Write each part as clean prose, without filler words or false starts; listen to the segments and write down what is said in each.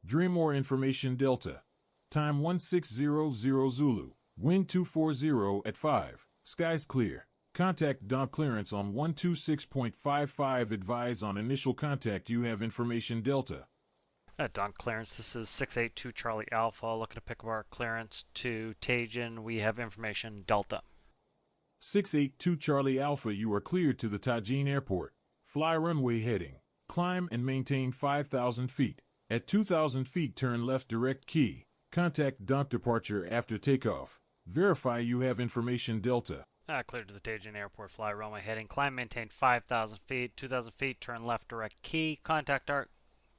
Dreamore Information Delta. Time 1600 Zulu. Wind 240 at 5. Skies clear. Contact Donk clearance on 126.55. Advise on initial contact. You have information Delta. Donk clearance, this is 682 Charlie Alpha. Looking to pick up our clearance to Tajin. We have information Delta. 682 Charlie Alpha, you are cleared to the Tajin Airport. Fly runway heading. Climb and maintain 5,000 feet. At 2,000 feet, turn left direct key. Contact Donk departure after takeoff. Verify you have information Delta. Cleared to the Tajin Airport. Fly runway heading. Climb, maintain 5,000 feet. 2,000 feet, turn left direct key. Contact our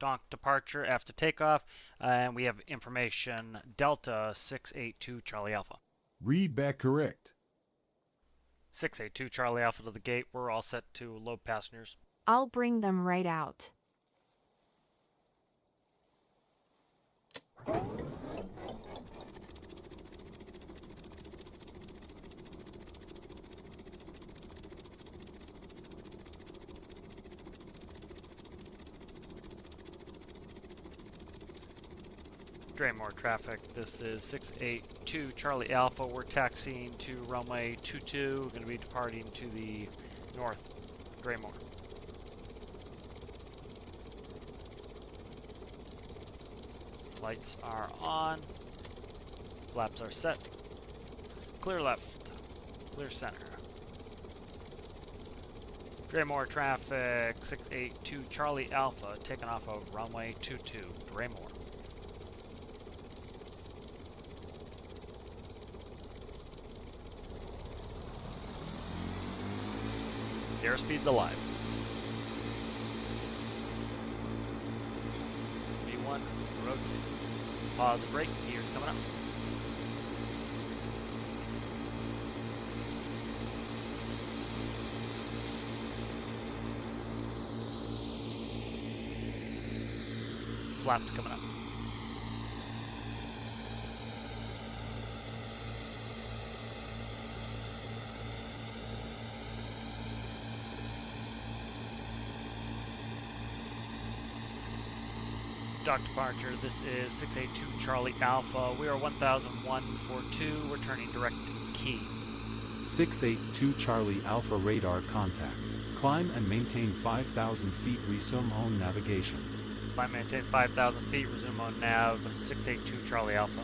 Donk departure after takeoff. And we have information Delta 682 Charlie Alpha. Read back correct. 682 Charlie Alpha to the gate. We're all set to load passengers. I'll bring them right out. Draymore traffic. This is 682 Charlie Alpha. We're taxiing to runway 22. We're going to be departing to the north. Draymore. Lights are on. Flaps are set. Clear left. Clear center. Draymore traffic. 682 Charlie Alpha. Taking off of runway 22. Draymore. Airspeed's alive. V1, rotate. Pause and brake, gears coming up. Flaps coming up. Dock departure, this is 682 Charlie Alpha. We are 100142, returning direct key. 682 Charlie Alpha radar contact. Climb and maintain 5,000 feet, resume on navigation. Climb, maintain 5,000 feet, resume on nav, 682 Charlie Alpha.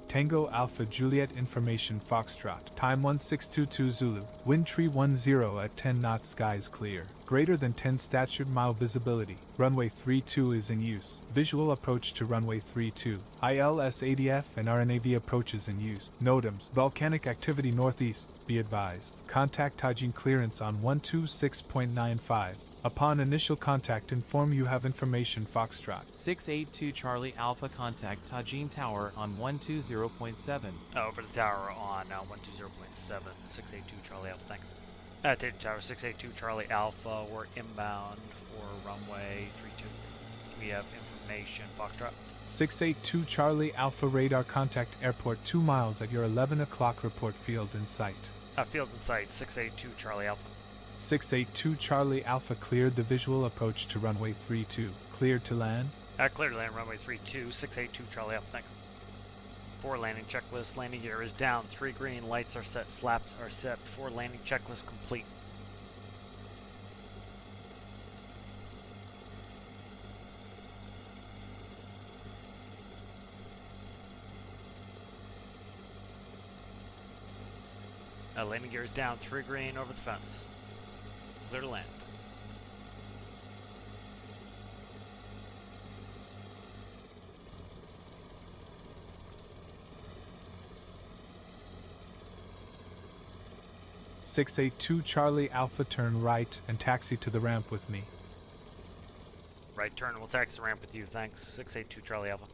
Tango Alpha Juliet Information Foxtrot. Time 1622 Zulu. Wind tree 10 at 10 knots. Skies clear. Greater than 10 statute mile visibility. Runway 32 is in use. Visual approach to runway 32. ILS ADF and RNAV approaches in use. NOTAMs. Volcanic activity northeast. Be advised. Contact Tajin clearance on 126.95. Upon initial contact, inform you have information. Foxtrot. 682 Charlie Alpha, contact Tajin Tower on 120.7. Over the tower on 120.7. 682 Charlie Alpha, thanks. Tajin Tower 682 Charlie Alpha, we're inbound for runway 32. We have information. Foxtrot. 682 Charlie Alpha radar, contact airport 2 miles at your 11 o'clock. Report field in sight. Fields in sight. 682 Charlie Alpha. 682 Charlie Alpha cleared the visual approach to runway 32. Cleared to land. Clear to land runway 32. 682 Charlie Alpha, thanks. 4 landing checklist. Landing gear is down. 3 green. Lights are set. Flaps are set. 4 landing checklist complete. Landing gear is down. 3 green over the fence. Clear to land. Six 682 Charlie Alpha, turn right and taxi to the ramp with me. Right turn. We'll taxi the ramp with you. Thanks. 682 Charlie Alpha.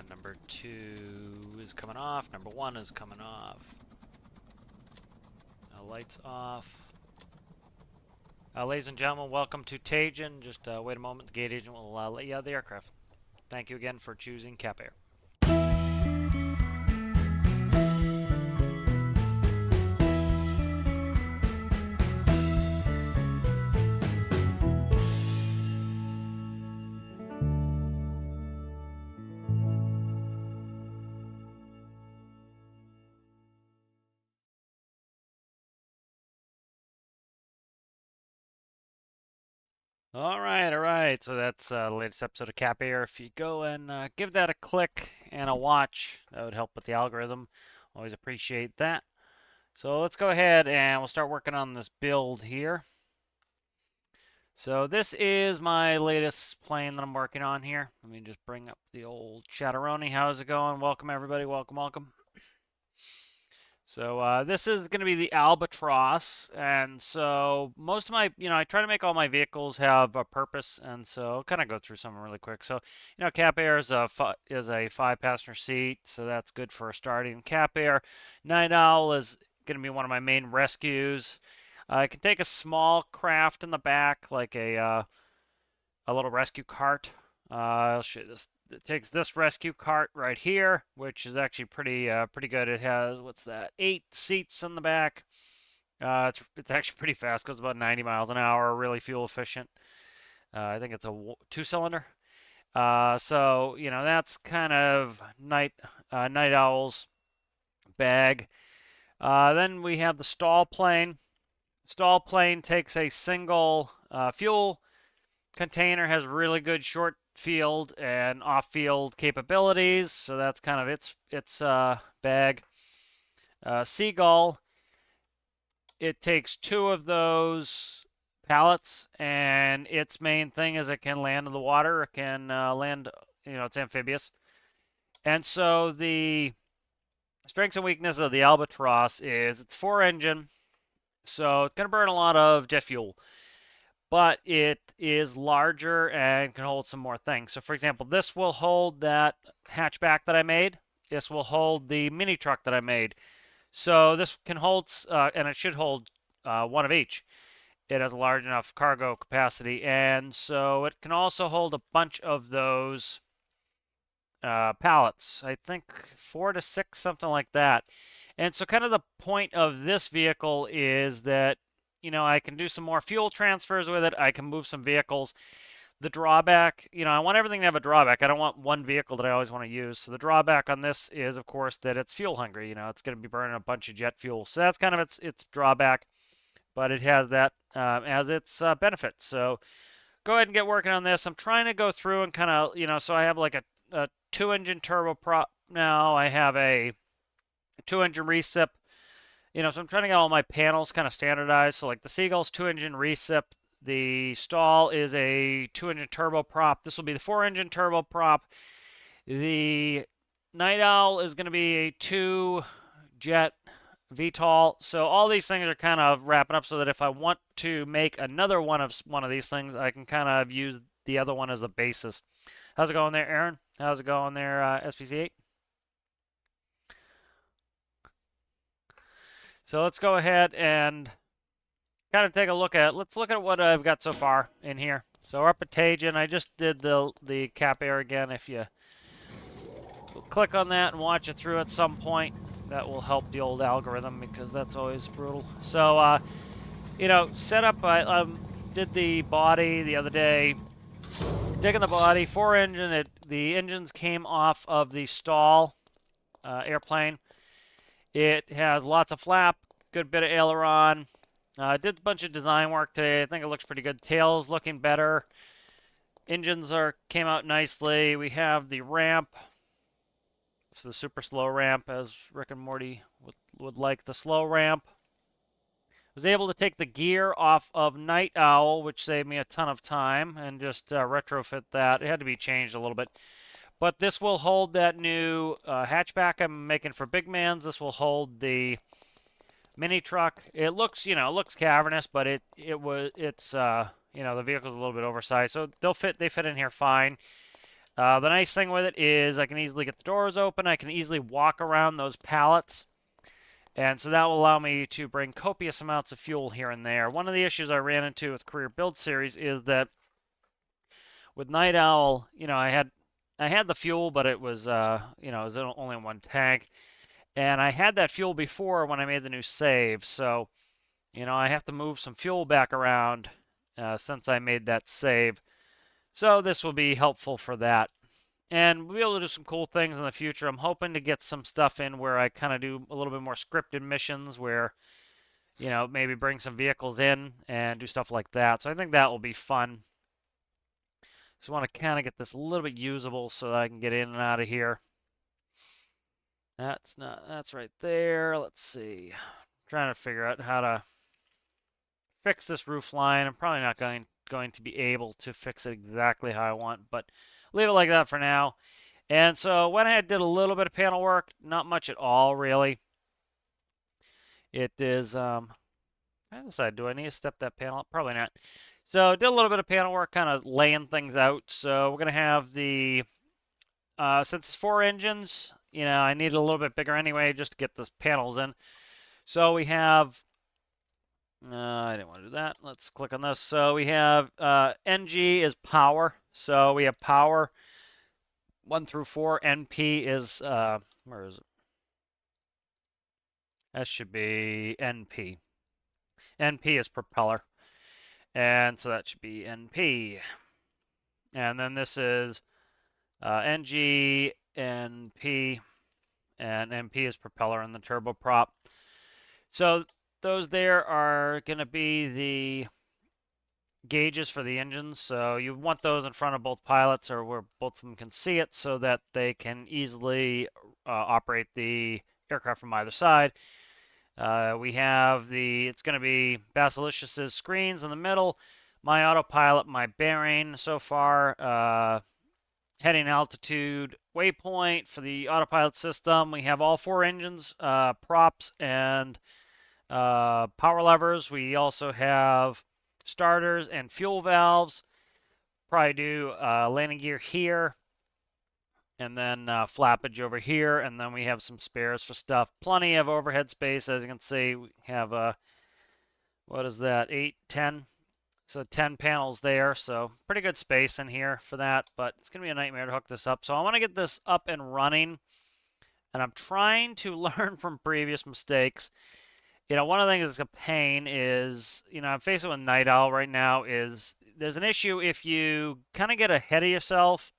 Number 2 is coming off. Number 1 is coming off. Lights off. Ladies and gentlemen, welcome to Tajin. Just wait a moment. The gate agent will let you out of the aircraft. Thank you again for choosing Cap Air. All right. So that's the latest episode of Cap Air. If you go and give that a click and a watch, that would help with the algorithm. Always appreciate that. So let's go ahead and we'll start working on this build here. So this is my latest plane that I'm working on here. Let me just bring up the old Chatteroni. How's it going? Welcome, everybody. Welcome. So this is going to be the Albatross, and so most of my, I try to make all my vehicles have a purpose, and so I'll kind of go through some really quick. So, Cap Air is a 5-passenger seat, so that's good for starting. Cap Air Night Owl is going to be one of my main rescues. I can take a small craft in the back, like a little rescue cart. I'll show you this. It takes this rescue cart right here, which is actually pretty good. It has 8 seats in the back. It's actually pretty fast. Goes about 90 miles an hour. Really fuel efficient. I think it's a 2-cylinder. So that's kind of Night Owl's bag. Then we have the stall plane. Stall plane takes a single fuel container. Has really good short field and off-field capabilities, so that's kind of its bag. Seagull, it takes 2 of those pallets, and its main thing is it can land in the water. It can land, it's amphibious. And so the strengths and weakness of the Albatross is it's 4-engine, so it's going to burn a lot of jet fuel. But it is larger and can hold some more things. So, for example, this will hold that hatchback that I made. This will hold the mini truck that I made. So this can hold, and it should hold 1 of each. it has a large enough cargo capacity, and so it can also hold a bunch of those pallets. I think 4 to 6, something like that. And so kind of the point of this vehicle is that, you know, I can do some more fuel transfers with it. I can move some vehicles. The drawback, you know, I want everything to have a drawback. I don't want one vehicle that I always want to use. So the drawback on this is, of course, that it's fuel hungry. You know, it's going to be burning a bunch of jet fuel. So that's kind of its drawback, but it has that as its benefit. So go ahead and get working on this. I'm trying to go through and kind of, you know, so I have like a 2-engine turboprop now. I have a 2-engine recip. You know, so I'm trying to get all my panels kind of standardized. So like the Seagull's 2-engine recip. The stall is a 2-engine turboprop. This will be the 4-engine turboprop. The Night Owl is going to be a 2-jet VTOL. So all these things are kind of wrapping up so that if I want to make another one of these things, I can kind of use the other one as the basis. How's it going there, Aaron? How's it going there, SPC8? So let's go ahead and kind of take a look at, let's look at what I've got so far in here. So we're up at Tajin. I just did the cap air again. If you click on that and watch it through at some point, that will help the old algorithm because that's always brutal. So, you know, setup, I did the body the other day. Digging the body, 4-engine, the engines came off of the stall airplane. It has lots of flap, good bit of aileron. Did a bunch of design work today. I think it looks pretty good. Tail's looking better. Engines came out nicely. We have the ramp. It's the super slow ramp, as Rick and Morty would like the slow ramp. Was able to take the gear off of Night Owl, which saved me a ton of time, and just retrofit that. It had to be changed a little bit. But this will hold that new hatchback I'm making for Big Man's. This will hold the mini truck. It looks, you know, it looks cavernous, but it's you know, the vehicle's a little bit oversized, so they fit in here fine. The nice thing with it is I can easily get the doors open. I can easily walk around those pallets. And so that will allow me to bring copious amounts of fuel here and there. One of the issues I ran into with Career Build Series is that with Night Owl, you know, I had the fuel, but it was, you know, it was only in one tank. And I had that fuel before when I made the new save. So, you know, I have to move some fuel back around since I made that save. So this will be helpful for that. And we'll be able to do some cool things in the future. I'm hoping to get some stuff in where I kind of do a little bit more scripted missions where, you know, maybe bring some vehicles in and do stuff like that. So I think that will be fun. Just want to kind of get this a little bit usable so that I can get in and out of here. That's right there. Let's see. I'm trying to figure out how to fix this roof line. I'm probably not going to be able to fix it exactly how I want, but leave it like that for now. And so went ahead and did a little bit of panel work, not much at all really. It is I decided, do I need to step that panel up? Probably not. So did a little bit of panel work, kind of laying things out. So we're gonna have the since it's 4 engines, you know, I need it a little bit bigger anyway just to get the panels in. So we have I didn't want to do that. Let's click on this. So we have NG is power. So we have power 1 through 4. NP is where is it? That should be NP. NP is propeller. And so that should be NP. And then this is NG, NP, and NP is propeller and the turboprop. So those there are going to be the gauges for the engines. So you want those in front of both pilots or where both of them can see it so that they can easily operate the aircraft from either side. We have it's going to be Basilicious's screens in the middle, my autopilot, my bearing so far, heading altitude, waypoint for the autopilot system. We have all 4 engines, props, and power levers. We also have starters and fuel valves. Probably do landing gear here, and then flappage over here, and then we have some spares for stuff. Plenty of overhead space, as you can see. We have what is that, 8, 10? So 10 panels there, so pretty good space in here for that, but it's going to be a nightmare to hook this up. So I want to get this up and running, and I'm trying to learn from previous mistakes. You know, one of the things that's a pain is, you know, I'm facing with Night Owl right now, is there's an issue if you kind of get ahead of yourself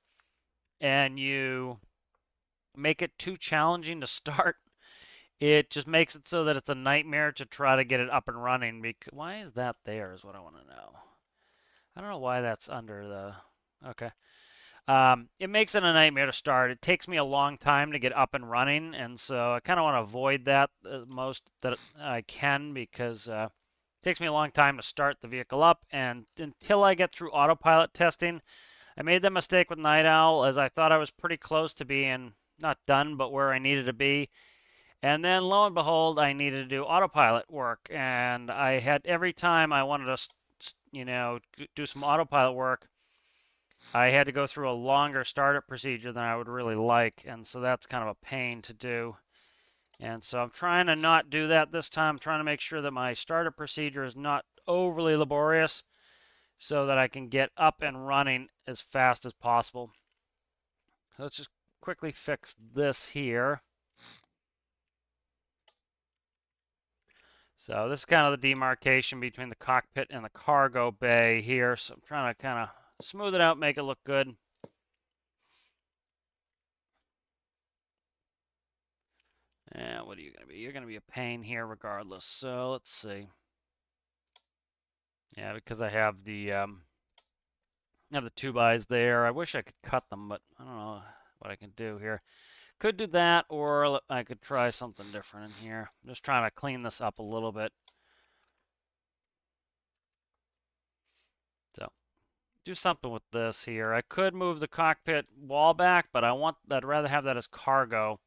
and you make it too challenging to start. It just makes it so that it's a nightmare to try to get it up and running. Why is that there is what I want to know. I don't know why that's under the... Okay. It makes it a nightmare to start. It takes me a long time to get up and running, and so I kind of want to avoid that most that I can, because it takes me a long time to start the vehicle up, and until I get through autopilot testing, I made the mistake with Night Owl, as I thought I was pretty close to being not done, but where I needed to be. And then, lo and behold, I needed to do autopilot work, and I had every time I wanted to, you know, do some autopilot work, I had to go through a longer startup procedure than I would really like, and so that's kind of a pain to do. And so I'm trying to not do that this time. I'm trying to make sure that my startup procedure is not overly laborious so that I can get up and running as fast as possible. So let's just quickly fix this here. So this is kind of the demarcation between the cockpit and the cargo bay here. So I'm trying to kind of smooth it out, make it look good. And what are you going to be? You're going to be a pain here regardless. So let's see. Yeah, because I have the 2x there. I wish I could cut them, but I don't know what I can do here. Could do that, or I could try something different in here. I'm just trying to clean this up a little bit. So, do something with this here. I could move the cockpit wall back, but I'd rather have that as cargo.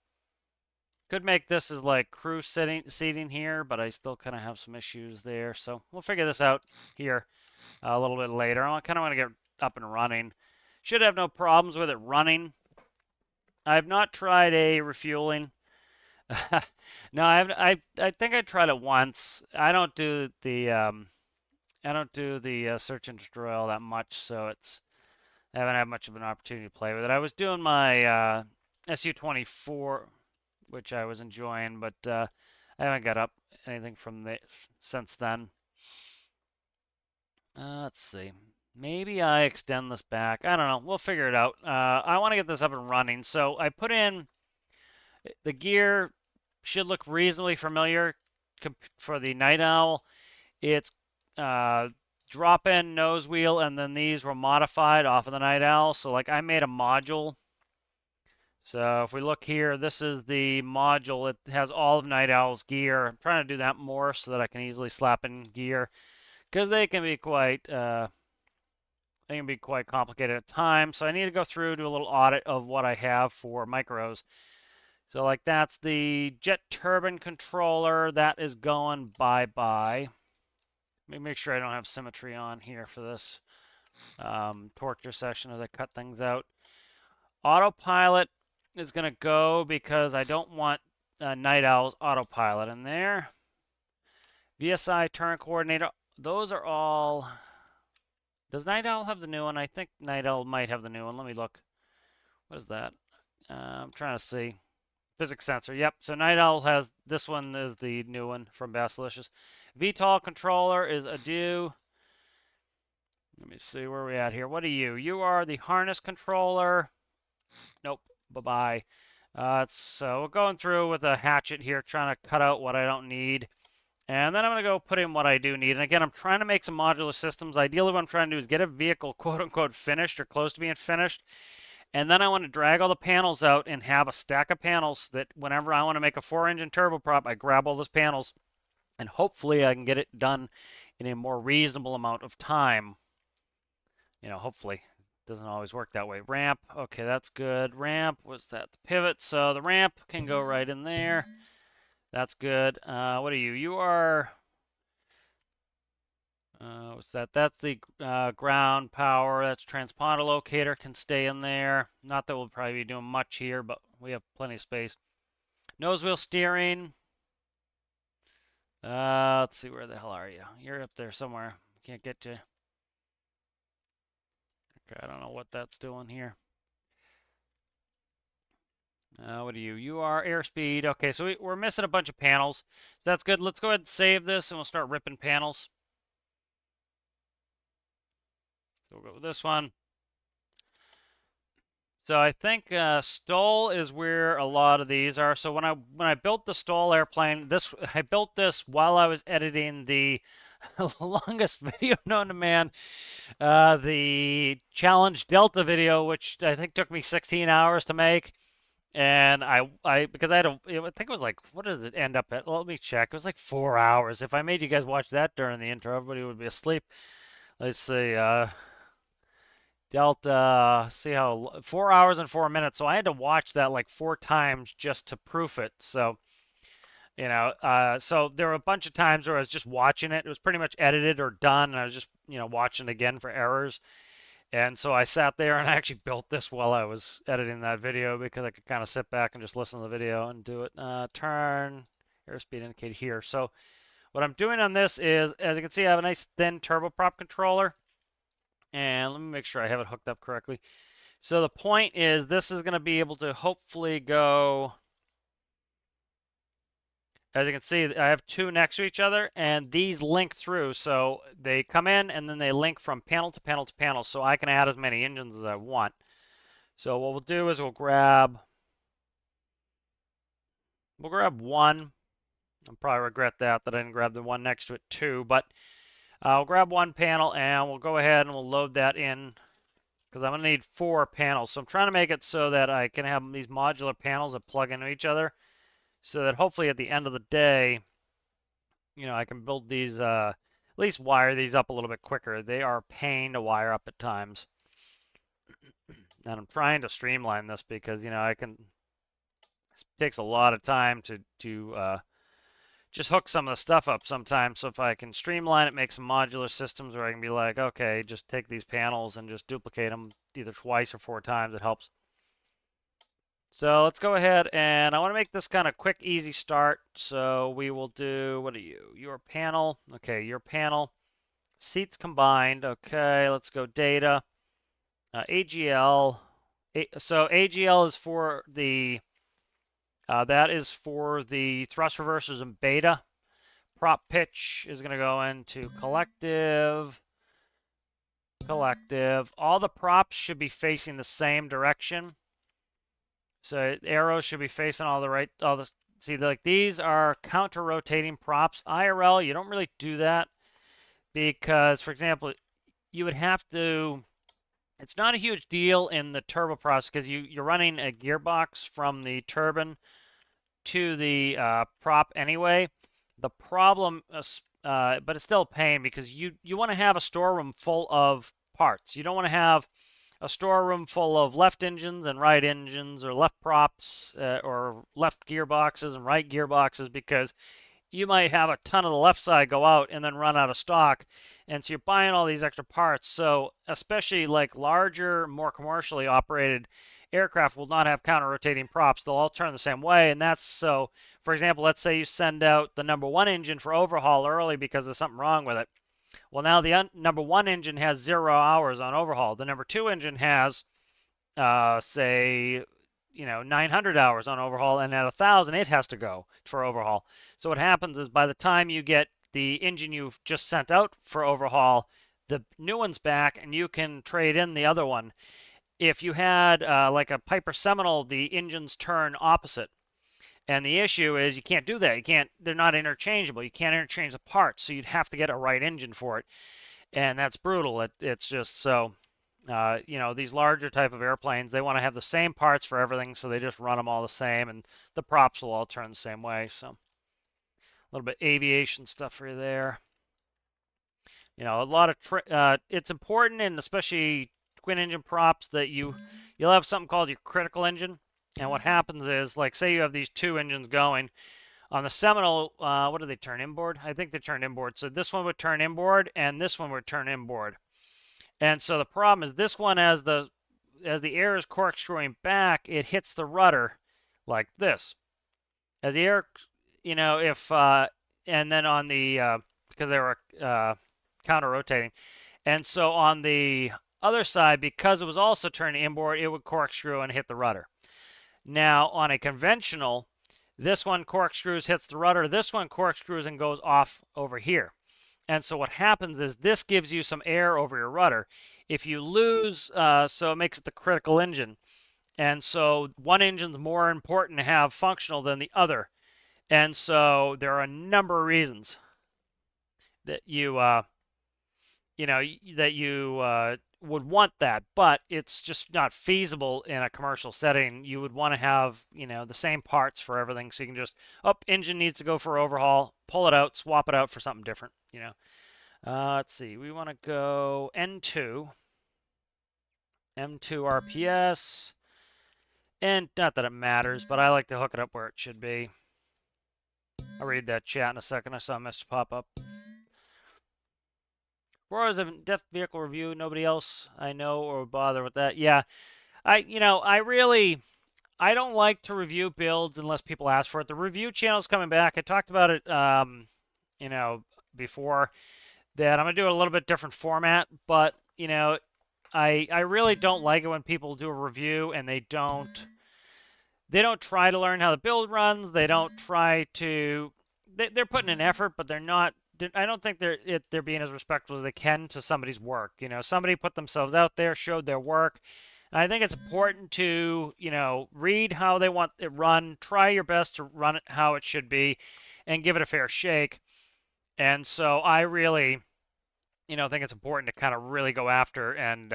Could make this as like crew seating here, but I still kind of have some issues there. So we'll figure this out here a little bit later. I kind of want to get up and running. Should have no problems with it running. I have not tried a refueling. No, I think I tried it once. I don't do the search and destroy all that much, so I haven't had much of an opportunity to play with it. I was doing my SU-24, which I was enjoying, but I haven't got up anything from since then. Let's see. Maybe I extend this back. I don't know. We'll figure it out. I want to get this up and running. So I put in the gear. Should look reasonably familiar for the Night Owl. It's drop-in nose wheel, and then these were modified off of the Night Owl. So like I made a module. So if we look here, this is the module. It has all of Night Owl's gear. I'm trying to do that more so that I can easily slap in gear, because they can be quite complicated at times. So I need to go through, do a little audit of what I have for micros. So like that's the jet turbine controller. That is going bye-bye. Let me make sure I don't have symmetry on here for this torture session as I cut things out. Autopilot is going to go because I don't want Night Owl's autopilot in there. VSI turn coordinator. Those are all... Does Night Owl have the new one? I think Night Owl might have the new one. Let me look. What is that? I'm trying to see. Physics sensor. Yep. So Night Owl has this one is the new one from Basilicious. VTOL controller is Adieu. Let me see where we at here. What are you? You are the harness controller. Nope. Bye-bye. So we're going through with a hatchet here, trying to cut out what I don't need. And then I'm going to go put in what I do need. And again, I'm trying to make some modular systems. Ideally, what I'm trying to do is get a vehicle, quote-unquote, finished or close to being finished. And then I want to drag all the panels out and have a stack of panels that whenever I want to make a 4-engine turboprop, I grab all those panels. And hopefully I can get it done in a more reasonable amount of time. You know, hopefully. It doesn't always work that way. Ramp. Okay, that's good. Ramp. What's that? The pivot. So the ramp can go right in there. That's good. What are you? You are... what's that? That's the ground power. That's transponder locator. Can stay in there. Not that we'll probably be doing much here, but we have plenty of space. Nose wheel steering. Let's see, where the hell are you? You're up there somewhere. Can't get you. Okay, I don't know what that's doing here. What are you? You are airspeed. Okay, so we're missing a bunch of panels. So that's good. Let's go ahead and save this, and we'll start ripping panels. So we'll go with this one. So I think Stoll is where a lot of these are. So when I built the Stoll airplane, I built this while I was editing the longest video known to man, the Challenge Delta video, which I think took me 16 hours to make. And because I think it was like, what did it end up at? Well, let me check. It was like 4 hours. If I made you guys watch that during the intro, everybody would be asleep. Let's see, Delta, see how 4 hours and 4 minutes. So I had to watch that like 4 times just to proof it. So, so there were a bunch of times where I was just watching it. It was pretty much edited or done, and I was just, watching it again for errors. And so I sat there and I actually built this while I was editing that video because I could kind of sit back and just listen to the video and do it. Turn airspeed indicator here. So what I'm doing on this is, as you can see, I have a nice thin turboprop controller. And let me make sure I have it hooked up correctly. So the point is, this is going to be able to hopefully go, as you can see, I have 2 next to each other, and these link through. So they come in, and then they link from panel to panel to panel, so I can add as many engines as I want. So what we'll do is we'll grab one. I'll probably regret that I didn't grab the one next to it too, but I'll grab one panel, and we'll go ahead and we'll load that in, because I'm going to need 4 panels. So I'm trying to make it so that I can have these modular panels that plug into each other, so that hopefully at the end of the day, I can build these, at least wire these up a little bit quicker. They are a pain to wire up at times. And I'm trying to streamline this because, it takes a lot of time to just hook some of the stuff up sometimes. So if I can streamline it, make some modular systems where I can be like, okay, just take these panels and just duplicate them either twice or 4 times, it helps. So let's go ahead, and I want to make this kind of quick, easy start. So we will do, what are you? Your panel. Okay, your panel. Seats combined. Okay, let's go data. AGL. So AGL is for the, that is for the thrust reversers and beta. Prop pitch is going to go into collective. All the props should be facing the same direction. So arrows should be facing see, like these are counter-rotating props. IRL, you don't really do that because, for example, you would have to, it's not a huge deal in the turboprops because you're running a gearbox from the turbine to the prop anyway. The problem, but it's still a pain because you want to have a storeroom full of parts. You don't want to have a storeroom full of left engines and right engines, or left props, or left gearboxes and right gearboxes, because you might have a ton of the left side go out and then run out of stock. And so you're buying all these extra parts. So especially like larger, more commercially operated aircraft will not have counter-rotating props. They'll all turn the same way. And that's so, for example, let's say you send out the number 1 engine for overhaul early because there's something wrong with it. Well, now the number 1 engine has 0 hours on overhaul. The number 2 engine has, say, 900 hours on overhaul, and at 1,000 it has to go for overhaul. So what happens is, by the time you get the engine you've just sent out for overhaul, the new one's back, and you can trade in the other one. If you had like a Piper Seminole, the engines turn opposite. And the issue is you can't do that. They're not interchangeable. You can't interchange the parts, so you'd have to get a right engine for it. And that's brutal. It's just so, these larger type of airplanes, they want to have the same parts for everything, so they just run them all the same, and the props will all turn the same way. So a little bit aviation stuff for you there. A lot of, it's important, and especially twin engine props, that you'll have something called your critical engine. And what happens is, like, say you have these 2 engines going. On the Seminole, what do they turn inboard? I think they turn inboard. So this one would turn inboard, and this one would turn inboard. And so the problem is, this one, as the air is corkscrewing back, it hits the rudder like this. As the air, if and then on the because they were counter rotating, and so on the other side, because it was also turning inboard, it would corkscrew and hit the rudder. Now on a conventional, this one corkscrews, hits the rudder. This one corkscrews and goes off over here. And so what happens is this gives you some air over your rudder. If you lose, so it makes it the critical engine. And so one engine's more important to have functional than the other. And so there are a number of reasons that you would want that, but it's just not feasible in a commercial setting. You would want to have, the same parts for everything, so you can just, engine needs to go for overhaul, pull it out, swap it out for something different, Let's see, we want to go N2, M2 RPS, and not that it matters, but I like to hook it up where it should be. I'll read that chat in a second. I saw a message pop up. 4 hours of in-depth vehicle review. Nobody else I know or bother with that. Yeah, I don't like to review builds unless people ask for it. The review channel's coming back. I talked about it, before, that I'm gonna do a little bit different format. But I really don't like it when people do a review and they don't try to learn how the build runs. They don't try to. They're putting an effort, but they're not. I don't think they're being as respectful as they can to somebody's work. Somebody put themselves out there, showed their work. And I think it's important to, read how they want it run, try your best to run it how it should be, and give it a fair shake. And so I really, think it's important to kind of really go after and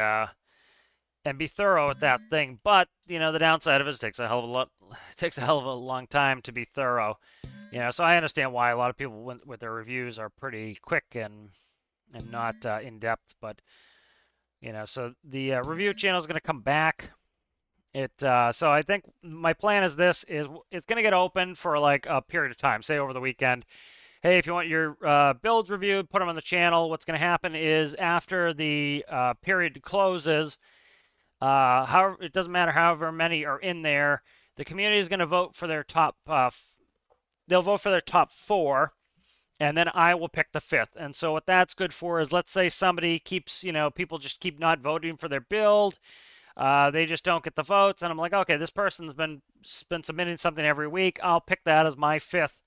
be thorough at that thing. But the downside of it is it takes a hell of a long time to be thorough. So I understand why a lot of people with their reviews are pretty quick and not in depth. But so the review channel is going to come back. So I think my plan is it's going to get open for like a period of time, say over the weekend. Hey, if you want your builds reviewed, put them on the channel. What's going to happen is after the period closes, however, it doesn't matter however many are in there, the community is going to vote for their top. They'll vote for their top 4, and then I will pick the 5th. And so what that's good for is, let's say somebody keeps, people just keep not voting for their build. They just don't get the votes, and I'm like, okay, this person's been submitting something every week. I'll pick that as my 5th,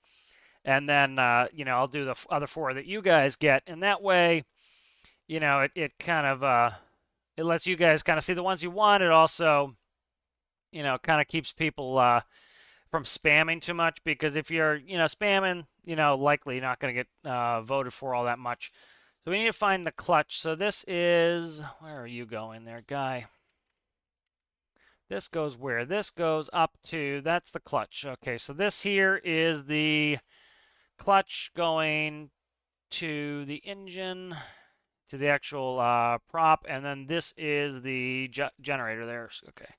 and then I'll do the other 4 that you guys get, and that way, it kind of it lets you guys kind of see the ones you want. It also, kind of keeps people from spamming too much, because if you're, spamming, likely you're not going to get voted for all that much. So we need to find the clutch. So this is, where are you going there, guy? This goes where? This goes up to, that's the clutch. Okay, so this here is the clutch going to the engine, to the actual prop, and then this is the generator there. Okay.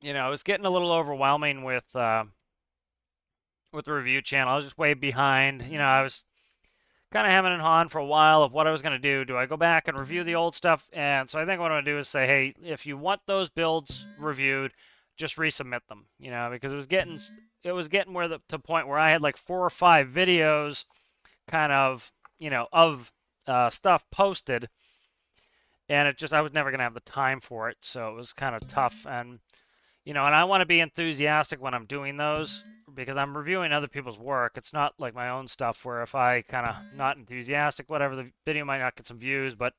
It was getting a little overwhelming with the review channel. I was just way behind. I was kind of hemming and hawing for a while of what I was going to do. Do I go back and review the old stuff? And so I think what I'm going to do is say, hey, if you want those builds reviewed, just resubmit them. Because it was getting to the point where I had like 4 or 5 videos, kind of, of stuff posted, and I was never going to have the time for it. So it was kind of tough. And and I want to be enthusiastic when I'm doing those, because I'm reviewing other people's work. It's not like my own stuff where if I kind of not enthusiastic, whatever, the video might not get some views. But,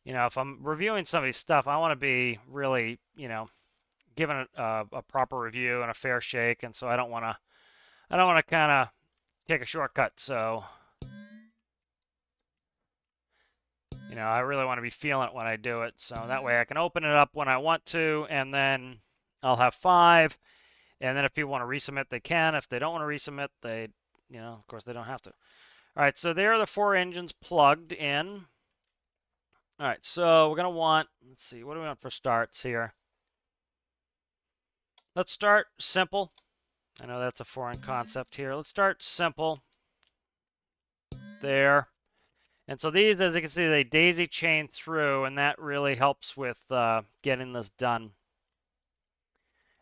if I'm reviewing somebody's stuff, I want to be really, giving it a proper review and a fair shake. And so I don't want to kind of take a shortcut. So, I really want to be feeling it when I do it. So that way I can open it up when I want to, and then I'll have 5, and then if people want to resubmit, they can. If they don't want to resubmit, they, of course, they don't have to. All right, so there are the 4 engines plugged in. All right, so we're going to want, let's see, what do we want for starts here? Let's start simple. I know that's a foreign concept here. Let's start simple. There. And so these, as you can see, they daisy chain through, and that really helps with getting this done.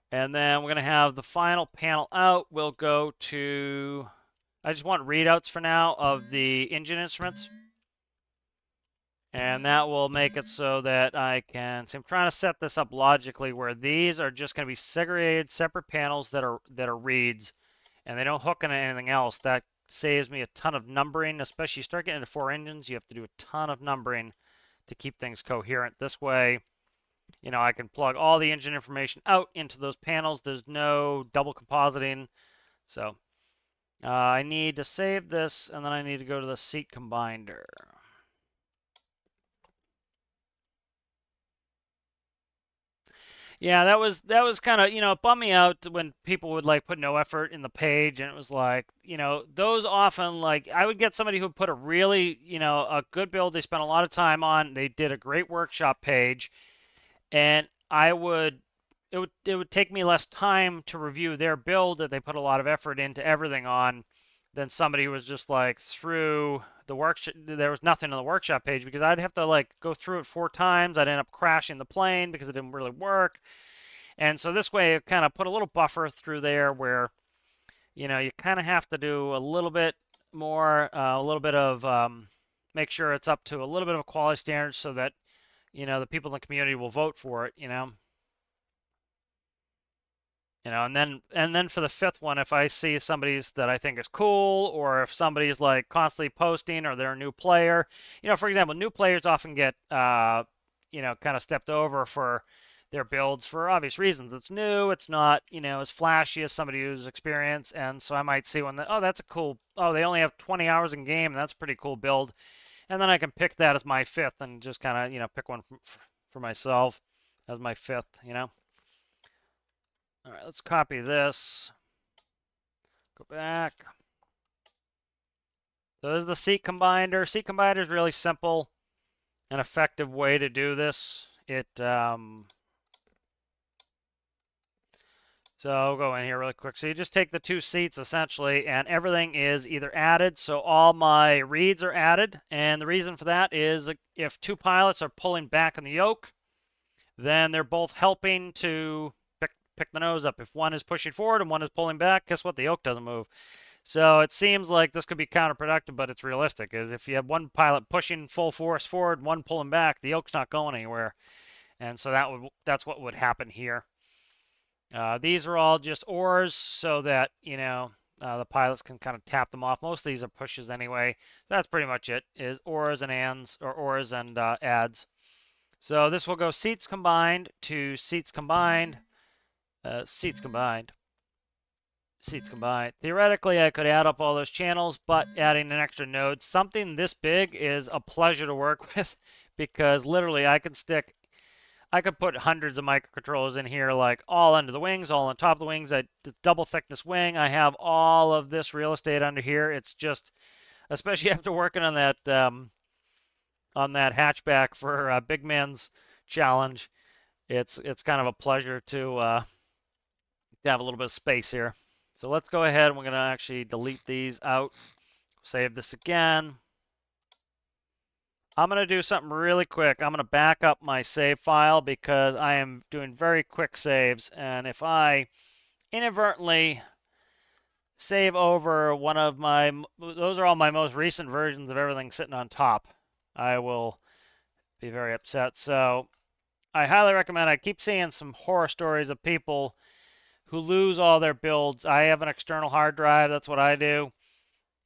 And then we're going to have the final panel out. We'll go to I just want readouts for now of the engine instruments. And that will make it so that I can, so I'm trying to set this up logically where these are just going to be segregated separate panels that are reads, and they don't hook into anything else. That saves me a ton of numbering, especially you start getting into 4 engines, you have to do a ton of numbering to keep things coherent. This way, you know, I can plug all the engine information out into those panels. There's no double compositing. So I need to save this, and then I need to go to the seat combiner. Yeah, that was kind of, you know, it bummed me out when people would like put no effort in the page, and it was like, you know, those often, like, I would get somebody who put a really, you know, a good build they spent a lot of time on, they did a great workshop page, and it would take me less time to review their build that they put a lot of effort into everything on than somebody who was just like through the workshop. There was nothing on the workshop page because I'd have to like go through it 4 times. I'd end up crashing the plane because it didn't really work. And so this way it kind of put a little buffer through there where, you know, you kind of have to do a little bit more, a little bit of make sure it's up to a little bit of a quality standard so that, you know, the people in the community will vote for it, you know. You know, and then for the 5th one, if I see somebody's that I think is cool, or if somebody's like constantly posting, or they're a new player, you know, for example, new players often get, you know, kind of stepped over for their builds for obvious reasons. It's new, it's not, you know, as flashy as somebody who's experienced, and so I might see one that, oh, that's a cool, oh, they only have 20 hours in game, and that's a pretty cool build, and then I can pick that as my 5th and just kind of, you know, pick one for myself as my 5th, you know. All right, let's copy this. Go back. So this is the seat combiner. Seat combiner is really simple and effective way to do this. So I'll go in here really quick. So you just take the 2 seats essentially, and everything is either added. So all my reads are added, and the reason for that is if 2 pilots are pulling back on the yoke, then they're both helping to pick the nose up. If one is pushing forward and one is pulling back, guess what? The yoke doesn't move. So it seems like this could be counterproductive, but it's realistic. Is if you have one pilot pushing full force forward, one pulling back, the yoke's not going anywhere. And so that's what would happen here. These are all just oars so that, you know, the pilots can kind of tap them off. Most of these are pushes anyway. That's pretty much it, is oars and ands, or oars and adds. So this will go seats combined to seats combined. Seats combined. Seats combined. Theoretically, I could add up all those channels, but adding an extra node, something this big is a pleasure to work with because literally I could put hundreds of microcontrollers in here, like all under the wings, all on top of the wings. It's double thickness wing. I have all of this real estate under here. It's just, especially after working on that hatchback for Big Man's challenge, it's kind of a pleasure to have a little bit of space here. So let's go ahead and we're going to actually delete these out. Save this again. I'm going to do something really quick. I'm going to back up my save file because I am doing very quick saves. And if I inadvertently save over one of my, those are all my most recent versions of everything sitting on top, I will be very upset. So I highly recommend, I keep seeing some horror stories of people who lose all their builds. I have an external hard drive. That's what I do.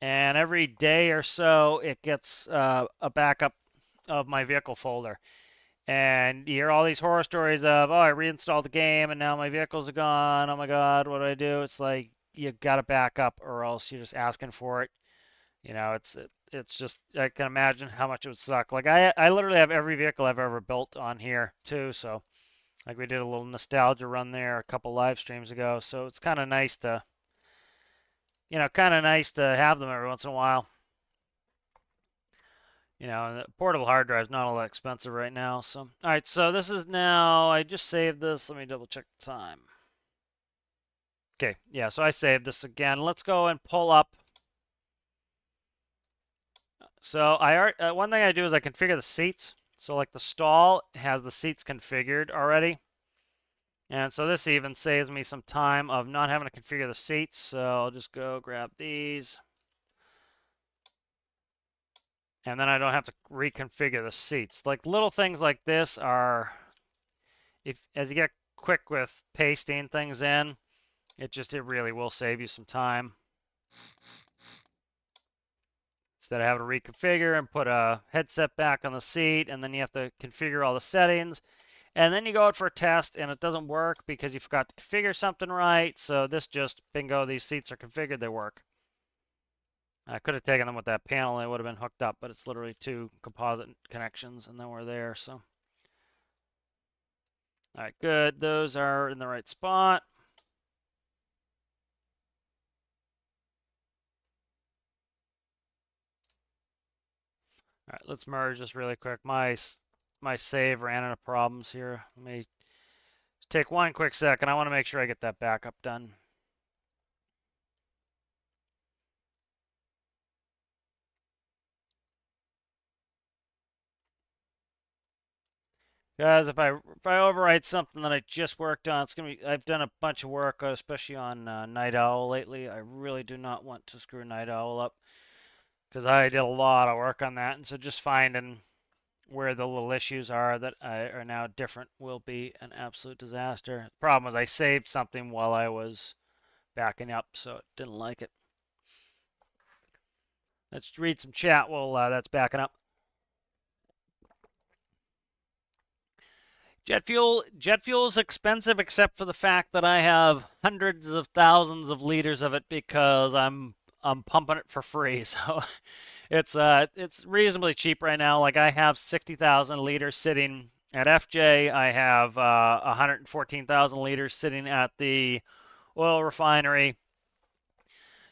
And every day or so, it gets a backup of my vehicle folder. And you hear all these horror stories of, oh, I reinstalled the game and now my vehicles are gone. Oh my God, what do I do? It's like, you got to back up or else you're just asking for it. You know, it's just, I can imagine how much it would suck. Like I literally have every vehicle I've ever built on here too. So like we did a little nostalgia run there a couple live streams ago. So it's kind of nice to, you know, have them every once in a while. You know, and the portable hard drive is not all that expensive right now. So, all right, so this is now, I just saved this. Let me double check the time. Okay, yeah, so I saved this again. Let's go and pull up. So one thing I do is I configure the seats. So like the stall has the seats configured already. And so this even saves me some time of not having to configure the seats. So I'll just go grab these. and then I don't have to reconfigure the seats. Like little things like this are, if as you get quick with pasting things in, it really will save you some time. Instead of having to reconfigure and put a headset back on the seat, and then you have to configure all the settings, and then you go out for a test and it doesn't work because you forgot to configure something right. So this just, bingo, these seats are configured, they work. I could have taken them with that panel and it would have been hooked up, but it's literally 2 composite connections and then we're there. So, all right, good. Those are in the right spot. All right, let's merge this really quick. My save ran into problems here. Let me take one quick second. I want to make sure I get that backup done. Guys, if I overwrite something that I just worked on, it's gonna be, I've done a bunch of work, especially on Night Owl lately. I really do not want to screw Night Owl up because I did a lot of work on that, and so just finding where the little issues are that are now different will be an absolute disaster. The problem was I saved something while I was backing up, so it didn't like it. Let's read some chat while that's backing up. Jet fuel is expensive except for the fact that I have hundreds of thousands of liters of it because I'm pumping it for free. So it's reasonably cheap right now. Like I have 60,000 liters sitting at FJ. I have 114,000 liters sitting at the oil refinery.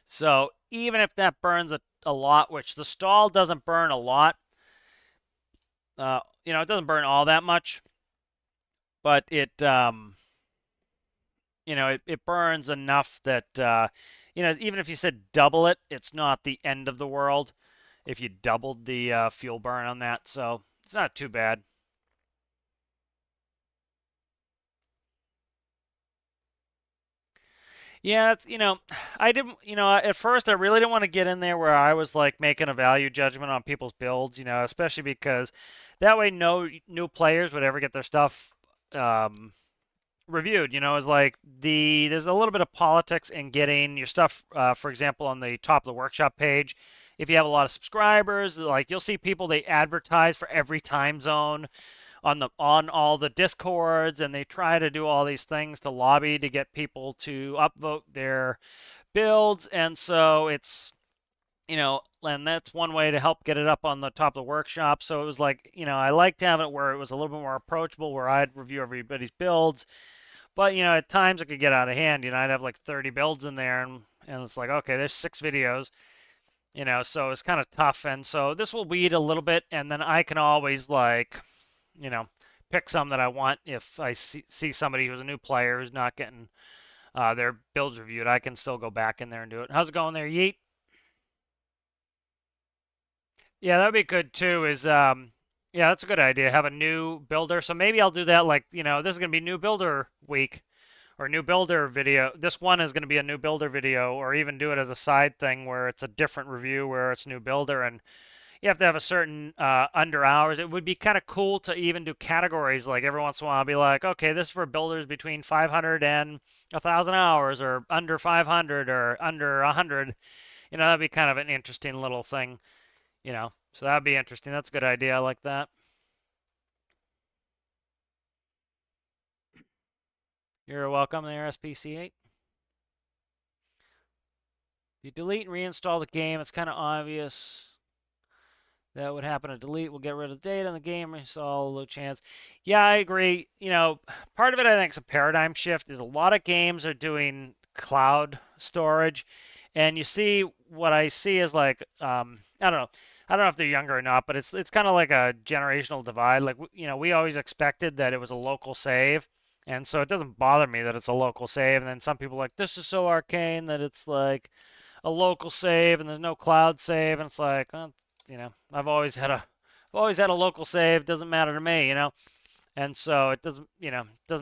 So even if that burns a lot, which the stall doesn't burn a lot, it doesn't burn all that much. But it it burns enough that even if you said double it, it's not the end of the world if you doubled the fuel burn on that. So it's not too bad. Yeah, it's, I didn't, at first I really didn't want to get in there where I was like making a value judgment on people's builds, especially because that way no new players would ever get their stuff reviewed. Is like there's a little bit of politics in getting your stuff, for example, on the top of the workshop page. If you have a lot of subscribers, like you'll see people, they advertise for every time zone on all the discords, and they try to do all these things to lobby to get people to upvote their builds. And so it's and that's one way to help get it up on the top of the workshop. So it was like, I liked having it where it was a little bit more approachable, where I'd review everybody's builds. But, at times it could get out of hand. I'd have like 30 builds in there, and it's like, okay, there's 6 videos, so it's kind of tough. And so this will weed a little bit, and then I can always, like, pick some that I want. If I see somebody who's a new player who's not getting their builds reviewed, I can still go back in there and do it. How's it going there, Yeet? Yeah, that'd be good too. Yeah, that's a good idea. Have a new builder. So maybe I'll do that. Like, this is gonna be new builder week or new builder video. This one is gonna be a new builder video, or even do it as a side thing where it's a different review where it's new builder, and you have to have a certain under hours. It would be kind of cool to even do categories. Like every once in a while, I'll be like, okay, this is for builders between 500 and 1,000 hours, or under 500 or under 100. That'd be kind of an interesting little thing. So that'd be interesting. That's a good idea. I like that. You're welcome there, SPC8. If you delete and reinstall the game, it's kind of obvious that would happen. To delete will get rid of data in the game, reinstall, a low chance. Yeah, I agree. Part of it I think is a paradigm shift. Is a lot of games are doing cloud storage, and you see what I see is like I don't know. I don't know if they're younger or not, but it's kind of like a generational divide. Like, we always expected that it was a local save, and so it doesn't bother me that it's a local save. And then some people are like, this is so arcane that it's like a local save and there's no cloud save, and it's like, I've always had a local save. Doesn't matter to me, and so it doesn't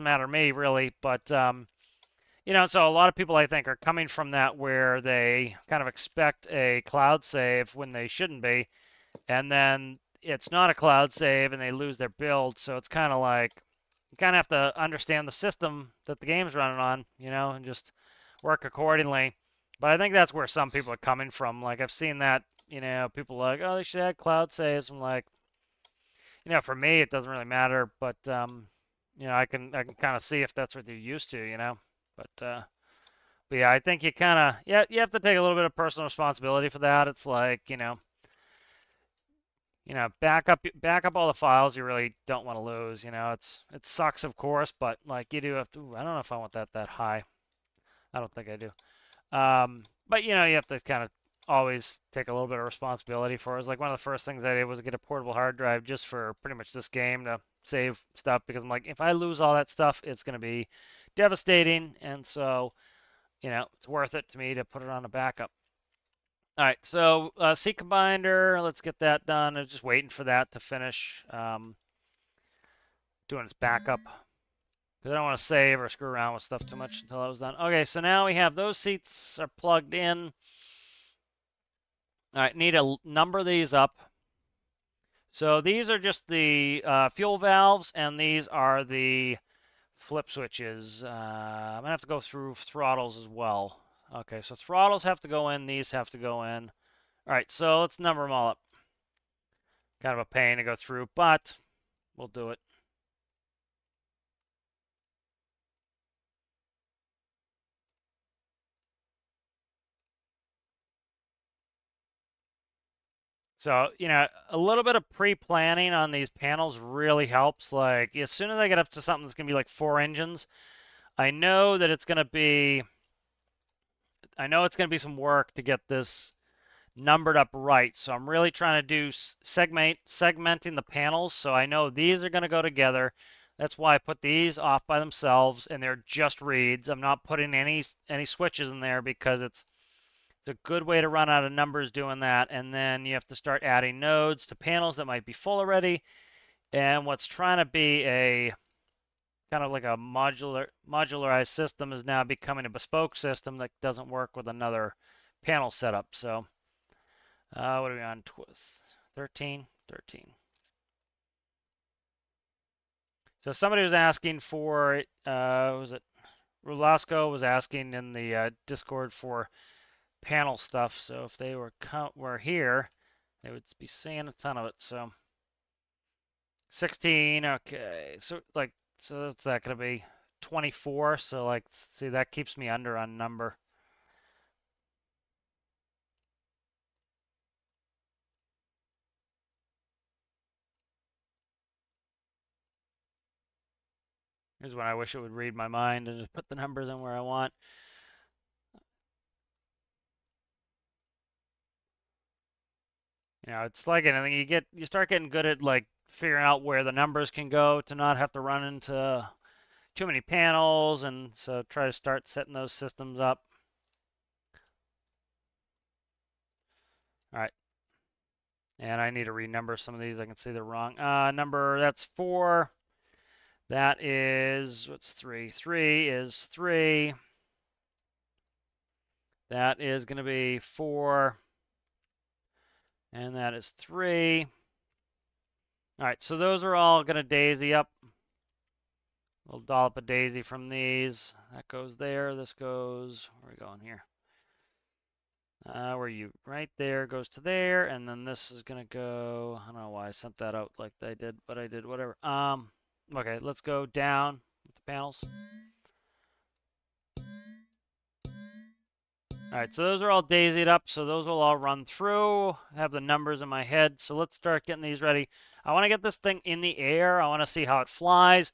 matter to me really. But so a lot of people I think are coming from that where they kind of expect a cloud save when they shouldn't be. and then it's not a cloud save and they lose their build. So it's kind of like you kind of have to understand the system that the game's running on, you know, and just work accordingly. But I think that's where some people are coming from. Like I've seen that, you know, people are like, oh, they should add cloud saves. I'm like, you know, for me it doesn't really matter, but you know, I can kind of see if that's what you're used to, you know. But yeah, I think you kind of you have to take a little bit of personal responsibility for that. It's like, back up all the files you really don't want to lose. You know, it sucks, of course, but like you do have to. I don't know if I want that high. I don't think I do. But you know, you have to kind of always take a little bit of responsibility for it. It's like one of the first things I did was get a portable hard drive just for pretty much this game to save stuff because I'm like, if I lose all that stuff, it's gonna be devastating, and so you know, it's worth it to me to put it on a backup. All right, so C Combiner, let's get that done. I'm just waiting for that to finish doing its backup because I don't want to save or screw around with stuff too much until that was done. Okay, so now we have those seats are plugged in. All right, need to number these up. So these are just the fuel valves, and these are the flip switches. I'm gonna have to go through throttles as well. Okay, so throttles have to go in, these have to go in. All right, so let's number them all up. Kind of a pain to go through, but we'll do it. So, you know, a little bit of pre-planning on these panels really helps. Like, as soon as I get up to something that's going to be like 4 engines, I know that it's going to be some work to get this numbered up right. So I'm really trying to do segmenting the panels. So I know these are going to go together. That's why I put these off by themselves, and they're just reads. I'm not putting any switches in there because it's a good way to run out of numbers doing that. And then you have to start adding nodes to panels that might be full already. And what's trying to be a kind of like a modularized system is now becoming a bespoke system that doesn't work with another panel setup. So what are we on? 13? 13. So somebody was asking for, was it Rulasco was asking in the Discord for panel stuff. So if they were here, they would be seeing a ton of it. So 16, okay. So that's that gonna be 24. So like, see, that keeps me under on number. Here's when I wish it would read my mind and just put the numbers in where I want. You know, it's like anything. You start getting good at like figuring out where the numbers can go to not have to run into too many panels, and so try to start setting those systems up. All right. And I need to renumber some of these. I can see they're wrong. Number, that's 4. That is, what's 3? 3 is 3. That is going to be 4. And that is 3. All right, so those are all going to daisy up. We'll dollop a daisy from these. That goes there. This goes, where are we going here? Where you, right there goes to there. And then this is going to go, I don't know why I sent that out like I did, but I did, whatever. Okay, let's go down with the panels. All right, so those are all daisied up, so those will all run through. I have the numbers in my head, so let's start getting these ready. I want to get this thing in the air. I want to see how it flies.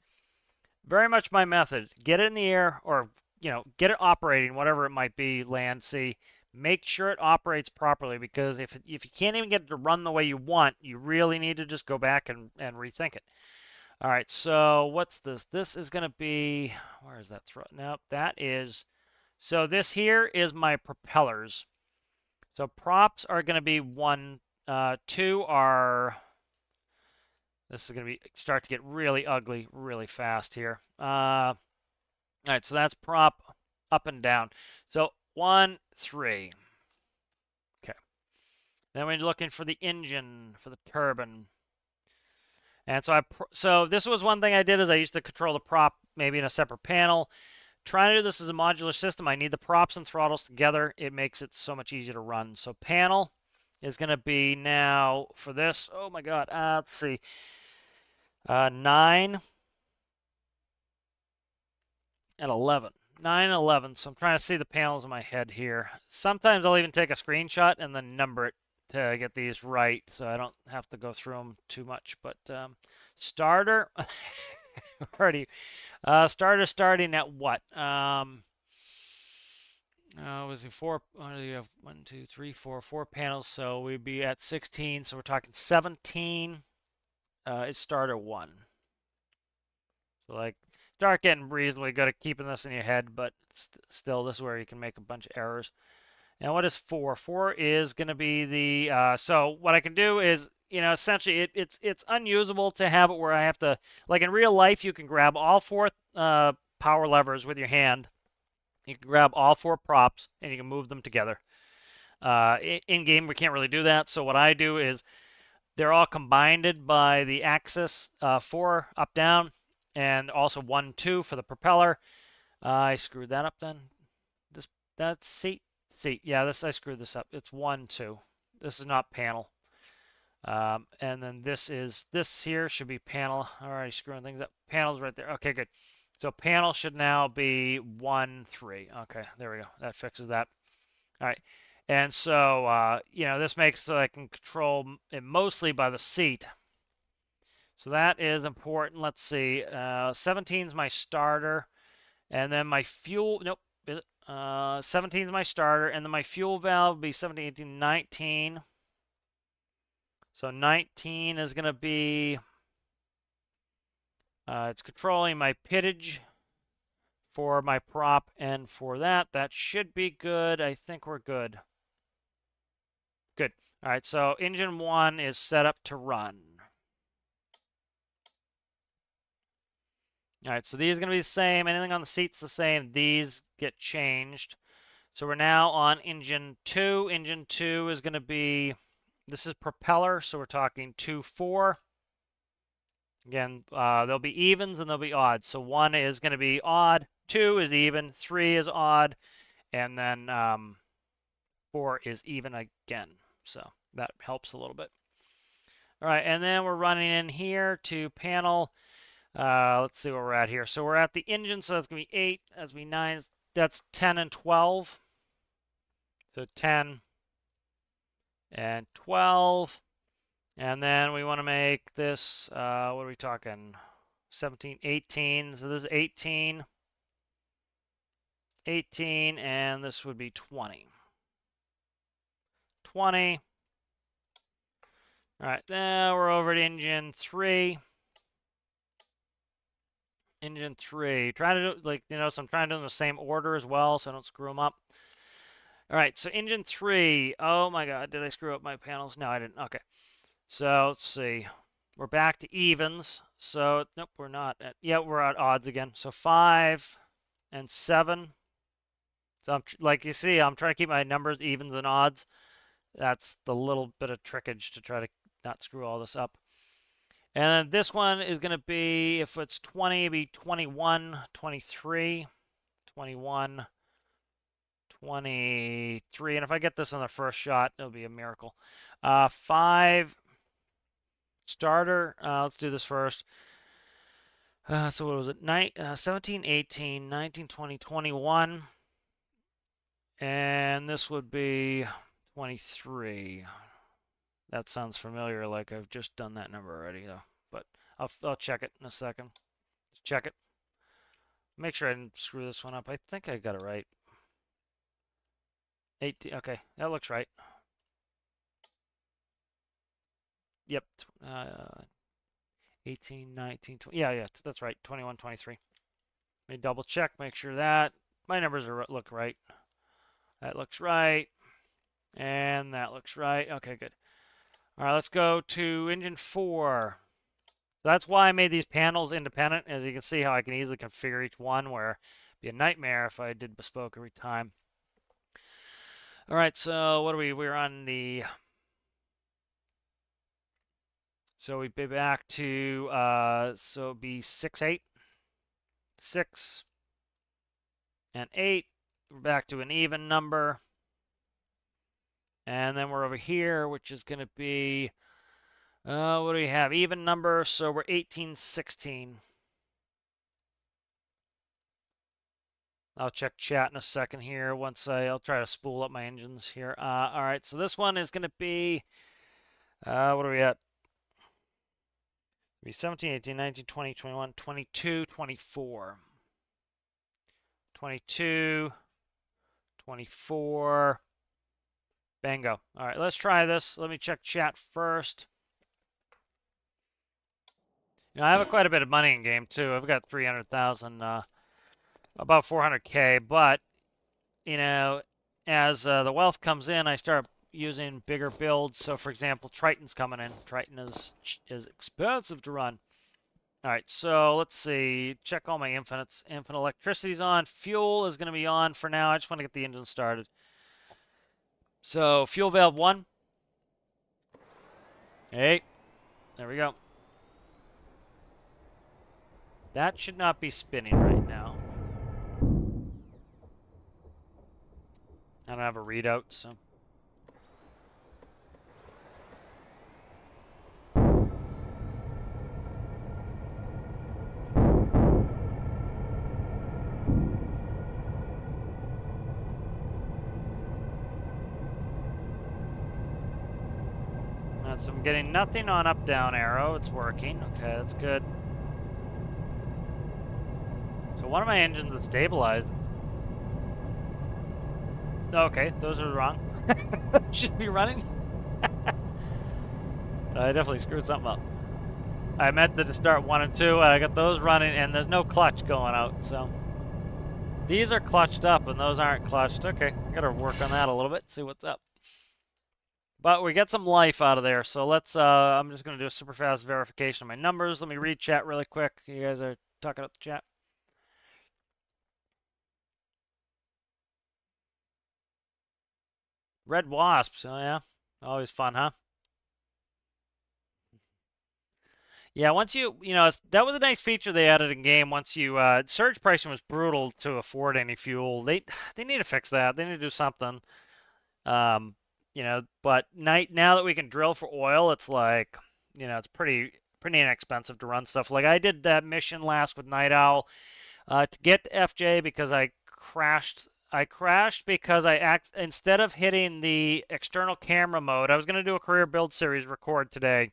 Very much my method. Get it in the air, or, you know, get it operating, whatever it might be, land, sea. Make sure it operates properly, because if you can't even get it to run the way you want, you really need to just go back and rethink it. All right, so what's this? This is going to be, where is that throw? Nope, that is, so this here is my propellers. So props are going to be 1, 2 are, this is going to be, start to get really ugly really fast here. All right, so that's prop up and down. So 1, 3. Okay. Then we're looking for the engine, for the turbine. And so this was one thing I did is I used to control the prop maybe in a separate panel. Trying to do this as a modular system, I need the props and throttles together. It makes it so much easier to run. So panel is going to be now for this. Oh my God. Let's see. 9 and 11. 9 and 11. So I'm trying to see the panels in my head here. Sometimes I'll even take a screenshot and then number it to get these right, so I don't have to go through them too much. But starter, already starter starting at what? Was it 4? You have 1, 2, 3, 4, 4 panels, so we'd be at 16. So we're talking 17. Is starter 1. So like, start getting reasonably good at keeping this in your head, but still, this is where you can make a bunch of errors. And what is 4? 4 is going to be the, so what I can do is, essentially it's unusable to have it where I have to, like in real life, you can grab all 4 power levers with your hand. You can grab all 4 props and you can move them together. In game, we can't really do that. So what I do is they're all combined by the axis, 4 up, down, and also 1, 2 for the propeller. I screwed that up then. That's seat. Yeah, I screwed this up. It's 1, 2. This is not panel. And then this here should be panel. Alright, screwing things up. Panel's right there. Okay, good. So panel should now be 1, 3. Okay, there we go. That fixes that. All right. And so, this makes so I can control it mostly by the seat. So that is important. Let's see. 17 is my starter. And then my fuel, nope, is it? 17 is my starter, and then my fuel valve will be 17, 18, 19. So 19 is going to be, it's controlling my pittage for my prop, and for that should be good. I think we're good. Good. All right, so engine 1 is set up to run. All right, so these are going to be the same. Anything on the seat's the same. These get changed. So we're now on engine 2. Engine 2 is going to be, this is propeller, so we're talking 2, 4. Again, there'll be evens and there'll be odds. So 1 is going to be odd, 2 is even, 3 is odd, and then 4 is even again. So that helps a little bit. All right, and then we're running in here to panel. Let's see where we're at here. So we're at the engine, so that's going to be 8. That's going to be 9. That's 10 and 12. So 10 and 12. And then we want to make this, what are we talking? 17, 18. So this is 18. 18, and this would be 20. 20. All right, now we're over at engine 3. Engine 3. Trying to do, so I'm trying to do them in the same order as well, so I don't screw them up. All right, so engine 3. Oh my God, did I screw up my panels? No, I didn't. Okay. So let's see. We're back to evens. So, nope, we're not. Yeah, we're at odds again. So 5 and 7. So like you see, I'm trying to keep my numbers evens and odds. That's the little bit of trickage to try to not screw all this up. And then this one is going to be, if it's 20, it'll be 21, 23, 21, 23. And if I get this on the first shot, it'll be a miracle. 5 starter. Let's do this first. So what was it? 17, 18, 19, 20, 21. And this would be 23. That sounds familiar, like I've just done that number already, though. But I'll check it in a second. Just check it. Make sure I didn't screw this one up. I think I got it right. 18. Okay, that looks right. Yep. 18, 19, 20. Yeah, that's right. 21, 23. Let me double check, make sure that my numbers look right. That looks right. And that looks right. Okay, good. All right, let's go to engine 4. That's why I made these panels independent. As you can see how I can easily configure each one, where it'd be a nightmare if I did bespoke every time. All right, so what are we? We're on the So we'd be back to, so it'd be 6, 8, 6, and 8. We're back to an even number. And then we're over here, which is going to be, what do we have? Even number, so we're 18, 16. I'll check chat in a second here. I'll try to spool up my engines here. All right, so this one is going to be, what are we at? Be 17, 18, 19, 20, 21, 22, 24. 22, 24. Bingo. All right, let's try this. Let me check chat first. I have quite a bit of money in game too. I've got 300,000, about 400K. But as the wealth comes in, I start using bigger builds. So, for example, Triton's coming in. Triton is expensive to run. All right, so let's see. Check all my infinites. Infinite electricity's on. Fuel is going to be on for now. I just want to get the engine started. So, fuel valve 1. Hey, there we go. That should not be spinning right now. I don't have a readout, so. So I'm getting nothing on up-down arrow. It's working. Okay, that's good. So one of my engines is stabilized. Okay, those are wrong. Should be running. I definitely screwed something up. I meant to start 1 and 2. I got those running, and there's no clutch going out. So these are clutched up, and those aren't clutched. Okay, I gotta work on that a little bit. See what's up. But we get some life out of there, so let's, I'm just going to do a super fast verification of my numbers. Let me read chat really quick. You guys are talking up the chat. Red wasps, oh yeah, always fun, huh? Yeah, once that was a nice feature they added in game. Once you, surge pricing was brutal to afford any fuel. They need to fix that. They need to do something. But now that we can drill for oil, it's like, it's pretty inexpensive to run stuff. Like I did that mission last with Night Owl to get to FJ because I crashed. I crashed because instead of hitting the external camera mode, I was going to do a career build series record today.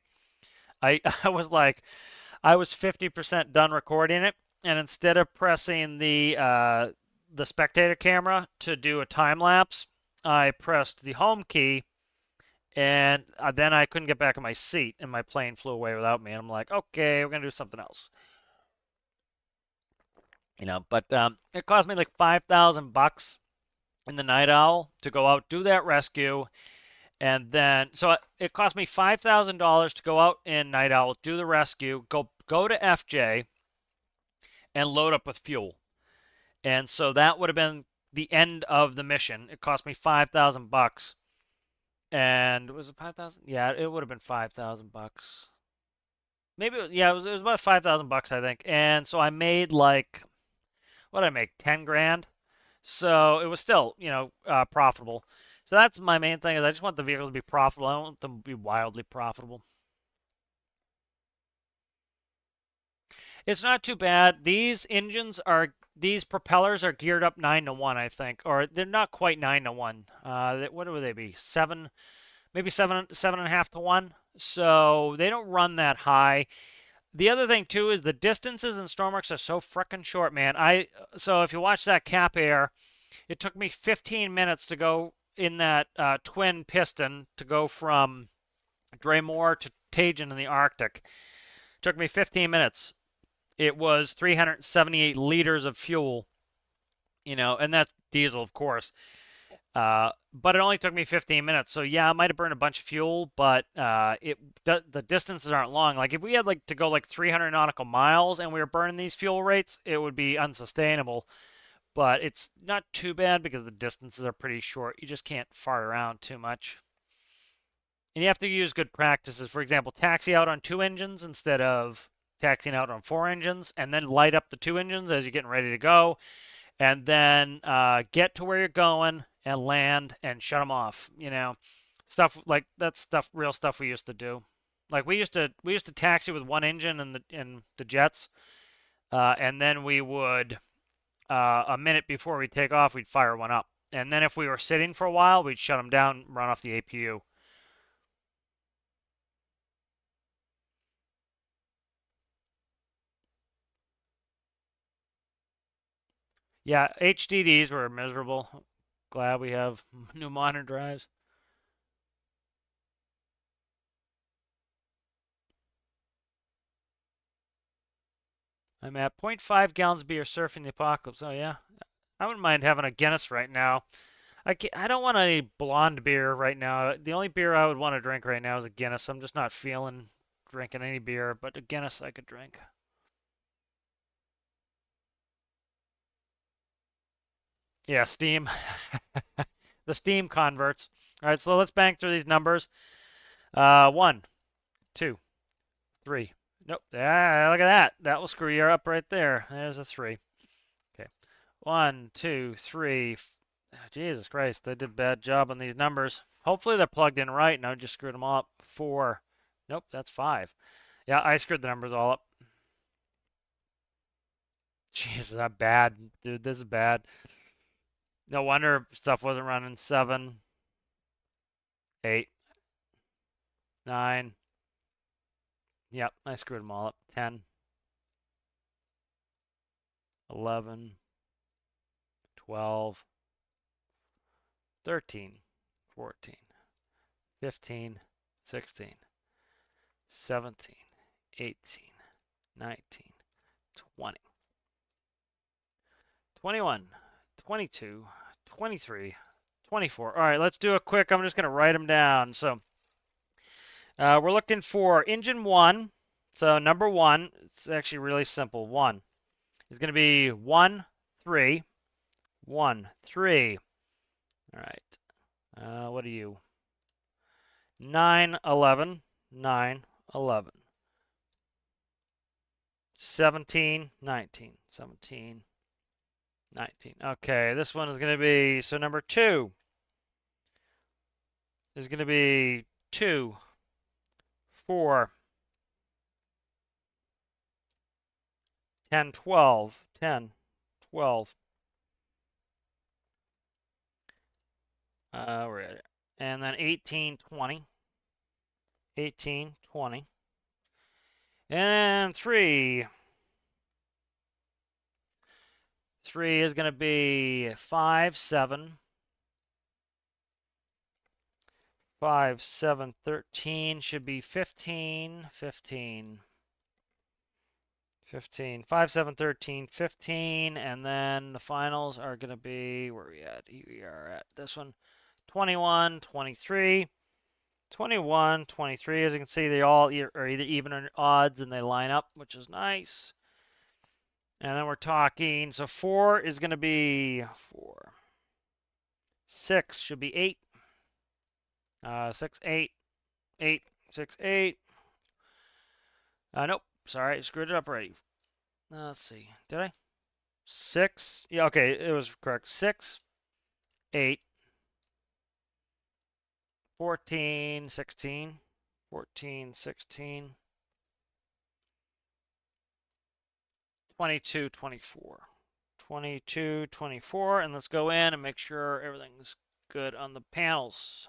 I was 50% done recording it, and instead of pressing the spectator camera to do a time lapse, I pressed the home key, and then I couldn't get back in my seat, and my plane flew away without me. And I'm like, okay, we're gonna do something else. But it cost me like $5,000 in the Night Owl to go out, do that rescue, and then so it cost me $5,000 to go out in Night Owl, do the rescue, go to FJ, and load up with fuel. And so that would have been the end of the mission. It cost me $5,000. And was it 5,000? Yeah, it would have been $5,000. Maybe, yeah, it was about $5,000, I think. And so I made like, what did I make? 10 grand. So it was still, profitable. So that's my main thing is I just want the vehicle to be profitable. I don't want them to be wildly profitable. It's not too bad. These propellers are geared up 9-to-1, I think, or they're not quite 9-to-1. What would they be? 7, maybe 7.5-to-1. So they don't run that high. The other thing too is the distances in Stormworks are so frickin' short, man. So if you watch that cap air, it took me 15 minutes to go in that twin piston to go from Dremore to Tajan in the Arctic. It took me 15 minutes. It was 378 liters of fuel, and that's diesel, of course. But it only took me 15 minutes. So yeah, I might have burned a bunch of fuel, but the distances aren't long. Like if we had to go 300 nautical miles and we were burning these fuel rates, it would be unsustainable. But it's not too bad because the distances are pretty short. You just can't fart around too much. And you have to use good practices. For example, taxi out on 2 engines instead of taxiing out on 4 engines, and then light up the 2 engines as you're getting ready to go, and then get to where you're going and land and shut them off. You know, stuff like that's stuff, real stuff we used to do. Like we used to taxi with 1 engine in the jets, and then we would a minute before we take off, we'd fire one up, and then if we were sitting for a while, we'd shut them down, run off the APU. Yeah, HDDs were miserable. Glad we have new modern drives. I'm at 0.5 gallons of beer surfing the apocalypse. Oh, yeah. I wouldn't mind having a Guinness right now. I don't want any blonde beer right now. The only beer I would want to drink right now is a Guinness. I'm just not feeling drinking any beer, but a Guinness I could drink. Yeah, Steam. The Steam converts. All right, so let's bang through these numbers. 1, 2, 3. Nope. Ah, look at that. That will screw you up right there. There's a 3. Okay. 1, 2, 3. Oh, Jesus Christ, they did a bad job on these numbers. Hopefully they're plugged in right, and I just screwed them all up. 4. Nope, that's 5. Yeah, I screwed the numbers all up. Jesus, that's bad. Dude, this is bad. No wonder stuff wasn't running. 7, 8, 9. Yep, I screwed them all up. 10, 11, 12, 13, 14, 15, 16, 17, 18, 19, 20, 21, 22, 23, 24. All right, let's do a quick. I'm just going to write them down. So we're looking for engine 1. So number 1, it's actually really simple. 1 is going to be 1, 3, 1, 3. All right. What are you? 9, 11, 9, 11. 17, 19, 17, 19. Okay, this one is going to be, so number 2 is going to be 2, 4, 10, 12, 10, 12. We're at it. And then 18, 20. 18, 20. And 3. 3 is going to be 5, 7. 5, 7, 13 should be 15, 15. 15, 5, 7, 13, 15, and then the finals are going to be, where are we at? Here we are at this one, 21, 23, 21, 23. As you can see, they all are either even or odds, and they line up, which is nice. And then we're talking, so 4 is going to be 4. 6 should be 8. 6, 8, 8, 6, 8. Nope. Sorry, I screwed it up already. Let's see. Did I? 6. Yeah, okay, it was correct. 6, 8, 14, 16, 14, 16, 22, 24. 22, 24, and let's go in and make sure everything's good on the panels.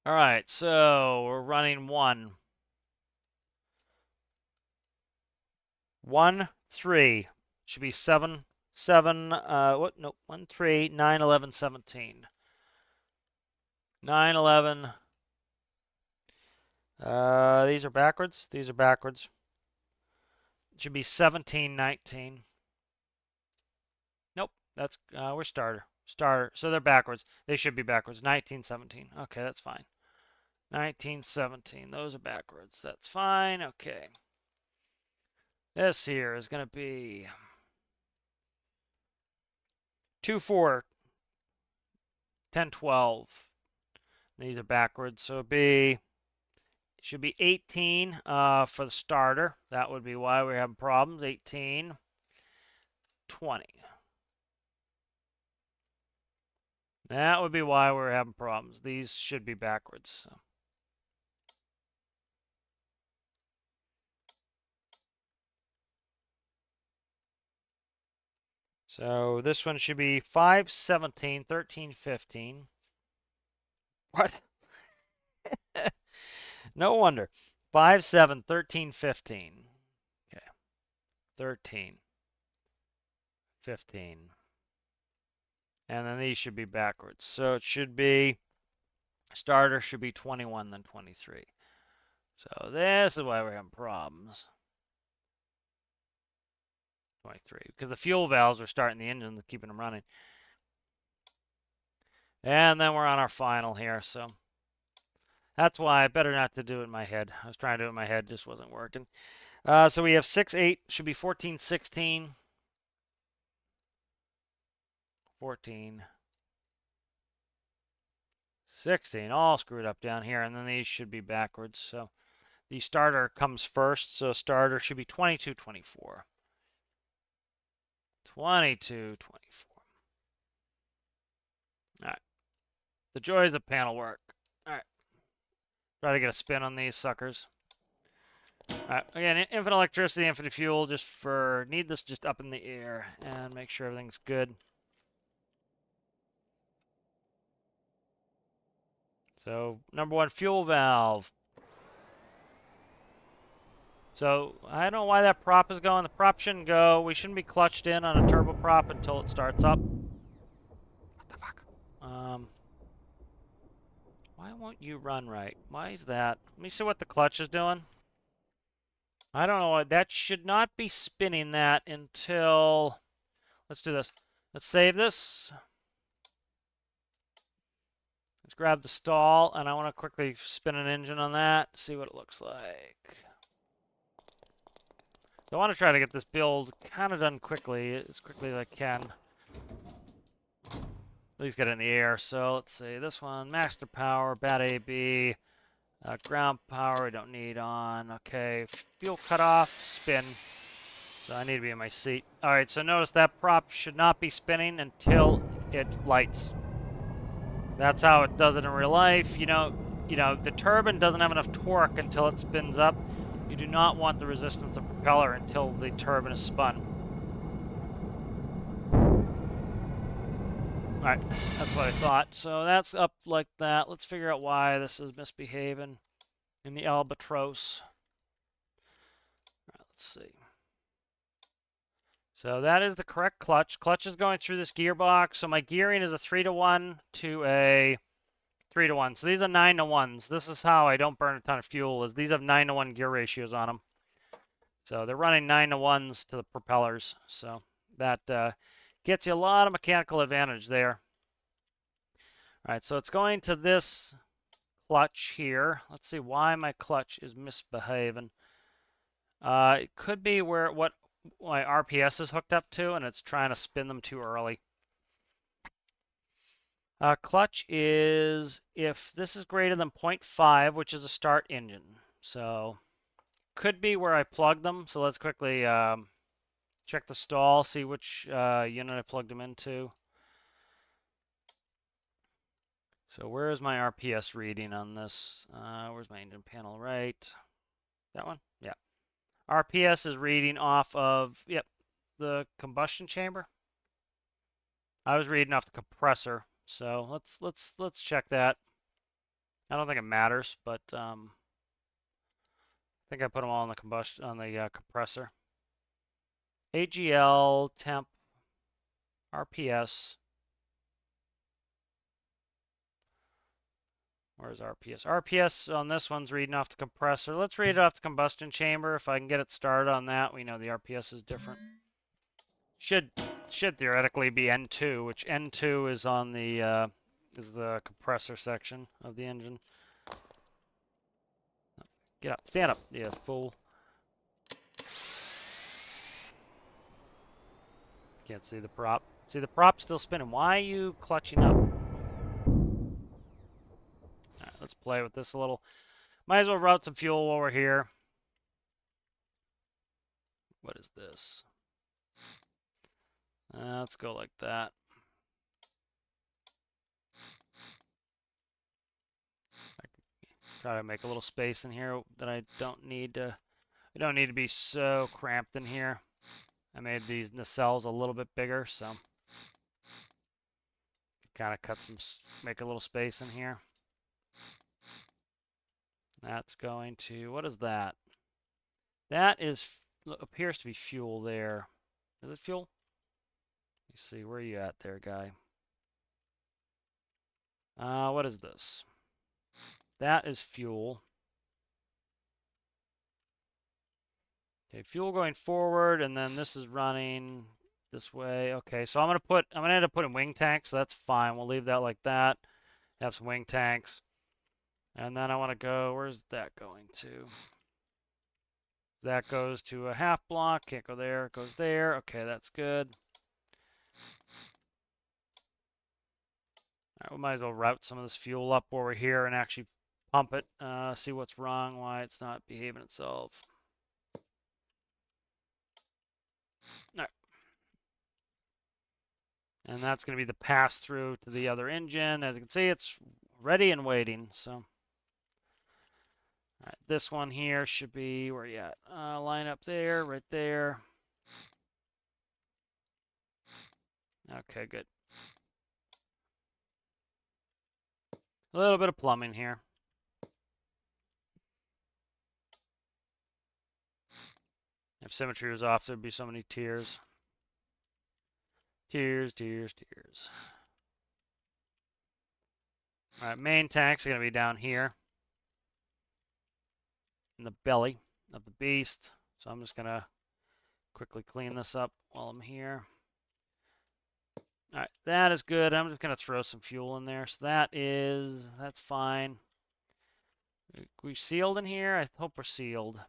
All right, so we're running 1. 1, 3. Should be 7, 7, what? Nope, 1, 3, 9, 11, 17. 9, 11. These are backwards. These are backwards. It should be 17, 19. Nope, that's, we're starter. Starter. So they're backwards. They should be backwards. 19, 17. Okay, that's fine. 19, 17. Those are backwards. That's fine. Okay. This here is going to be 2, 4, 10, 12. These are backwards, so it should be 18 for the starter. That would be why we're having problems. 18, 20. That would be why we're having problems. These should be backwards. So this one should be 5, 17, 13, 15. What? No wonder. 5, 7, 13, 15. Okay. 13, 15. And then these should be backwards. So it should be, starter should be 21, then 23. So this is why we're having problems. 23. Because the fuel valves are starting the engine, keeping them running. And then we're on our final here, so that's why I better not to do it in my head. I was trying to do it in my head, just wasn't working. So we have 6, 8, should be 14, 16. 14, 16, all screwed up down here, and then these should be backwards. So the starter comes first, so starter should be 22, 24. 22, 24. All right. The joys of panel work. All right. Try to get a spin on these suckers. All right. Again, infinite electricity, infinite fuel, just for, need this just up in the air and make sure everything's good. So, number 1, fuel valve. So, I don't know why that prop is going. The prop shouldn't go. We shouldn't be clutched in on a turboprop until it starts up. What the fuck? Why won't you run right? Why is that? Let me see what the clutch is doing. I don't know. That should not be spinning that until... Let's do this. Let's save this. Let's grab the stall, and I want to quickly spin an engine on that, see what it looks like. I want to try to get this build kind of done quickly as I can. At least get it in the air. So let's see, this one, master power, bat AB, ground power we don't need on. Okay, fuel cutoff, spin. So I need to be in my seat. All right, so notice that prop should not be spinning until it lights. That's how it does it in real life. You know, the turbine doesn't have enough torque until it spins up. You do not want the resistance of the propeller until the turbine is spun. All right, that's what I thought. So that's up like that. Let's figure out why this is misbehaving in the Albatross. All right, let's see. So that is the correct clutch. Clutch is going through this gearbox. So my gearing is a 3-to-1 to a 3-to-1. So these are 9-to-1s. This is how I don't burn a ton of fuel, is these have 9-to-1 gear ratios on them. So they're running 9-to-1s to the propellers. So that gets you a lot of mechanical advantage there. All right, so it's going to this clutch here. Let's see why my clutch is misbehaving. It could be where what my RPS is hooked up to, and it's trying to spin them too early. Clutch is if this is greater than 0.5, which is a start engine. So could be where I plugged them. So let's quickly check the stall, see which unit I plugged them into. So where is my RPS reading on this? Where's my engine panel? Right. That one? Yeah. RPS is reading off of, yep, the combustion chamber. I was reading off the compressor. So let's check that. I don't think it matters, but I think I put them all on the compressor. AGL, temp, RPS. Where's RPS? RPS on this one's reading off the compressor. Let's read it off the combustion chamber. If I can get it started on that, we know the RPS is different. Should theoretically be N2, which N2 is on the compressor section of the engine. Get up, stand up, yeah, fool. Can't see the prop. See, the prop's still spinning. Why are you clutching up? Alright, let's play with this a little. Might as well route some fuel while we're here. What is this? Let's go like that. Try to make a little space in here that I don't need to. We don't need to be so cramped in here. I made these nacelles a little bit bigger, so kind of make a little space in here. That's going to, what is that? That appears to be fuel there. Is it fuel? Let me see, where are you at there, guy? What is this? That is fuel. Okay, fuel going forward, and then this is running this way. Okay, so I'm gonna end up putting wing tanks, so that's fine. We'll leave that like that. Have some wing tanks. And then I want to go, where's that going to? That goes to a half block, can't go there, it goes there. Okay, that's good. All right, we might as well route some of this fuel up over here and actually pump it, see what's wrong, why it's not behaving itself. All right. And that's going to be the pass through to the other engine. As you can see, it's ready and waiting. So, all right, this one here should be, where are you at? Line up there, right there. Okay, good. A little bit of plumbing here. If symmetry was off, there'd be so many tears. Tears, tears, tears. All right, main tanks are going to be down here in the belly of the beast. So I'm just going to quickly clean this up while I'm here. All right, that is good. I'm just going to throw some fuel in there. So that's fine. We sealed in here? I hope we're sealed.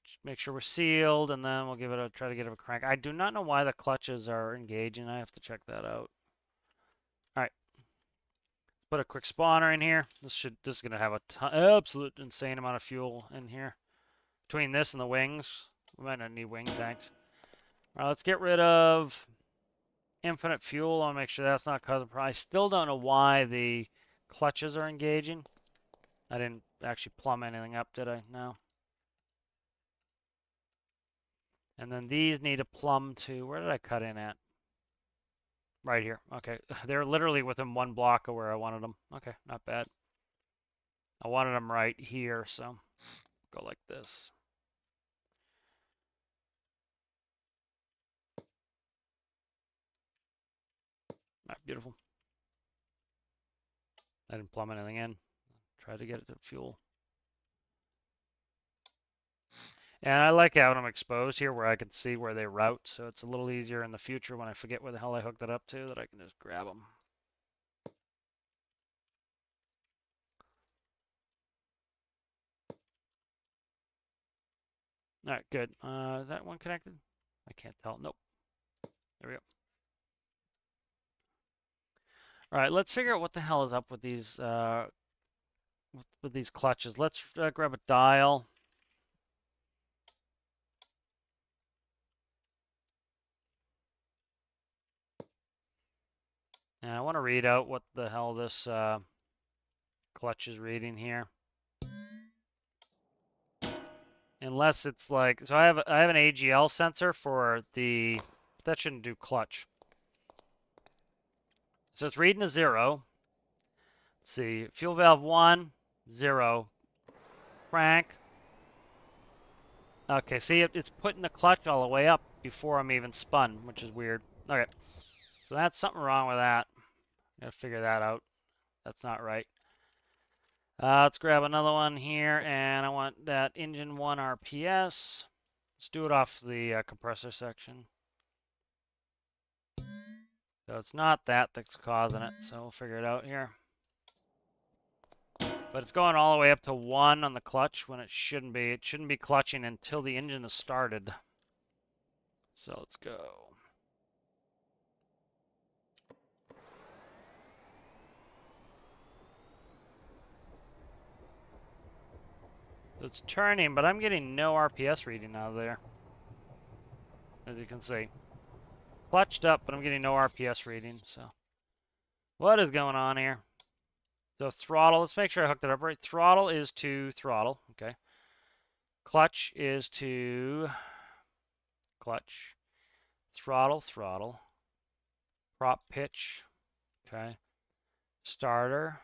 Just make sure we're sealed, and then we'll try to give it a crank. I do not know why the clutches are engaging. I have to check that out. All right. Let's put a quick spawner in here. This is going to have absolute insane amount of fuel in here. Between this and the wings, we might not need wing tanks. All right, let's get rid of infinite fuel. I want to make sure that's not causing problems. I still don't know why the clutches are engaging. I didn't actually plumb anything up, did I? No. And then these need a plumb to, where did I cut in at? Right here. Okay. They're literally within one block of where I wanted them. Okay, not bad. I wanted them right here, so go like this. All right, beautiful. I didn't plumb anything in. Tried to get it to fuel. And I like having them exposed here where I can see where they route, so it's a little easier in the future when I forget where the hell I hooked it up to, that I can just grab them. All right, good. Is that one connected? I can't tell. Nope. There we go. All right, let's figure out what the hell is up with these with these clutches. Let's grab a dial. And I want to read out what the hell this clutch is reading here. Unless it's like, so I have an AGL sensor for the, that shouldn't do clutch. So it's reading a 0. Let's see, fuel valve 1, 0. Crank. Okay, see, it's putting the clutch all the way up before I'm even spun, which is weird. Okay, so that's something wrong with that. Gotta figure that out. That's not right. Let's grab another one here, and I want that engine 1 RPS. Let's do it off the compressor section. So it's not that that's causing it, so we'll figure it out here. But it's going all the way up to 1 on the clutch when it shouldn't be. It shouldn't be clutching until the engine is started. So let's go. it's turning, but I'm getting no RPS reading out of there. As you can see. Clutched up, but I'm getting no RPS reading, so. What is going on here? So throttle, let's make sure I hooked it up right. Throttle is to throttle, okay. Clutch is to clutch. Throttle, throttle. Prop pitch, okay. Starter,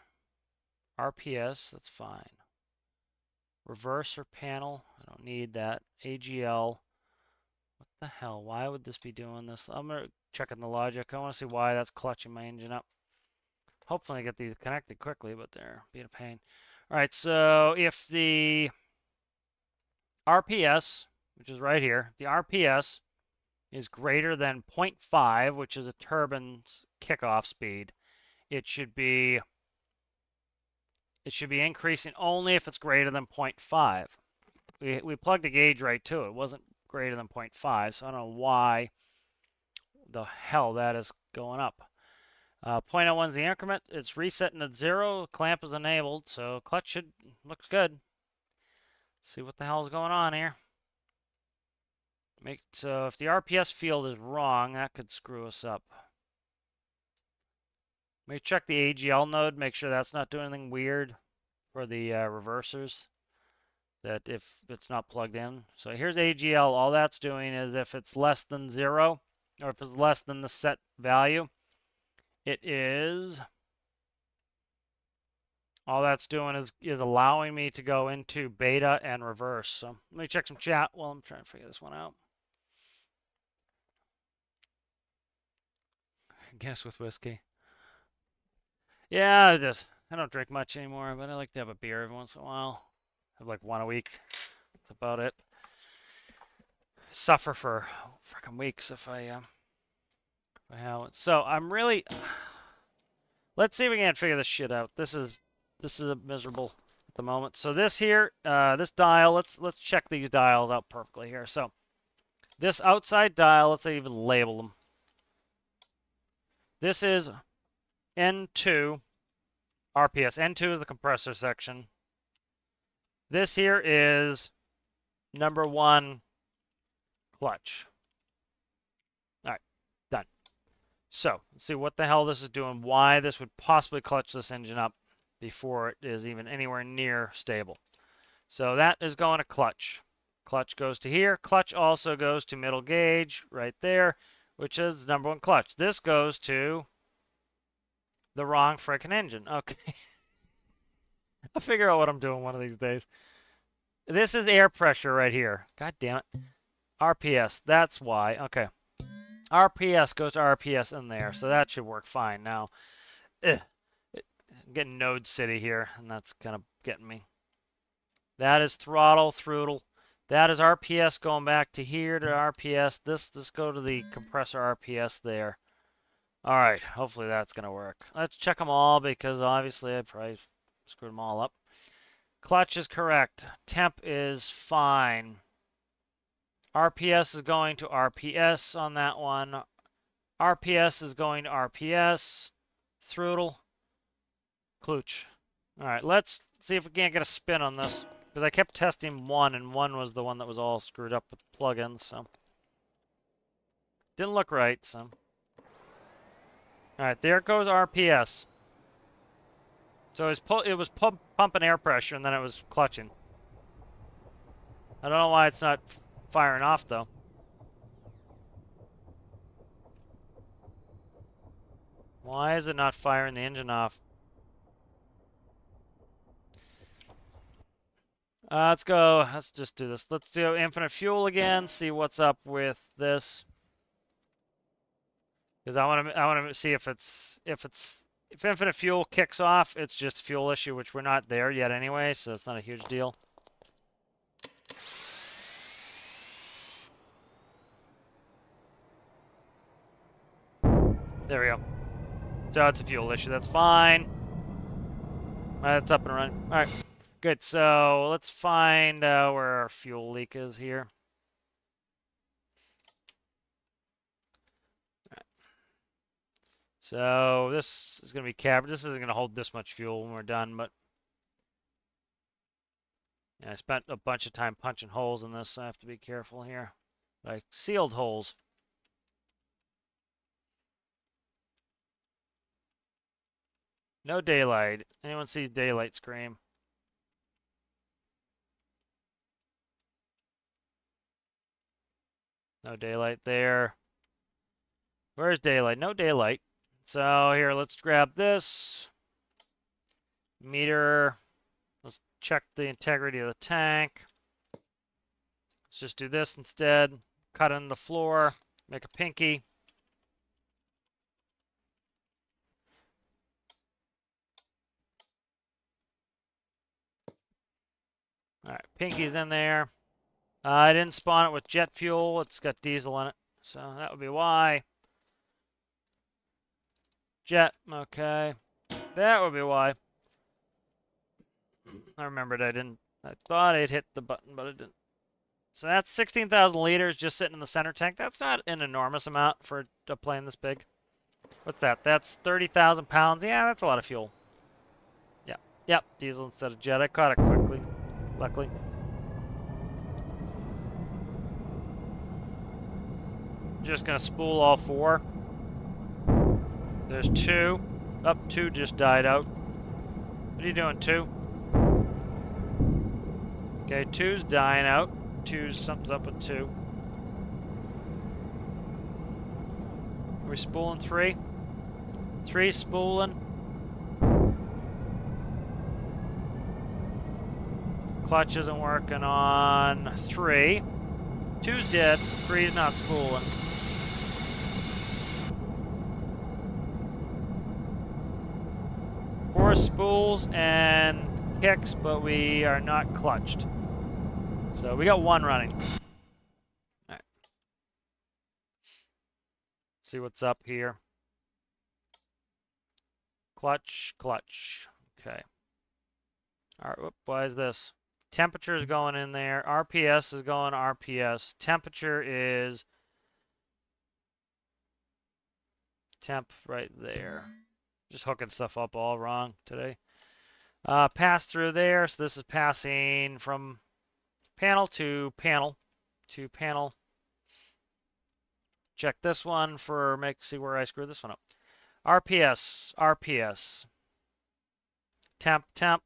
RPS, that's fine. Reverser panel, I don't need that. AGL, what the hell? Why would this be doing this? I'm going to check in the logic. I want to see why that's clutching my engine up. Hopefully I get these connected quickly, but they're being a pain. All right, so if the RPS, which is right here, the RPS is greater than 0.5, which is a turbine's kickoff speed, it should be increasing only if it's greater than 0.5. We plugged a gauge right to it. It wasn't greater than 0.5, so I don't know why the hell that is going up. 0.01 is the increment. It's resetting at 0. Clamp is enabled, so clutch looks good. See what the hell is going on here. So if the RPS field is wrong, that could screw us up. Let me check the AGL node, make sure that's not doing anything weird for the reversers. That if it's not plugged in. So here's AGL. All that's doing is if it's less than 0, or if it's less than the set value, it is, all that's doing is allowing me to go into beta and reverse. So let me check some chat while I'm trying to figure this one out. Guess with whiskey. Yeah, I don't drink much anymore, but I like to have a beer every once in a while. I have like one a week. That's about it. Suffer for freaking weeks if I haven't. So I'm really. Let's see if we can figure this shit out. This is a miserable at the moment. So this here, this dial. Let's check these dials out perfectly here. So this outside dial. Let's even label them. This is N2 RPS. N2 is the compressor section. This here is number 1 clutch. All right, done. So let's see what the hell this is doing. Why this would possibly clutch this engine up before it is even anywhere near stable. So that is going to clutch. Clutch goes to here. Clutch also goes to middle gauge right there, which is number 1 clutch. This goes to the wrong frickin' engine. Okay. I'll figure out what I'm doing one of these days. This is air pressure right here. God damn it. RPS. That's why. Okay. RPS goes to RPS in there, so that should work fine. Now, I'm getting Node City here, and that's kind of getting me. That is throttle. That is RPS going back to here to RPS. This go to the compressor RPS there. All right. Hopefully that's going to work. Let's check them all because obviously I probably screwed them all up. Clutch is correct. Temp is fine. RPS is going to RPS on that one. RPS is going to RPS. Throttle. Klooch. All right, let's see if we can't get a spin on this. Because I kept testing 1, and 1 was the one that was all screwed up with plugins, so. Didn't look right, so. All right, there goes RPS. So it was pumping air pressure, and then it was clutching. I don't know why it's not firing off, though. Why is it not firing the engine off? Let's go. Let's just do this. Let's do infinite fuel again. See what's up with this. Because I want to see if infinite fuel kicks off, it's just a fuel issue, which we're not there yet anyway, so it's not a huge deal. There we go. So it's a fuel issue. That's fine. It's up and running. All right. Good. So let's find where our fuel leak is here. All right. So this is going to be capped. This isn't going to hold this much fuel when we're done, but And I spent a bunch of time punching holes in this, so I have to be careful here. Like sealed holes. No daylight. Anyone sees daylight, scream. No daylight there. Where's daylight? No daylight. So here, let's grab this. Meter. Let's check the integrity of the tank. Let's just do this instead. Cut in the floor. Make a pinky. Alright, pinky's in there. I didn't spawn it with jet fuel. It's got diesel in it. So that would be why. Jet, okay. That would be why. I remembered I thought I'd hit the button, but I didn't. So that's 16,000 liters just sitting in the center tank. That's not an enormous amount for a plane this big. What's that? That's 30,000 pounds. Yeah, that's a lot of fuel. Yep, diesel instead of jet. I caught it quickly, luckily. Just gonna spool all four. There's two. Up, two just died out. What are you doing, two? Okay, two's dying out. Something's up with two. Are we spooling three? Three spooling. Clutch isn't working on three. Two's dead. Three's not spooling. Four spools and kicks, but we are not clutched. So we got one running. Alright. See what's up here. Clutch, clutch. Okay. Alright, whoop, why is this? Temperature is going in there. RPS is going RPS. Temperature is temp right there. Just hooking stuff up all wrong today. Pass through there. So this is passing from panel to panel to panel. Check this one for see where I screwed this one up. RPS, RPS. Temp, temp.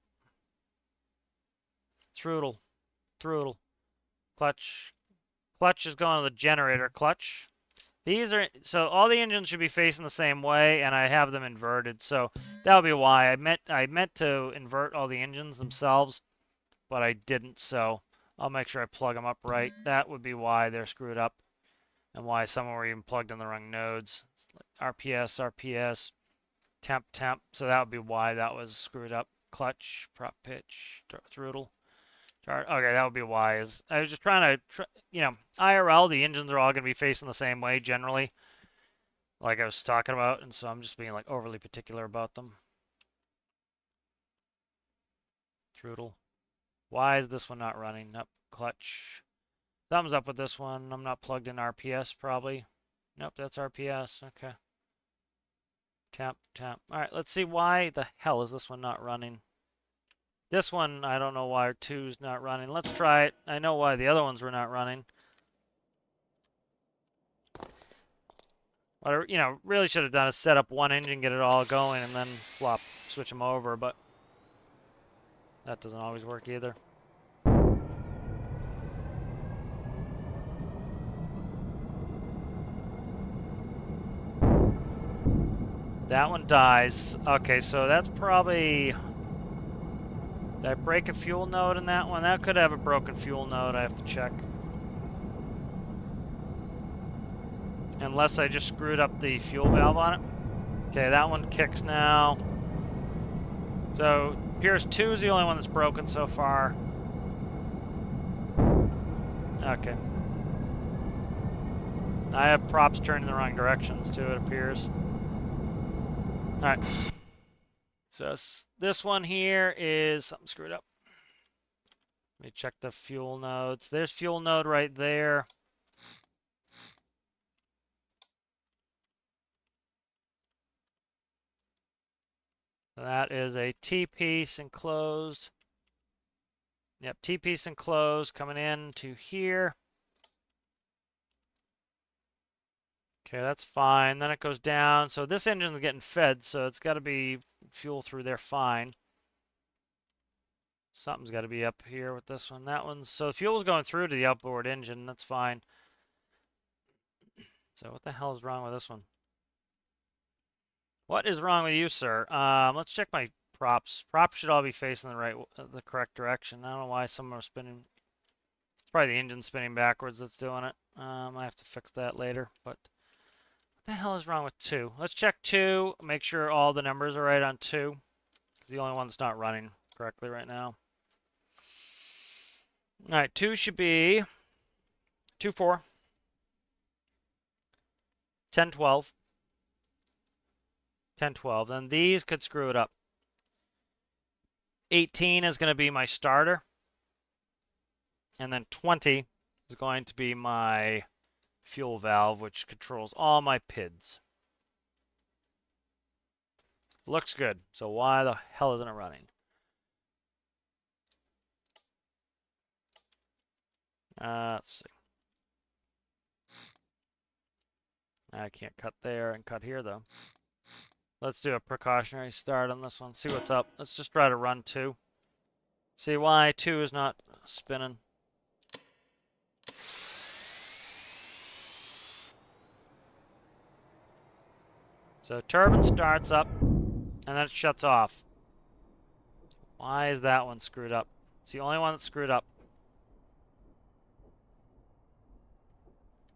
Throttle, throttle. Clutch. Clutch is going to the generator clutch. These are, so all the engines should be facing the same way, and I have them inverted. So that'll be why. I meant to invert all the engines themselves, but I didn't. So I'll make sure I plug them up right. That would be why they're screwed up, and why some were even plugged in the wrong nodes. RPS, RPS, temp, temp. So that would be why that was screwed up. Clutch, prop pitch, throttle. Okay, that would be why. I was just trying to, IRL, the engines are all going to be facing the same way generally, like I was talking about, and so I'm just being like overly particular about them. Throttle. Why is this one not running? Up, clutch. Thumbs up with this one. I'm not plugged in RPS probably. Nope, that's RPS. Okay. Temp, temp. All right, let's see why the hell is this one not running. This one, I don't know why 2's not running. Let's try it. I know why the other ones were not running. What I, really should have done is set up one engine, get it all going, and then switch them over, but that doesn't always work either. That one dies. Okay, so that's probably... Did I break a fuel node in that one? That could have a broken fuel node. I have to check. Unless I just screwed up the fuel valve on it. Okay, that one kicks now. So, Pierce 2 is the only one that's broken so far. Okay. I have props turning in the wrong directions too, it appears. Alright. So this one here is something screwed up. Let me check the fuel nodes. There's fuel node right there. That is a T-piece enclosed. Yep, T-piece enclosed coming in to here. Okay, that's fine. Then it goes down. So this engine's getting fed, so it's got to be fuel through there fine. Something's got to be up here with this one. That one's... So fuel's going through to the outboard engine. That's fine. So what the hell is wrong with this one? What is wrong with you, sir? Let's check my props. Props should all be facing the correct direction. I don't know why some are spinning. It's probably the engine spinning backwards that's doing it. I have to fix that later. But what the hell is wrong with 2? Let's check 2. Make sure all the numbers are right on 2. It's the only one that's not running correctly right now. All right, 2 should be 2-4, 10-12, 10-12. Then these could screw it up. 18 is going to be my starter. And then 20 is going to be my fuel valve, which controls all my PIDs. Looks good. So why the hell isn't it running? Let's see. I can't cut there and cut here, though. Let's do a precautionary start on this one. See what's up. Let's just try to run 2. See why 2 is not spinning. So turbine starts up, and then it shuts off. Why is that one screwed up? It's the only one that's screwed up.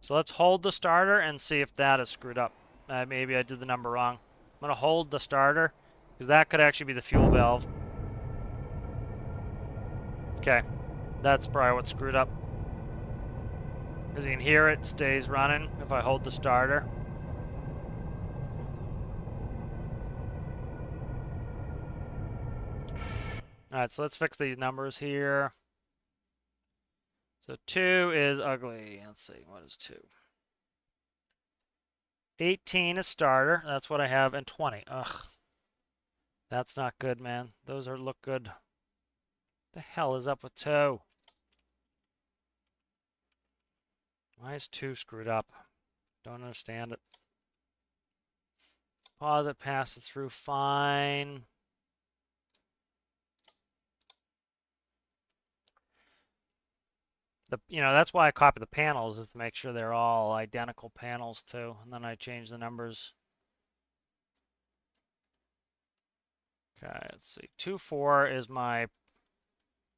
So let's hold the starter and see if that is screwed up. Maybe I did the number wrong. I'm going to hold the starter, because that could actually be the fuel valve. Okay, that's probably what's screwed up. As you can hear, it stays running if I hold the starter. Alright, so let's fix these numbers here. So 2 is ugly. Let's see, what is 2? 18 is starter. That's what I have, and 20. Ugh. That's not good, man. Those look good. What the hell is up with 2? Why is 2 screwed up? Don't understand it. Pause it, pass it through, fine. That's why I copy the panels, is to make sure they're all identical panels too. And then I change the numbers. Okay, let's see. 2-4 is my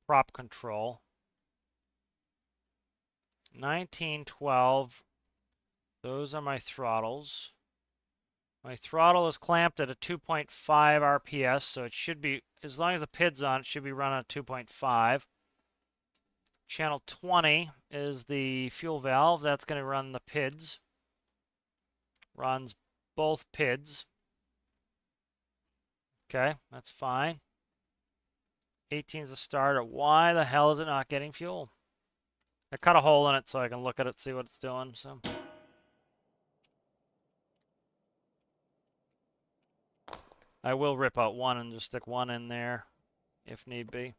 prop control. 19-12, those are my throttles. My throttle is clamped at a 2.5 RPS, so it should be, as long as the PID's on, it should be run at 2.5. Channel 20 is the fuel valve. That's going to run the PIDs. Runs both PIDs. Okay, that's fine. 18 is the starter. Why the hell is it not getting fuel? I cut a hole in it so I can look at it, see what it's doing. So I will rip out one and just stick one in there if need be.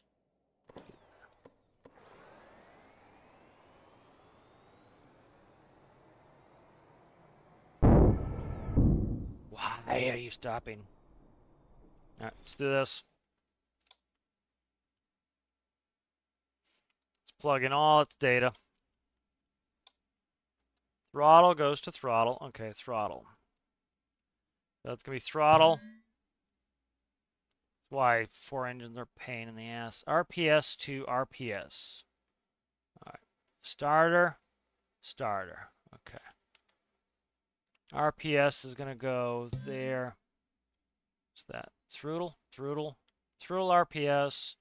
Why are you stopping? All right, let's do this. Let's plug in all its data. Throttle goes to throttle. Okay, throttle. So that's going to be throttle. That's why 4 engines are a pain in the ass. RPS to RPS. All right. Starter. Starter. Okay. RPS is going to go there. What's that? Throttle, throttle, throttle RPS,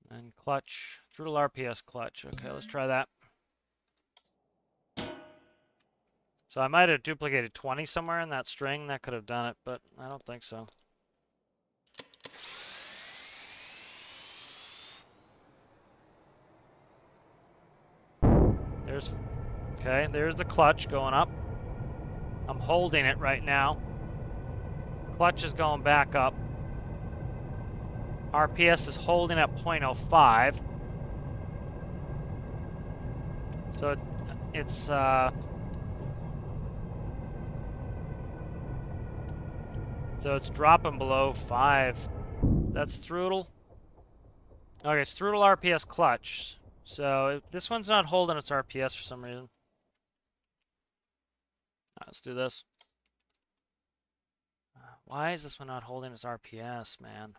and clutch. Throttle RPS clutch. Okay, let's try that. So I might have duplicated 20 somewhere in that string. That could have done it, but I don't think so. There's the clutch going up. I'm holding it right now. Clutch is going back up. RPS is holding at 0.05. So it's dropping below 5. That's throttle. Okay, it's throttle RPS clutch. So this one's not holding its RPS for some reason. Let's do this. Why is this one not holding its RPS, man?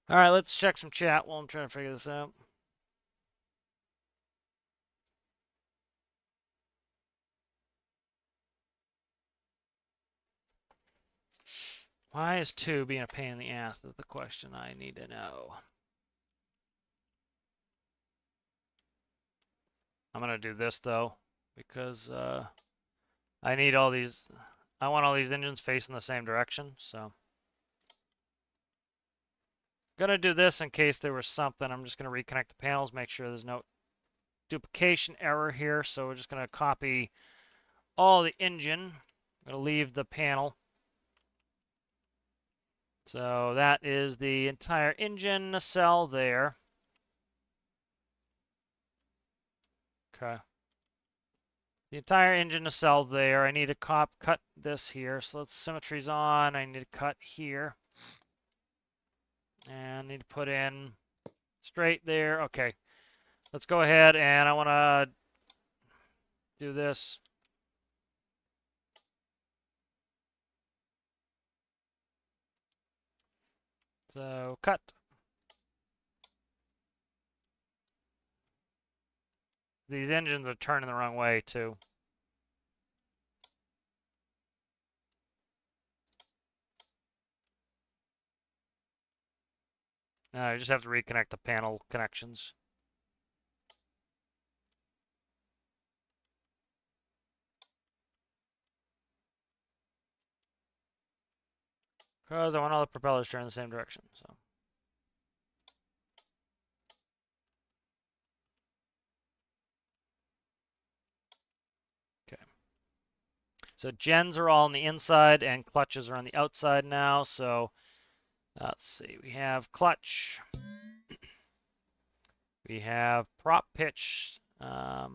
All right, let's check some chat while I'm trying to figure this out. Why is 2 being a pain in the ass? Is the question I need to know. I'm gonna do this though, because I need all these. I want all these engines facing the same direction, so gonna do this in case there was something. I'm just gonna reconnect the panels, make sure there's no duplication error here. So we're just gonna copy all the engine. I'm gonna leave the panel. So that is the entire engine nacelle there. Okay. The entire engine nacelle there. I need to cut this here. So let's symmetry's on. I need to cut here. And I need to put in straight there. Okay. Let's go ahead and I want to do this. So cut. These engines are turning the wrong way too. I just have to reconnect the panel connections. Because I want all the propellers turning in the same direction. So. So gens are all on the inside and clutches are on the outside now. So let's see. We have clutch. We have prop pitch. Have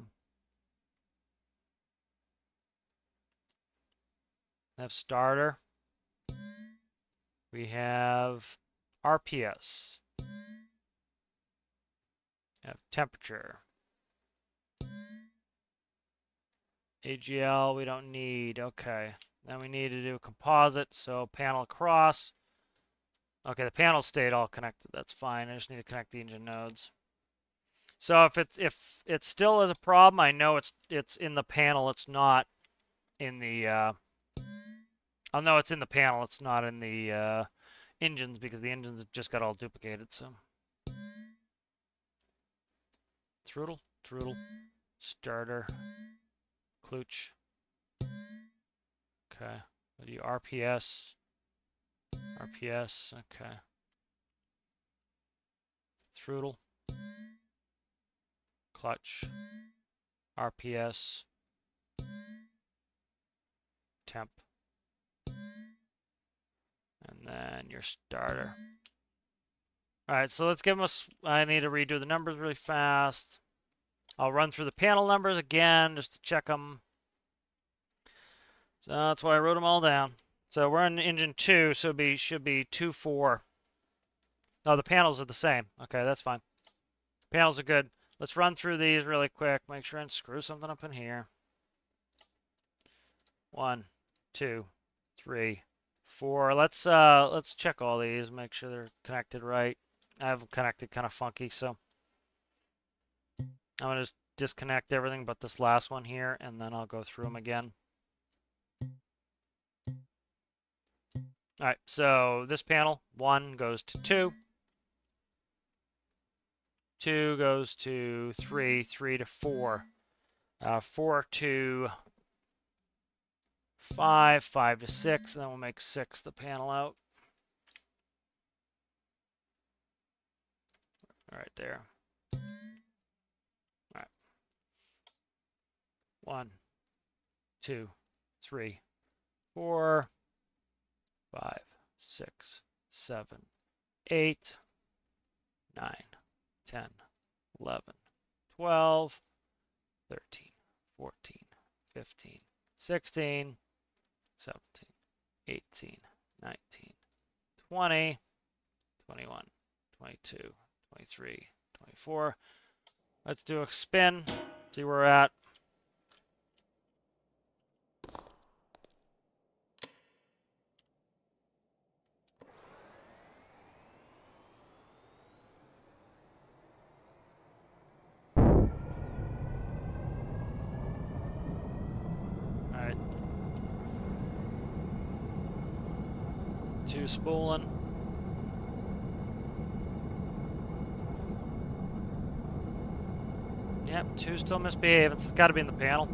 starter. We have RPS. Have temperature. AGL we don't need. Okay. Then we need to do a composite. So panel across. Okay, the panel stayed all connected. That's fine. I just need to connect the engine nodes. So if it still is a problem, I know it's in the panel. It's not in the. I'll know it's in the panel. It's not in the engines because the engines have just got all duplicated. So throttle, starter, klutch. Okay, we'll do RPS. Okay. Throttle, clutch, RPS, temp, and then your starter. All right, so let's give them I need to redo the numbers really fast. I'll run through the panel numbers again just to check them. So that's why I wrote them all down. So we're on engine 2, so it should be 2-4. Oh, the panels are the same. Okay, that's fine. Panels are good. Let's run through these really quick. Make sure I didn't screw something up in here. 1, 2, 3, 4. Let's check all these. Make sure they're connected right. I have them connected kind of funky, so I'm gonna just disconnect everything but this last one here, and then I'll go through them again. All right, so this panel, 1 goes to 2. 2 goes to 3, 3 to 4, 4 to 5, 5 to 6, and then we'll make 6 the panel out. Right there. All right. 1, 2, 3, 4, 5, 6, 7, 8, 9, 10, 11, 12, 13, 14, 15, 16, 17, 18, 19, 20, 21, 22, 23, 24. Let's do a spin, see where we're at. All right. 2 spooling. Yep, 2 still misbehaving. It's got to be in the panel.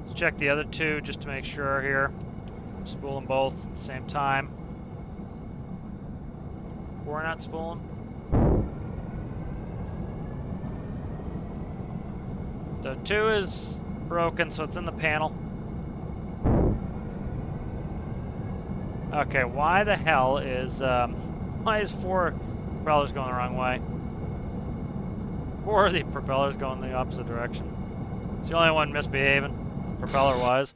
Let's check the other 2 just to make sure here. Spool them both at the same time. 4 not spooling. So 2 is broken, so it's in the panel. Okay, why the hell is 4 propellers going the wrong way? 4 of the propellers going the opposite direction. It's the only one misbehaving, propeller-wise.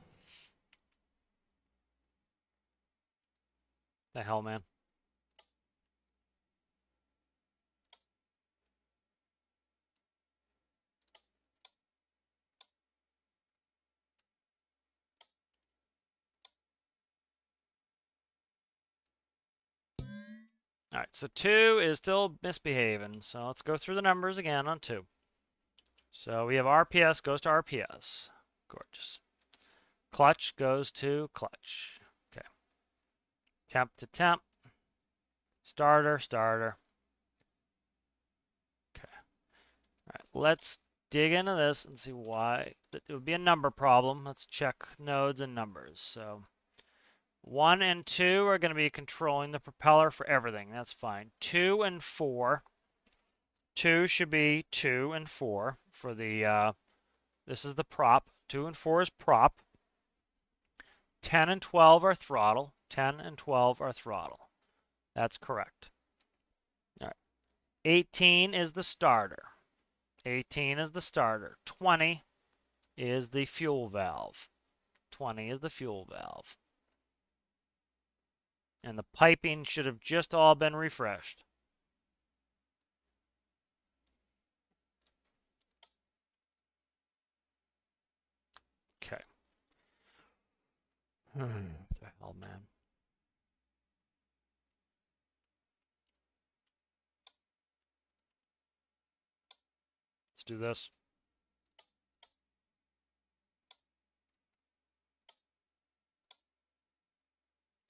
The hell, man. Alright, so 2 is still misbehaving. So let's go through the numbers again on 2. So we have RPS goes to RPS. Gorgeous. Clutch goes to clutch. Okay. Temp to temp. Starter, starter. Okay. Alright, let's dig into this and see why. It would be a number problem. Let's check nodes and numbers. So 1 and 2 are going to be controlling the propeller for everything. That's fine. 2 and 4. 2 should be 2 and 4 for the, this is the prop. 2 and 4 is prop. 10 and 12 are throttle. 10 and 12 are throttle. That's correct. All right. 18 is the starter. 18 is the starter. 20 is the fuel valve. 20 is the fuel valve. And the piping should have just all been refreshed. Okay. What the hell, man? Let's do this.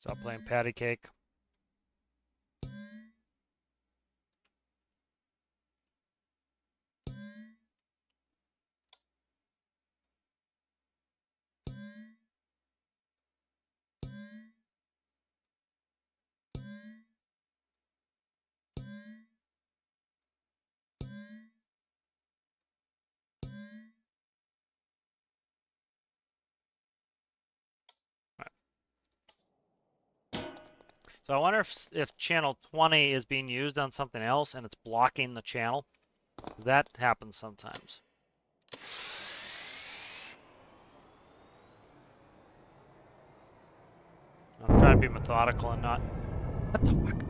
Stop playing patty cake. So I wonder if channel 20 is being used on something else and it's blocking the channel. That happens sometimes. I'm trying to be methodical and not... What the fuck?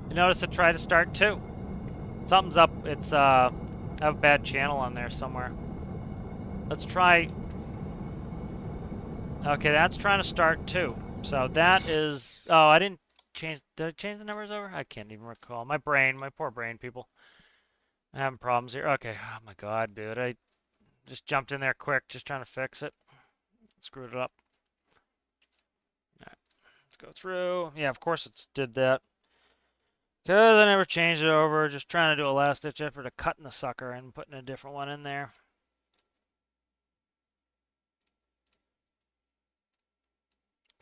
You notice it tried to start too. Something's up. It's, I have a bad channel on there somewhere. Let's try... Okay, that's trying to start too. So that is... Oh, I didn't change... Did I change the numbers over? I can't even recall. My brain, my poor brain, people. I'm having problems here. Okay, oh my god, dude. I just jumped in there quick, just trying to fix it. Screwed it up. Alright, let's go through. Yeah, of course it did that. Because I never changed it over. Just trying to do a last-ditch effort of cutting the sucker and putting a different one in there.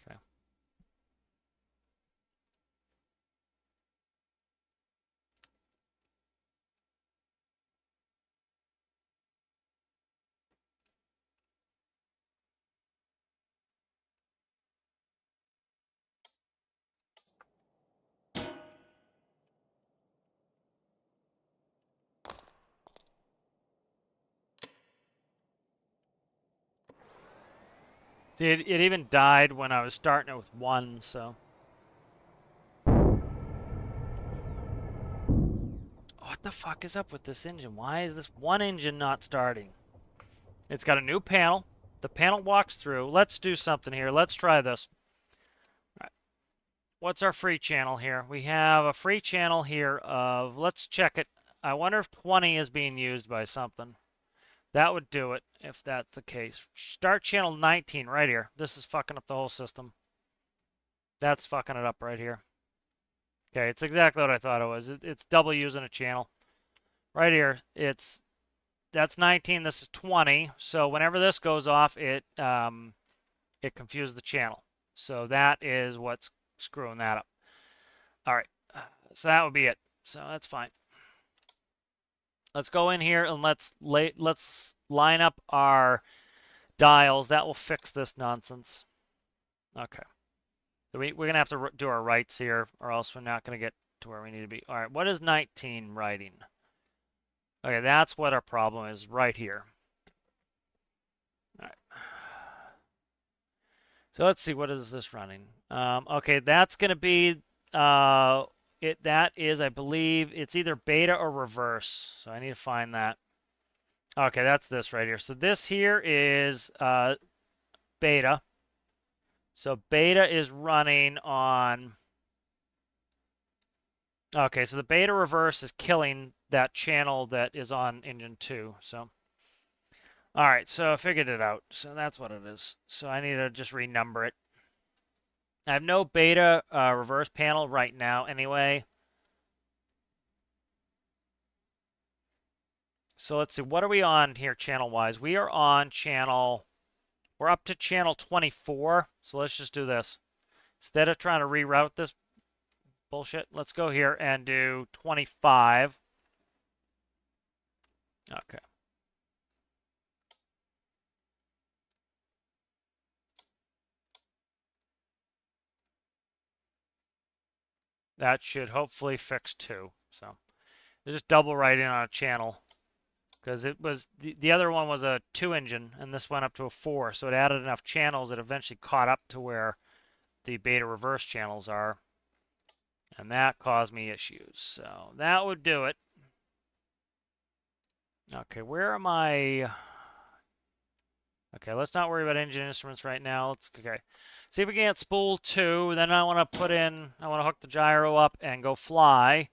Okay. See, it even died when I was starting it with 1, so. What the fuck is up with this engine? Why is this one engine not starting? It's got a new panel. The panel walks through. Let's do something here. Let's try this. All right. What's our free channel here? We have a free channel here of, let's check it. I wonder if 20 is being used by something. That would do it if that's the case. Start channel 19 right here. This is fucking up the whole system. That's fucking it up right here. Okay, it's exactly what I thought it was. It's double using a channel. Right here, that's 19, this is 20. So whenever this goes off, it confused the channel. So that is what's screwing that up. All right, so that would be it. So that's fine. Let's go in here and let's line up our dials. That will fix this nonsense. Okay. So we're going to have to do our rights here, or else we're not going to get to where we need to be. All right, what is 19 writing? Okay, that's what our problem is right here. All right. So let's see, what is this running? Okay, that's going to be, that is, I believe, it's either beta or reverse. So I need to find that. Okay, that's this right here. So this here is beta. So beta is running on... Okay, so the beta reverse is killing that channel that is on engine 2. So, all right, so I figured it out. So that's what it is. So I need to just renumber it. I have no beta reverse panel right now anyway. So let's see, what are we on here channel-wise? We are on channel... We're up to channel 24, so let's just do this. Instead of trying to reroute this bullshit, let's go here and do 25. Okay. That should hopefully fix 2. So they're just double writing on a channel. Because it was the other one was a 2 engine, and this went up to a 4, so it added enough channels that eventually caught up to where the beta reverse channels are, and that caused me issues. So that would do it. Okay, where am I? Okay, let's not worry about engine instruments right now. Let's see if we can get spool 2. Then I want to hook the gyro up and go fly,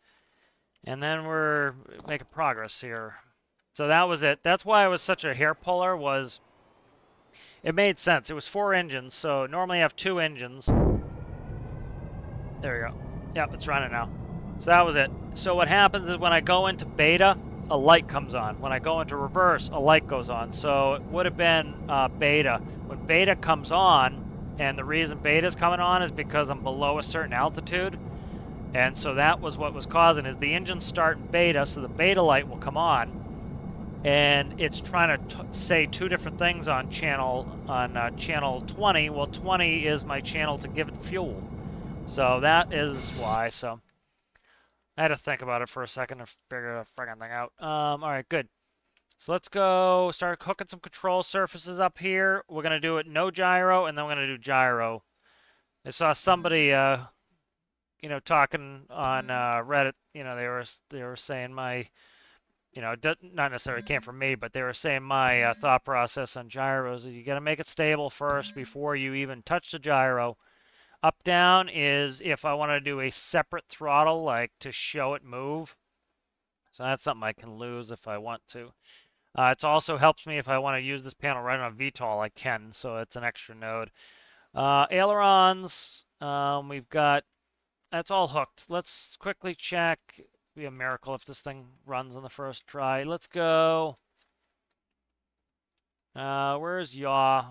and then we're making progress here. So that was it. That's why it was such a hair puller, was it made sense. It was 4 engines, so normally I have 2 engines. There we go. Yep, it's running now. So that was it. So what happens is when I go into beta, a light comes on. When I go into reverse, a light goes on. So it would have been beta. When beta comes on, and the reason beta is coming on is because I'm below a certain altitude. And so that was what was causing, is the engines start in beta, so the beta light will come on. And it's trying to say 2 different things on channel 20. Well, 20 is my channel to give it fuel. So that is why. So I had to think about it for a second to figure the friggin' thing out. All right, good. So let's go start hooking some control surfaces up here. We're going to do it no gyro, and then we're going to do gyro. I saw somebody, talking on Reddit. They were saying my... not necessarily came from me, but they were saying my thought process on gyros is you got to make it stable first before you even touch the gyro. Up down is if I want to do a separate throttle, like to show it move. So that's something I can lose if I want to. It also helps me if I want to use this panel right on a VTOL, I can, so it's an extra node. Ailerons, we've got, that's all hooked. Let's quickly check. Be a miracle if this thing runs on the first try. Let's go. Where's yaw?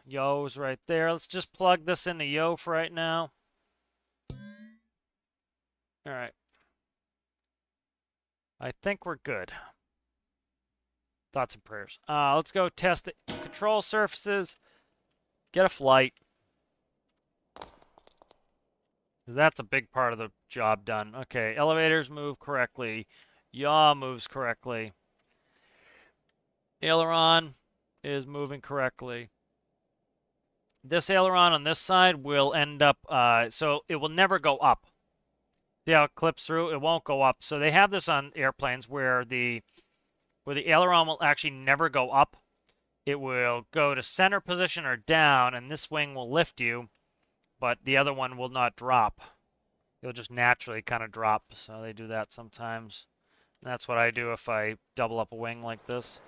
Yo's right there. Let's just plug this into yo for right now. All right. I think we're good. Thoughts and prayers. Let's go test the control surfaces. Get a flight. That's a big part of the job done. Okay, elevators move correctly. Yaw moves correctly. Aileron is moving correctly. This aileron on this side will end up, so it will never go up. See how it clips through? It won't go up. So they have this on airplanes where the aileron will actually never go up. It will go to center position or down, and this wing will lift you, but the other one will not drop. It'll just naturally kind of drop. So they do that sometimes. And that's what I do if I double up a wing like this.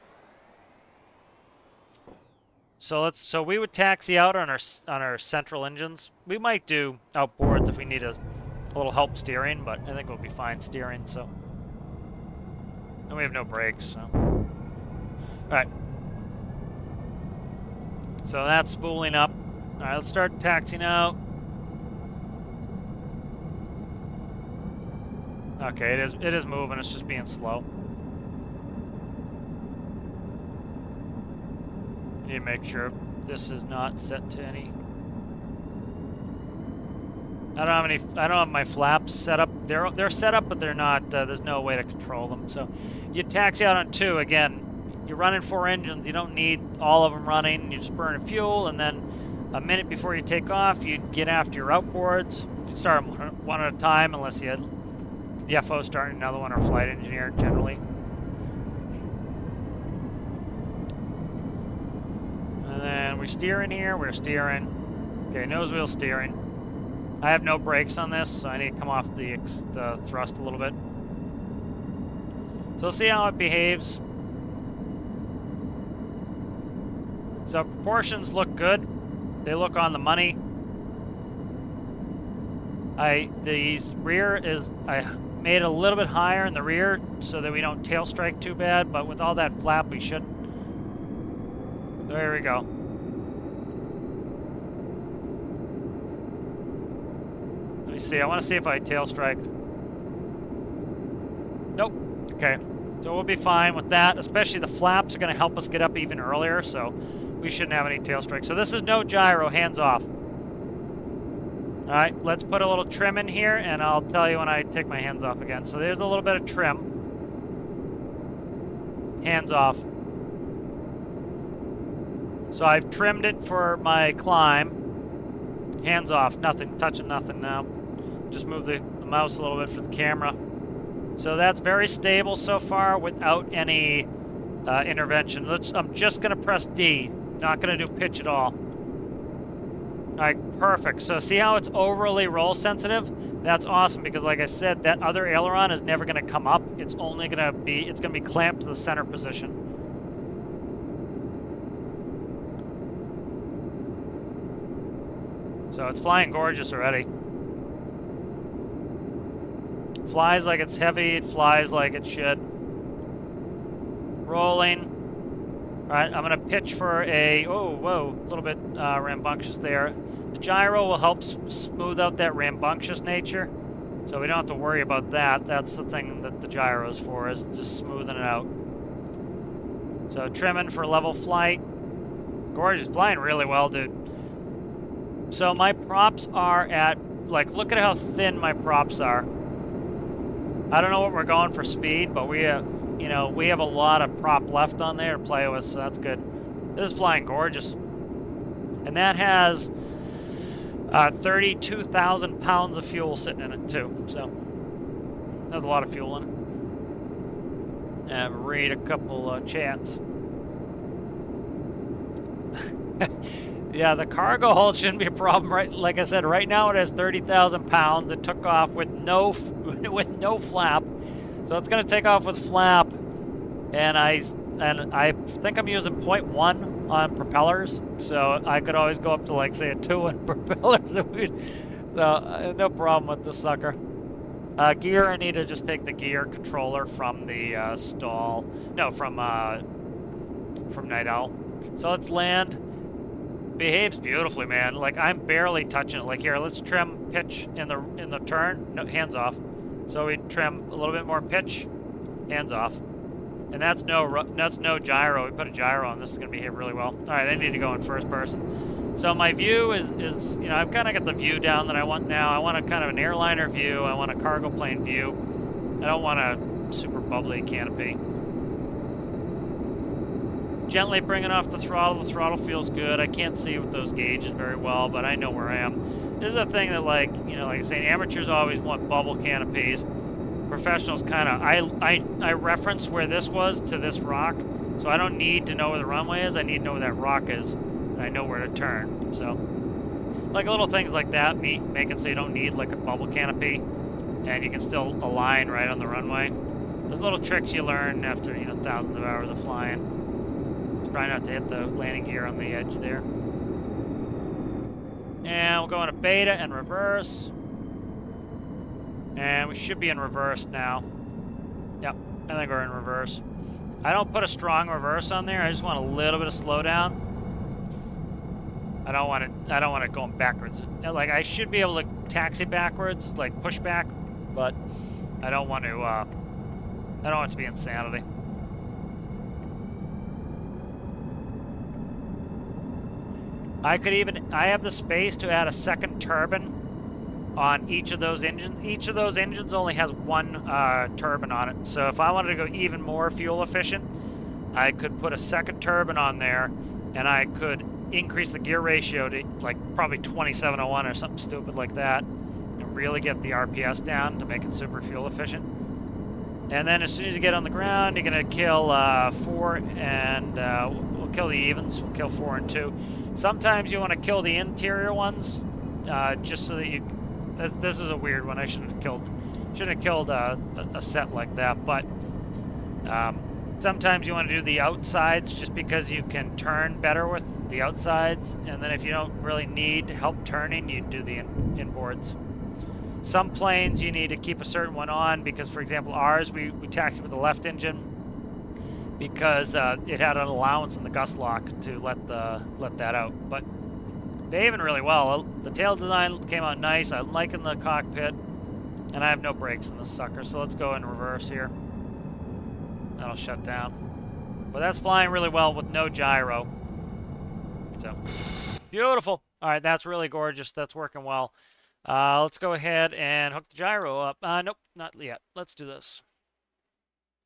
So we would taxi out on our central engines. We might do outboards if we need a little help steering, but I think we'll be fine steering. So, and we have no brakes. So, all right. So that's spooling up. All right, let's start taxiing out. Okay, it is moving. It's just being slow. Need to make sure this is not set to any. I don't have my flaps set up. They're set up, but they're not. There's no way to control them. So you taxi out on 2 again. You're running 4 engines. You don't need all of them running. You're just burning fuel, and then a minute before you take off, you get after your outboards. You start them one at a time, unless you had the FO starting another one or flight engineer generally. And then we steer in here. We're steering. Okay, nose wheel steering. I have no brakes on this, so I need to come off the thrust a little bit. So we'll see how it behaves. So proportions look good. They look on the money. I made it a little bit higher in the rear so that we don't tail strike too bad, but with all that flap we shouldn't. There we go. Let me see. I want to see if I tail strike. Nope. Okay. So we'll be fine with that. Especially the flaps are going to help us get up even earlier, so we shouldn't have any tail strike. So this is no gyro. Hands off. All right. Let's put a little trim in here, and I'll tell you when I take my hands off again. So there's a little bit of trim. Hands off. So I've trimmed it for my climb. Hands off. Nothing. Touching nothing now. Just move the mouse a little bit for the camera. So that's very stable so far without any intervention. I'm just going to press D. Not going to do pitch at all. All right, perfect. So see how it's overly roll sensitive? That's awesome because, like I said, that other aileron is never going to come up. It's only going to be clamped to the center position. So it's flying gorgeous already. Flies like it's heavy. It flies like it should. Rolling. All right, I'm gonna pitch for a, oh, whoa, a little bit rambunctious there. The gyro will help smooth out that rambunctious nature, so we don't have to worry about that. That's the thing that the gyro is for, is just smoothing it out. So trimming for level flight. Gorgeous, flying really well, dude. So my props are at, like, look at how thin my props are. I don't know what we're going for speed, but we have a lot of prop left on there to play with, so that's good. This is flying gorgeous. And that has 32,000 pounds of fuel sitting in it, too. So, there's a lot of fuel in it. And read a couple chats. Yeah, the cargo hold shouldn't be a problem, right? Like I said, right now it has 30,000 pounds. It took off with no flap, so it's going to take off with flap. And I think I'm using 0.1 on propellers, so I could always go up to, like, say, a 2 on propellers. So no problem with this sucker. Gear, I need to just take the gear controller from the stall. No, from Night Owl. So let's land. Behaves beautifully, man. Like, I'm barely touching it. Like, here, let's trim pitch in the turn. No, hands off. So we trim a little bit more pitch. Hands off. And that's no gyro. We put a gyro on. This is going to behave really well. All right, I need to go in first person. So my view is I've kind of got the view down that I want now. I want a kind of an airliner view. I want a cargo plane view. I don't want a super bubbly canopy. Gently bringing off the throttle. The throttle feels good. I can't see with those gauges very well, but I know where I am. This is a thing that, like, you know, like I say, amateurs always want bubble canopies. Professionals kind of, I reference where this was to this rock, so I don't need to know where the runway is. I need to know where that rock is, and I know where to turn. So, like little things like that, make it so you don't need like a bubble canopy, and you can still align right on the runway. Those little tricks you learn after, you know, thousands of hours of flying. Just try not to hit the landing gear on the edge there. And we'll go into beta and reverse. And we should be in reverse now. Yep, I think we're in reverse. I don't put a strong reverse on there. I just want a little bit of slowdown. I don't want it going backwards. Like, I should be able to taxi backwards, like push back, but I don't want to. I don't want it to be insanity. I have the space to add a second turbine on each of those engines. Each of those engines only has one turbine on it. So if I wanted to go even more fuel efficient, I could put a second turbine on there, and I could increase the gear ratio to like probably 2701 or something stupid like that, and really get the RPS down to make it super fuel efficient. And then as soon as you get on the ground, you're gonna kill 4 and we'll kill the evens. We'll kill 4 and 2. Sometimes you want to kill the interior ones, just so that you. This is a weird one. I shouldn't have killed a set like that. But sometimes you want to do the outsides just because you can turn better with the outsides. And then if you don't really need help turning, you do the inboards. Some planes you need to keep a certain one on because, for example, ours we taxied with the left engine because it had an allowance in the gust lock to let that out. But behaving really well. The tail design came out nice. I'm liking the cockpit, and I have no brakes in this sucker. So let's go in reverse here. That'll shut down. But that's flying really well with no gyro. So beautiful. All right, that's really gorgeous. That's working well. Let's go ahead and hook the gyro up. Nope, not yet. Let's do this.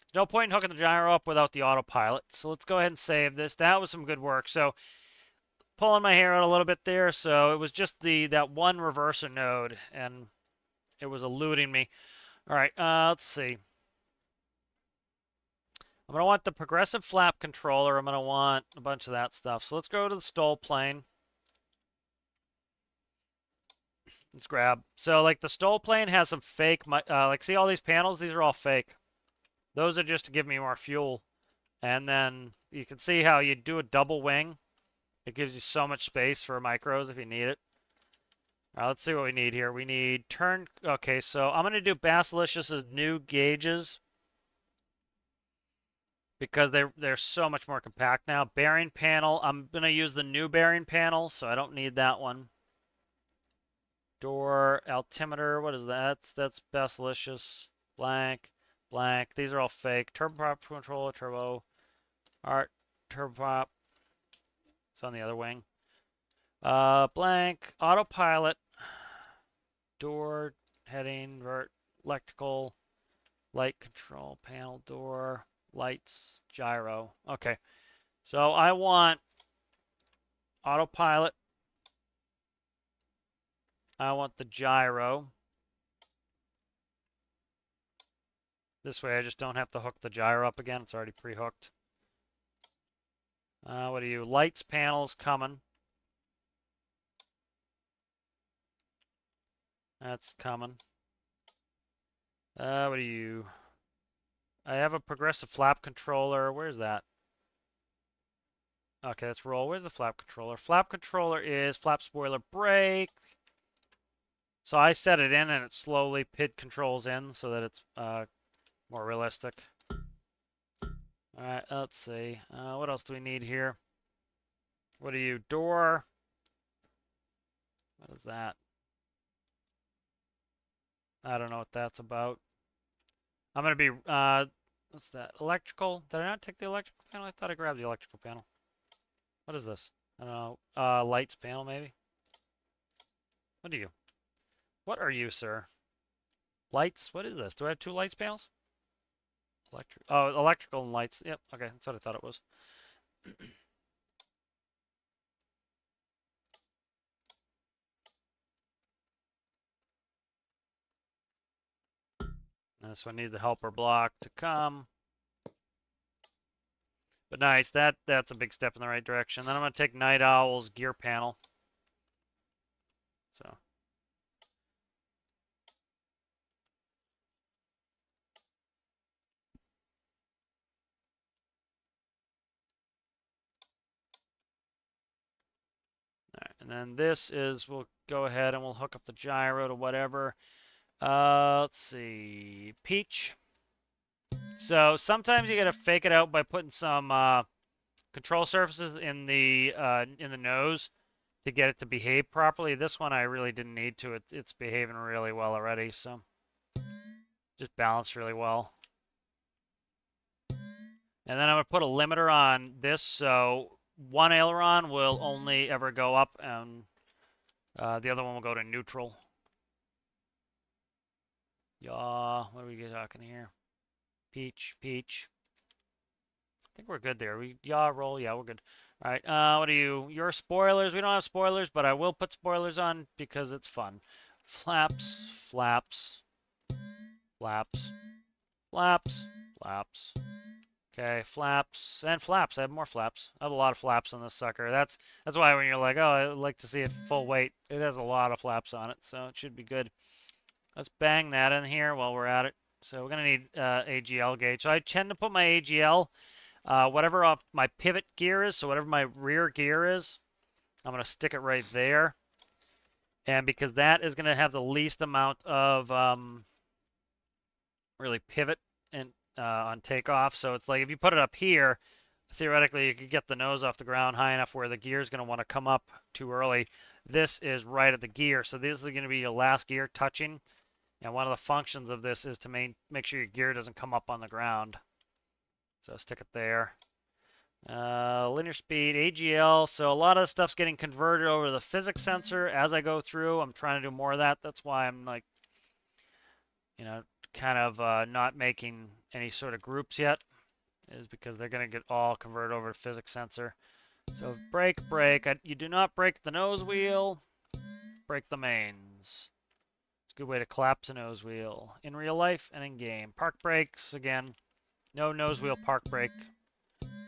There's no point in hooking the gyro up without the autopilot. So let's go ahead and save this. That was some good work. So pulling my hair out a little bit there. So it was just that one reverser node, and it was eluding me. All right, let's see. I'm going to want the progressive flap controller. I'm going to want a bunch of that stuff. So let's go to the STOL plane. Let's grab. So, like, the STOL plane has some fake, like, see all these panels? These are all fake. Those are just to give me more fuel. And then you can see how you do a double wing. It gives you so much space for micros if you need it. All right, let's see what we need here. We need turn. Okay, so I'm going to do Basilicious's new gauges because they're so much more compact now. Bearing panel. I'm going to use the new bearing panel, so I don't need that one. Door, altimeter, what is that? That's Basilicious. Blank, blank. These are all fake. Turboprop controller, turbo. Art, turboprop. It's on the other wing. Blank, autopilot. Door, heading, vert, electrical, light control, panel, door, lights, gyro. Okay, so I want autopilot. I want the gyro. This way I just don't have to hook the gyro up again. It's already pre-hooked. What are you? Lights panels coming. That's coming. What are you? I have a progressive flap controller. Where's that? Okay, that's roll. Where's the flap controller? Flap controller is flap spoiler brake. So I set it in and it slowly PID controls in so that it's more realistic. Alright, let's see. What else do we need here? What are you? Door. What is that? I don't know what that's about. I'm going to be, what's that? Electrical? Did I not take the electrical panel? I thought I grabbed the electrical panel. What is this? I don't know. Lights panel, maybe? What are you? What are you, sir? Lights? What is this? Do I have 2 lights panels? Oh, electrical and lights. Yep, okay, that's what I thought it was. So I need the helper block to come. But nice, that's a big step in the right direction. Then I'm going to take Night Owl's gear panel. So. Alright, and then this is, we'll go ahead and we'll hook up the gyro to whatever. Let's see, Peach. So sometimes you gotta fake it out by putting some control surfaces in the nose to get it to behave properly. This one I really didn't need to. It's behaving really well already, so just balanced really well. And then I'm gonna put a limiter on this, so one aileron will only ever go up, and the other one will go to neutral. Yaw, what are we talking here? Peach, peach. I think we're good there. Yaw, roll, yeah, we're good. All right, what are you? Your spoilers. We don't have spoilers, but I will put spoilers on because it's fun. Flaps, flaps, flaps, flaps, flaps. Okay, flaps and flaps. I have more flaps. I have a lot of flaps on this sucker. That's why when you're like, oh, I'd like to see it full weight, it has a lot of flaps on it, so it should be good. Let's bang that in here while we're at it. So we're gonna need AGL gauge. So I tend to put my AGL, whatever off my pivot gear is, so whatever my rear gear is, I'm gonna stick it right there. And because that is gonna have the least amount of really pivot and on takeoff. So it's like if you put it up here, theoretically you could get the nose off the ground high enough where the gear is going to want to come up too early. This is right at the gear, so this is going to be your last gear touching. And one of the functions of this is to make sure your gear doesn't come up on the ground. So stick it there. Linear speed, AGL. So a lot of the stuff's getting converted over to the physics sensor as I go through. I'm trying to do more of that. That's why I'm like, you know, kind of not making any sort of groups yet, is because they're going to get all converted over to physics sensor. So brake, brake. You do not break the nose wheel, break the mains. It's a good way to collapse a nose wheel in real life and in game. Park brakes, again, no nose wheel park brake.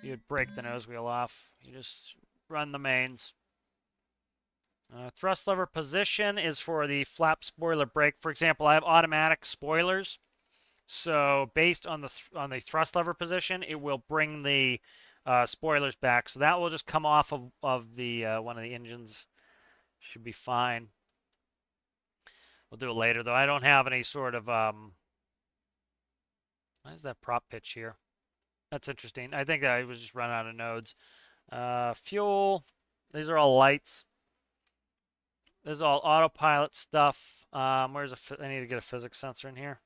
You'd break the nose wheel off. You just run the mains. Thrust lever position is for the flap spoiler brake. For example, I have automatic spoilers. So based on the thrust lever position, it will bring the spoilers back. So that will just come off of the one of the engines. Should be fine. We'll do it later, though. I don't have any sort of... Why is that prop pitch here? That's interesting. I think I was just running out of nodes. Fuel. These are all lights. This is all autopilot stuff. I need to get a physics sensor in here.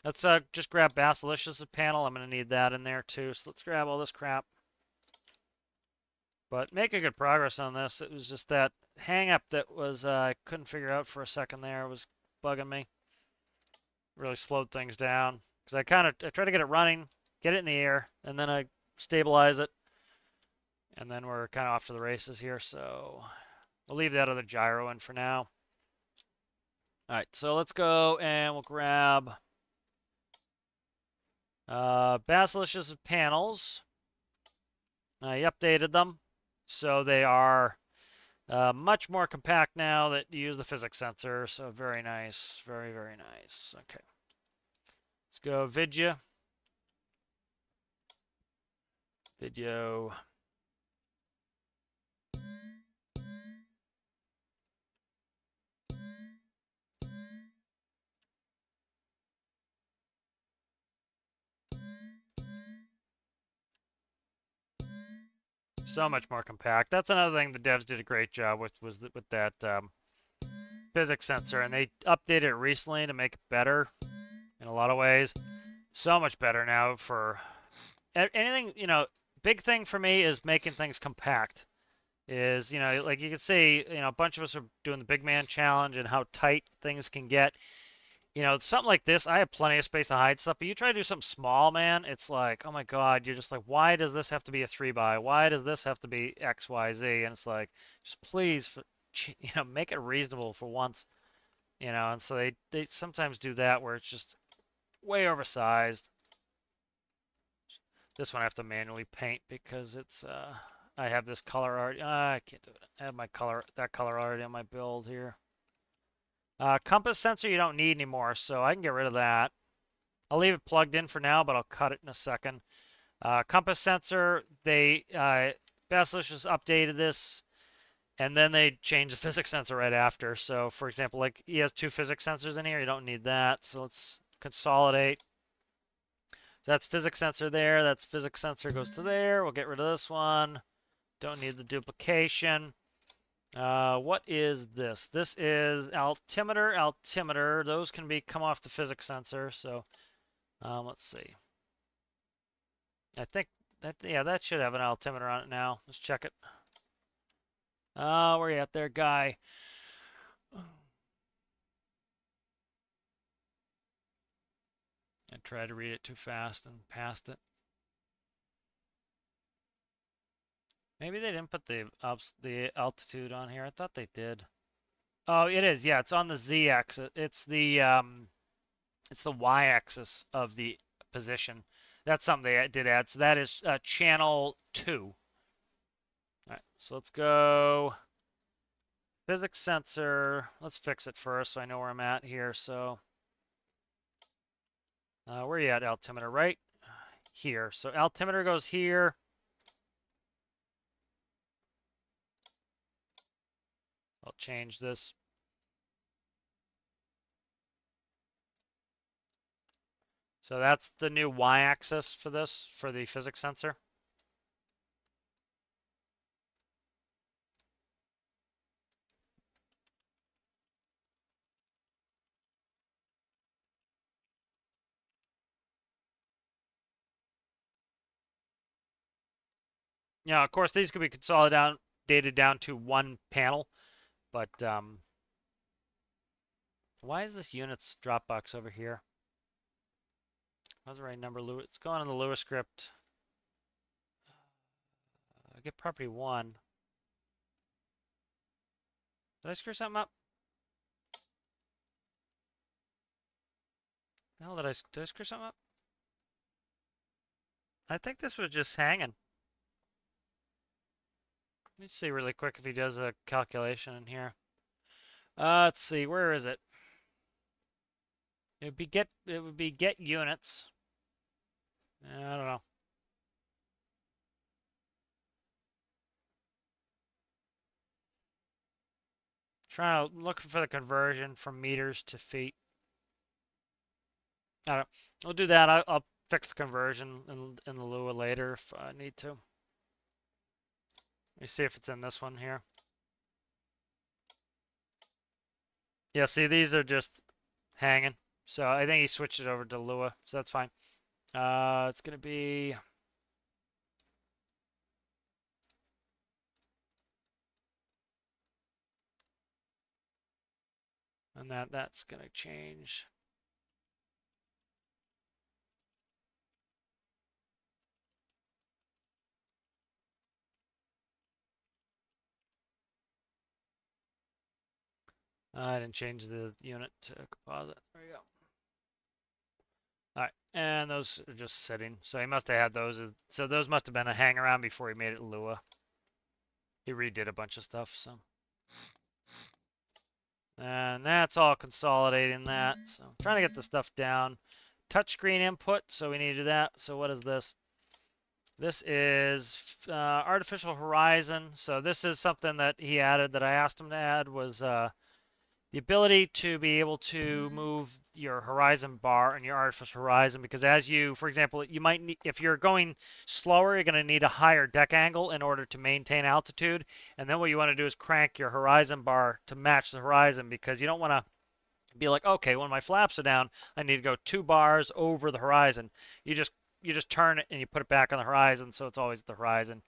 Let's just grab Basilicious's panel. I'm going to need that in there too. So let's grab all this crap. But making good progress on this. It was just that hang up that was I couldn't figure out for a second there. It was bugging me. Really slowed things down. Because I try to get it running, get it in the air, and then I stabilize it. And then we're kind of off to the races here, so we'll leave that other gyro in for now. All right, so let's go and we'll grab Basilicious's panels. I updated them, so they are much more compact now that you use the physics sensor, so very nice, very, very nice. Okay, let's go Vidya. Video. So much more compact. That's another thing the devs did a great job with, with that physics sensor, and they updated it recently to make it better in a lot of ways. So much better now for anything, you know. Big thing for me is making things compact. Is, you know, like you can see, you know, a bunch of us are doing the big man challenge and how tight things can get. You know, something like this, I have plenty of space to hide stuff, but you try to do something small, man, it's like, oh my God, you're just like, why does this have to be a 3 by? Why does this have to be X, Y, Z? And it's like, just please, you know, make it reasonable for once, you know, and so they sometimes do that where it's just way oversized. This one I have to manually paint because it's, I have this color already, I can't do it. I have my color, that color already on my build here. Compass sensor you don't need anymore, so I can get rid of that. I'll leave it plugged in for now, but I'll cut it in a second. Compass sensor, Basilisk just updated this, and then they changed the physics sensor right after. So, for example, like he has 2 physics sensors in here. You don't need that, so let's consolidate. So that's physics sensor there. That's physics sensor goes to there. We'll get rid of this one. Don't need the duplication. What is this? This is altimeter, altimeter. Those can come off the physics sensor. So, let's see. I think that, yeah, that should have an altimeter on it now. Let's check it. Where are you at there, guy? I tried to read it too fast and passed it. Maybe they didn't put the altitude on here. I thought they did. Oh, it is. Yeah, it's on the z-axis. It's the y-axis of the position. That's something they did add. So that is channel 2. All right, so let's go physics sensor. Let's fix it first so I know where I'm at here. So where are you at, altimeter? Right here. So altimeter goes here. I'll change this. So that's the new y-axis for this, for the physics sensor. Yeah, of course, these could be consolidated down to one panel, but why is this units Dropbox over here? What's the right number, Lewis? It's going on the Lewis script. I get property 1. Did I screw something up? The hell did I screw something up? I think this was just hanging. Let me see really quick if he does a calculation in here. Let's see, where is it? It would be get units. I don't know. Trying to look for the conversion from meters to feet. I don't know. We'll do that. I'll fix the conversion in the Lua later if I need to. Let me see if it's in this one here. Yeah, see, these are just hanging. So I think he switched it over to Lua, so that's fine. It's going to be... And that's going to change. I didn't change the unit to composite. There you go. All right, and those are just sitting. So he must have had those. So those must have been a hang around before he made it Lua. He redid a bunch of stuff. So, and that's all consolidating that. So I'm trying to get the stuff down. Touchscreen input. So we need to do that. So what is this? This is artificial horizon. So this is something that he added that I asked him to add was the ability to be able to move your horizon bar and your artificial horizon, because as you, for example, you might need, if you're going slower, you're going to need a higher deck angle in order to maintain altitude. And then what you want to do is crank your horizon bar to match the horizon, because you don't want to be like, okay, when my flaps are down, I need to go 2 bars over the horizon. You just turn it and you put it back on the horizon, so it's always at the horizon.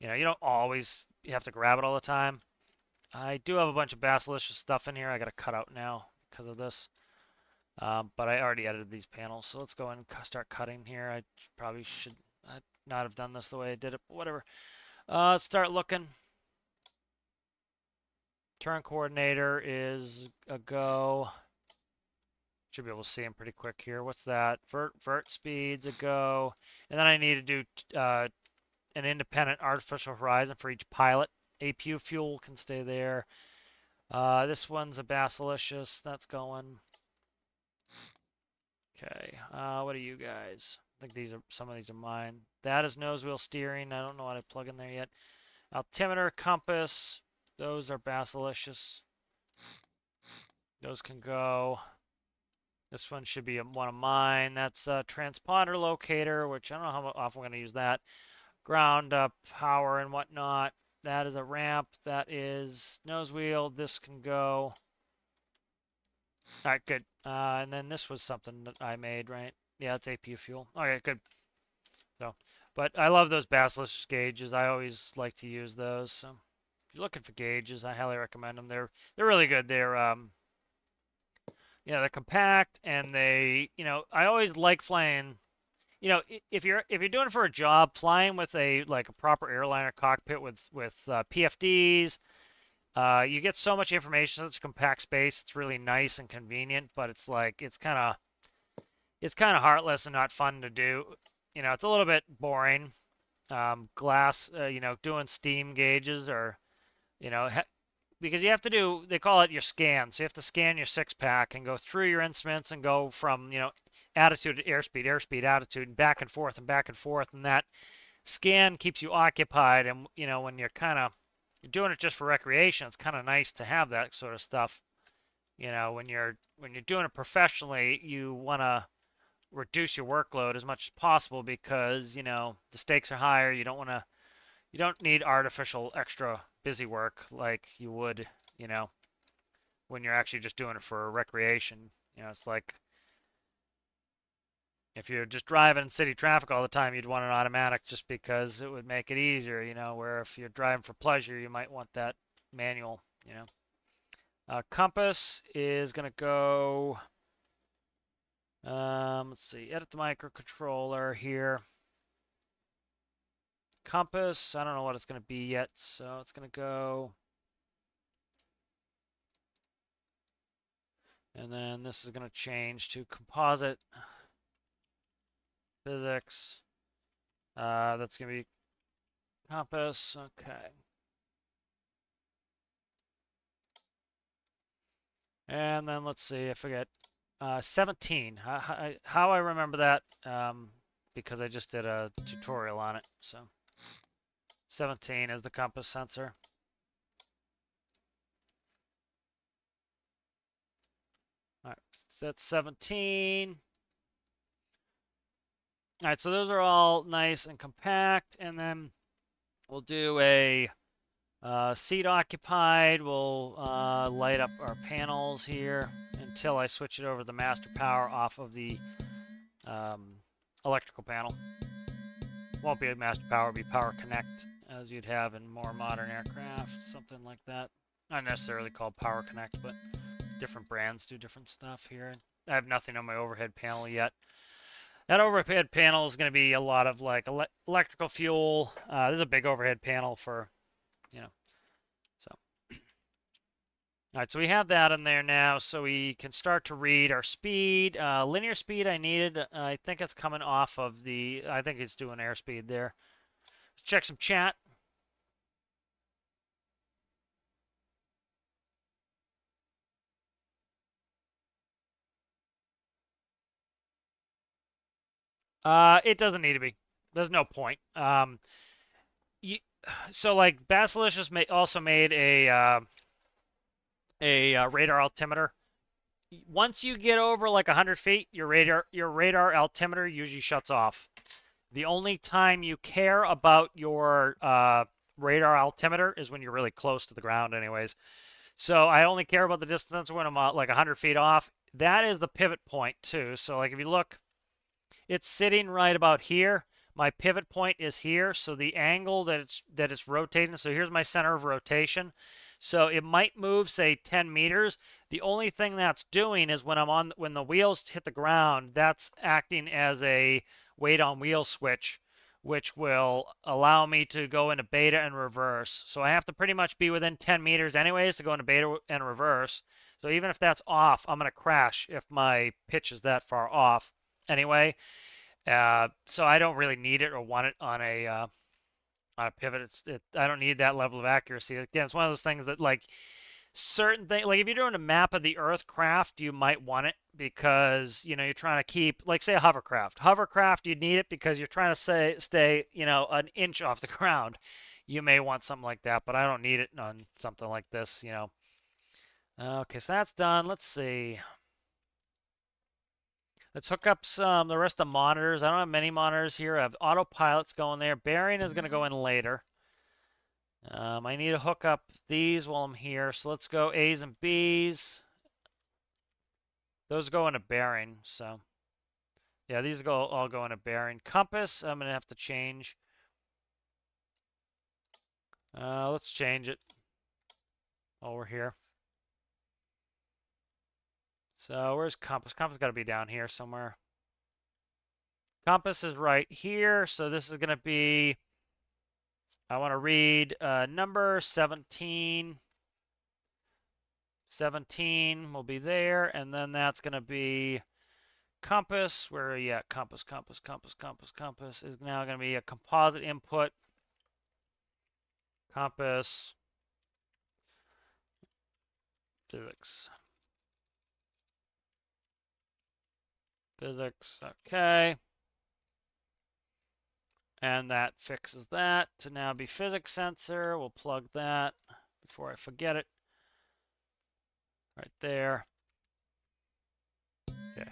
You know, you don't always have to grab it all the time. I do have a bunch of Basilisk stuff in here I got to cut out now because of this. But I already edited these panels, so let's go and start cutting here. I probably should not have done this the way I did it, but whatever. Let's start looking. Turn coordinator is a go. Should be able to see them pretty quick here. What's that? Vert speed's a go. And then I need to do an independent artificial horizon for each pilot. APU fuel can stay there. This one's a Basilicious. That's going. Okay. What are you guys? I think some of these are mine. That is nose wheel steering. I don't know what I plug in there yet. Altimeter, compass. Those are Basilicious. Those can go. This one should be one of mine. That's a transponder locator, which I don't know how often we're going to use that. Ground up power and whatnot. That is a ramp. That is nose wheel. This can go. All right, good. And then this was something that I made, right? Yeah, it's APU fuel. Okay, good. So, but I love those Basilicious gauges. I always like to use those. So, if you're looking for gauges, I highly recommend them. They're really good. They're they're compact, and they, I always like flying. If you're doing it for a job, flying with a proper airliner cockpit with PFDs, you get so much information in such a compact space. It's really nice and convenient, but it's kind of heartless and not fun to do. It's a little bit boring. Glass, doing steam gauges or, because you have to do, they call it your scan. So you have to scan your 6-pack and go through your instruments and go from, attitude to airspeed, attitude, and back and forth and back and forth. And that scan keeps you occupied. And, when you're doing it just for recreation, it's kind of nice to have that sort of stuff. When you're doing it professionally, you want to reduce your workload as much as possible because, the stakes are higher. You don't need artificial extra busy work like you would, when you're actually just doing it for recreation. It's like if you're just driving in city traffic all the time, you'd want an automatic just because it would make it easier, where if you're driving for pleasure, you might want that manual, Compass is going to go, let's see, edit the microcontroller here. Compass, I don't know what it's going to be yet, so it's going to go. And then this is going to change to composite physics. That's going to be compass. Okay. And then let's see, I forget. 17. How I remember that, because I just did a tutorial on it. So 17 is the compass sensor. All right, so that's 17. All right, so those are all nice and compact. And then we'll do a seat occupied. We'll light up our panels here until I switch it over to the master power off of the electrical panel. Won't be a master power, it'll be power connect, as you'd have in more modern aircraft, something like that. Not necessarily called power connect, but different brands do different stuff here. I have nothing on my overhead panel yet. That overhead panel is going to be a lot of electrical fuel. There's a big overhead panel for, so. All right, so we have that in there now, so we can start to read our speed. Linear speed I needed, I think it's coming off of I think it's doing airspeed there. Let's check some chat. It doesn't need to be. There's no point. So Basilicious also made a radar altimeter. Once you get over 100 feet, your radar altimeter usually shuts off. The only time you care about your radar altimeter is when you're really close to the ground anyways. So I only care about the distance when I'm 100 feet off. That is the pivot point too. So if you look, it's sitting right about here. My pivot point is here. So the angle that it's rotating, so here's my center of rotation. So it might move, say, 10 meters. The only thing that's doing is when the wheels hit the ground, that's acting as a weight on wheel switch, which will allow me to go into beta and reverse. So I have to pretty much be within 10 meters anyways to go into beta and reverse. So even if that's off, I'm going to crash if my pitch is that far off anyway. So I don't really need it or want it on a pivot. I don't need that level of accuracy. Again, it's one of those things that like certain things, like if you're doing a map of the Earth craft, you might want it because you're trying to keep, like say a hovercraft. Hovercraft, you need it because you're trying to stay an inch off the ground. You may want something like that, but I don't need it on something like this. Okay, so that's done. Let's see. Let's hook up the rest of the monitors. I don't have many monitors here. I have autopilots going there. Bearing is going to go in later. I need to hook up these while I'm here. So let's go A's and B's. Those go into bearing. So yeah, these all go into bearing. Compass, I'm going to have to change. Let's change it over here. So where's compass? Compass got to be down here somewhere. Compass is right here. So this is going to be, I want to read number 17. 17 will be there. And then that's going to be compass. Where are you at? Compass, compass, compass, compass, compass is now going to be a composite input. Compass. Physics. Physics, okay. And that fixes that to now be physics sensor. We'll plug that before I forget it. Right there. Okay.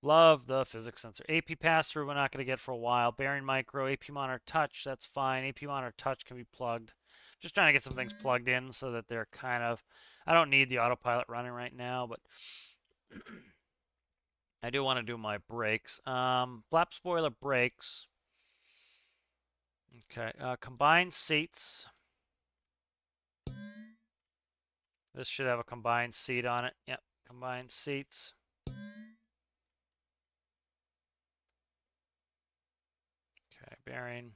Love the physics sensor. AP pass-through we're not going to get for a while. Bearing micro, AP monitor touch, that's fine. AP monitor touch can be plugged. Just trying to get some things plugged in so that they're kind of... I don't need the autopilot running right now, but... I do want to do my brakes. Flap spoiler brakes. Okay, combined seats. This should have a combined seat on it. Yep, combined seats. Okay, bearing.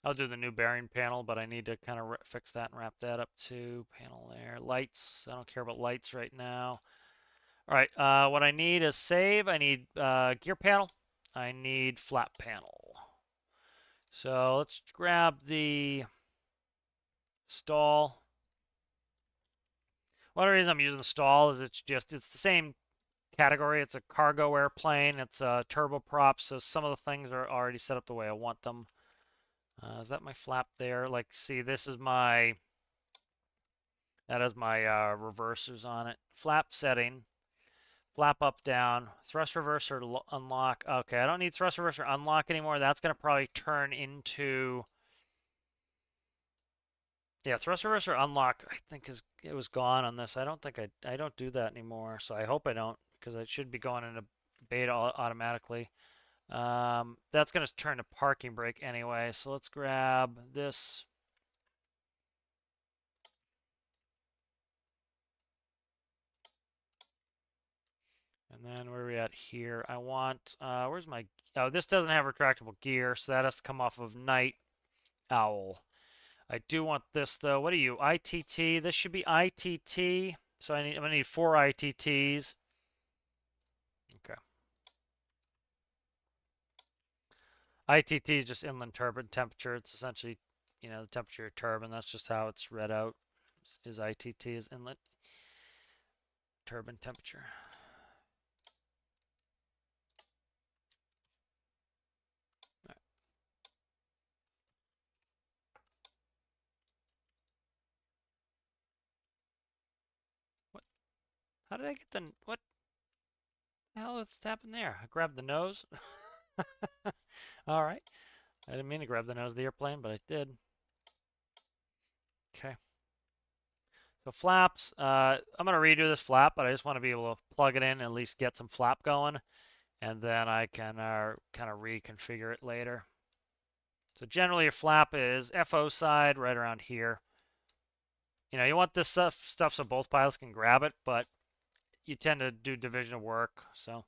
I'll do the new bearing panel, but I need to kind of fix that and wrap that up too. Panel there. Lights. I don't care about lights right now. All right, what I need is save. I need gear panel. I need flap panel. So let's grab the stall. One of the reasons I'm using the stall is it's the same category. It's a cargo airplane. It's a turboprop, so some of the things are already set up the way I want them. Is that my flap there? Like, see, this is my... That has my reversers on it. Flap setting. Flap up, down. Thrust reverser unlock. Okay, I don't need thrust reverser unlock anymore. That's going to probably turn into... Yeah, thrust reverser unlock, I think it was gone on this. I don't think I don't do that anymore, so I hope I don't, because it should be going into beta automatically. That's going to turn to parking brake anyway, so let's grab this. And then where are we at here? I want, where's my, oh, this doesn't have retractable gear, so that has to come off of Night Owl. I do want this though. What are you? ITT. This should be ITT. So I'm gonna need 4 ITTs. Okay. ITT is just inland turbine temperature. It's essentially, the temperature of turbine. That's just how it's read out. Is ITT is inlet turbine temperature. How did I get what the hell is happened there? I grabbed the nose. All right. I didn't mean to grab the nose of the airplane, but I did. Okay. So flaps, I'm going to redo this flap, but I just want to be able to plug it in and at least get some flap going. And then I can kind of reconfigure it later. So generally your flap is FO side right around here. You know, you want this stuff so both pilots can grab it, but you tend to do division of work, so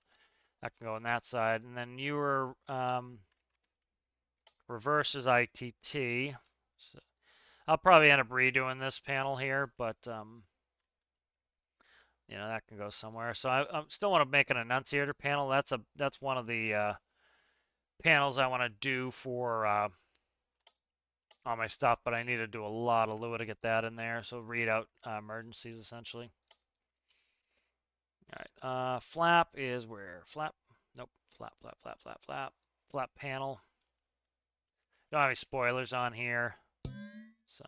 that can go on that side. And then you were reverses ITT. So I'll probably end up redoing this panel here, but you know, that can go somewhere. So I still want to make an enunciator panel. That's one of the panels I want to do for all my stuff, but I need to do a lot of Lua to get that in there. So read out emergencies essentially. All right, flap is where? Flap? Nope. Flap, flap, flap, flap, flap. Flap panel. Don't have any spoilers on here, so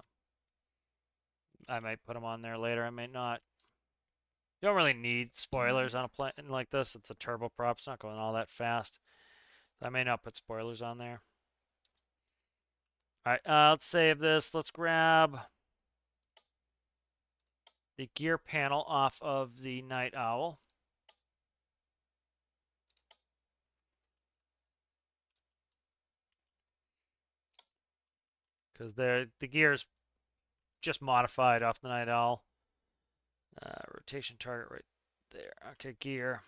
I might put them on there later. I might not. You don't really need spoilers on a plane like this. It's a turboprop. It's not going all that fast. I may not put spoilers on there. All right, let's save this. Let's grab the gear panel off of the Night Owl. Because the gear's just modified off the Night Owl. Rotation target right there. Okay, gear.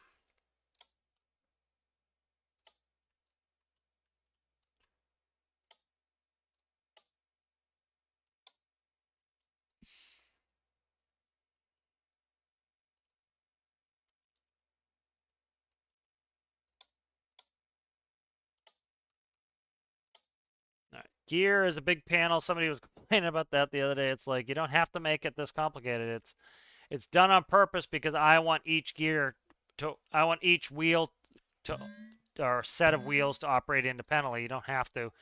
All right. Gear is a big panel. Somebody was complaining about that the other day. It's like you don't have to make it this complicated. It's done on purpose because I want each wheel to or set of wheels to operate independently. You don't have to.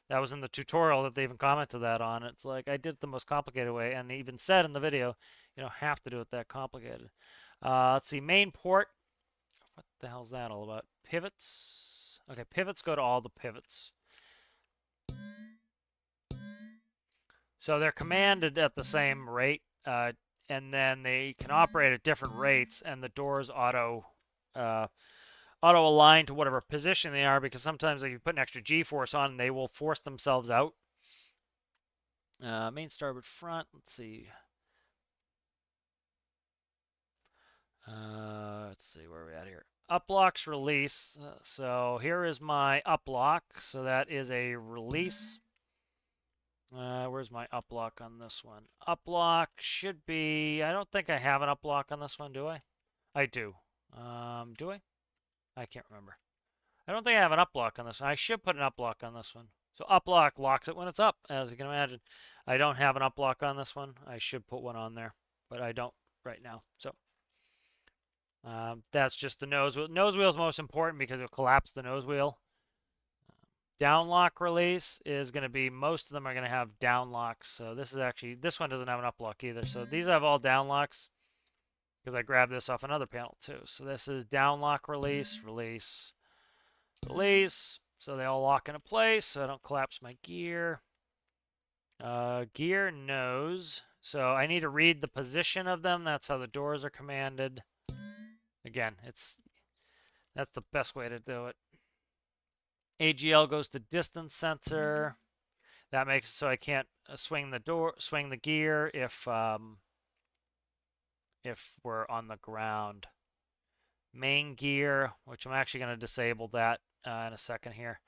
That was in the tutorial that they even commented that on. It's like I did it the most complicated way, and they even said in the video, you don't have to do it that complicated. Let's see, main port. What the hell's that all about? Pivots. Okay, pivots go to all the pivots. So they're commanded at the same rate, and then they can operate at different rates, and the doors auto align to whatever position they are, because sometimes if you put an extra G-force on, they will force themselves out. Main starboard front, let's see. Let's see where we're at here. Uplocks release. So here is my uplock. So that is a release. Where's my uplock on this one? Uplock should be, I don't think I have an uplock on this one, do I? I do. Do I? I can't remember. I don't think I have an uplock on this one. I should put an uplock on this one. So uplock locks it when it's up, as you can imagine. I don't have an uplock on this one. I should put one on there, but I don't right now. So that's just the nose wheel. Nose wheel is most important because it'll collapse the nose wheel. Down lock release is going to be, most of them are going to have down locks. So this is actually, this one doesn't have an uplock either. So these have all down locks because I grabbed this off another panel too. So this is down lock release, release, release. So they all lock into place so I don't collapse my gear. Gear nose. So I need to read the position of them. That's how the doors are commanded. Again, that's the best way to do it. AGL goes to distance sensor. That makes it so I can't swing the gear if we're on the ground. Main gear, which I'm actually going to disable that in a second here.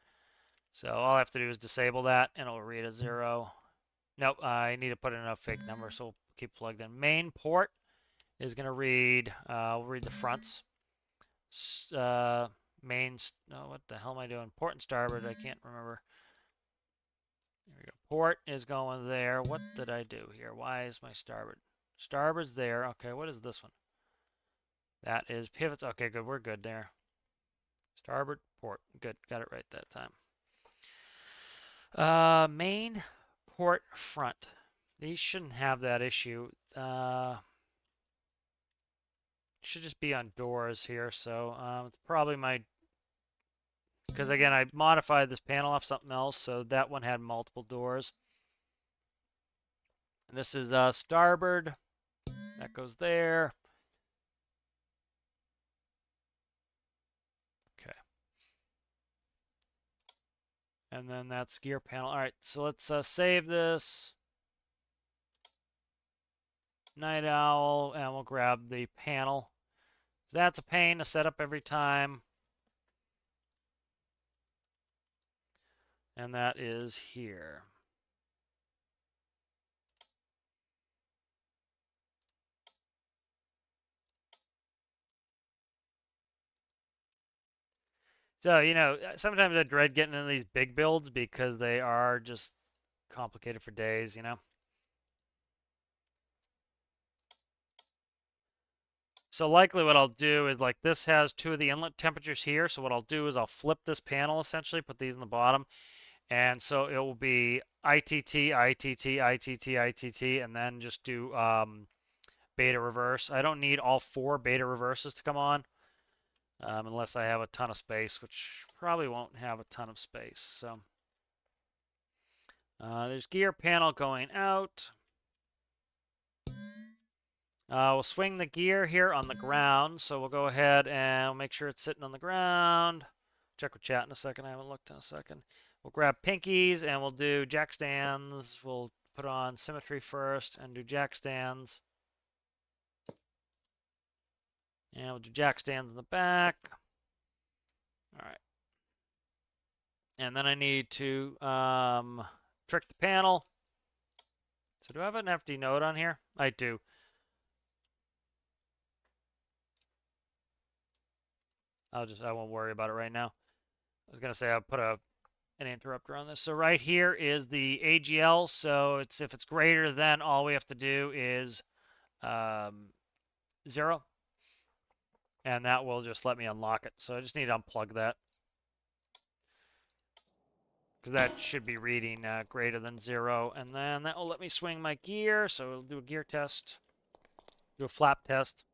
So all I have to do is disable that, and it'll read a 0. Nope, I need to put in a fake number, so we'll keep plugged in. Main port is going to read, we'll read the fronts. What the hell am I doing? Port and starboard, I can't remember. There we go. Port is going there. What did I do here? Why is my starboard? Starboard's there. Okay, what is this one? That is pivots. Okay, good. We're good there. Starboard, port. Good. Got it right that time. Main, port, front. These shouldn't have that issue. Should just be on doors here. So it's probably my, because again, I modified this panel off something else, so that one had multiple doors. And this is starboard. That goes there. Okay. And then that's gear panel. All right, so let's save this. Night Owl, and we'll grab the panel. That's a pain to set up every time. And that is here. So, you know, sometimes I dread getting into these big builds because they are just complicated for days, you know? So likely what I'll do is, like, this has 2 of the inlet temperatures here. So what I'll do is I'll flip this panel, essentially, put these in the bottom. And so it will be ITT, ITT, ITT, ITT, and then just do beta reverse. I don't need all 4 beta reverses to come on. Unless I have a ton of space, which probably won't have a ton of space. So there's gear panel going out. We'll swing the gear here on the ground. So we'll go ahead and make sure it's sitting on the ground. Check with chat in a second. I haven't looked in a second. We'll grab pinkies and we'll do jack stands. We'll put on symmetry first and do jack stands. And we'll do jack stands in the back. All right. And then I need to trick the panel. So do I have an empty node on here? I do. I won't worry about it right now. I was gonna say I'll put an interrupter on this. So right here is the AGL. So if it's greater than, all we have to do is 0. And that will just let me unlock it. So I just need to unplug that. Because that should be reading greater than 0. And then that will let me swing my gear. So we'll do a gear test. Do a flap test.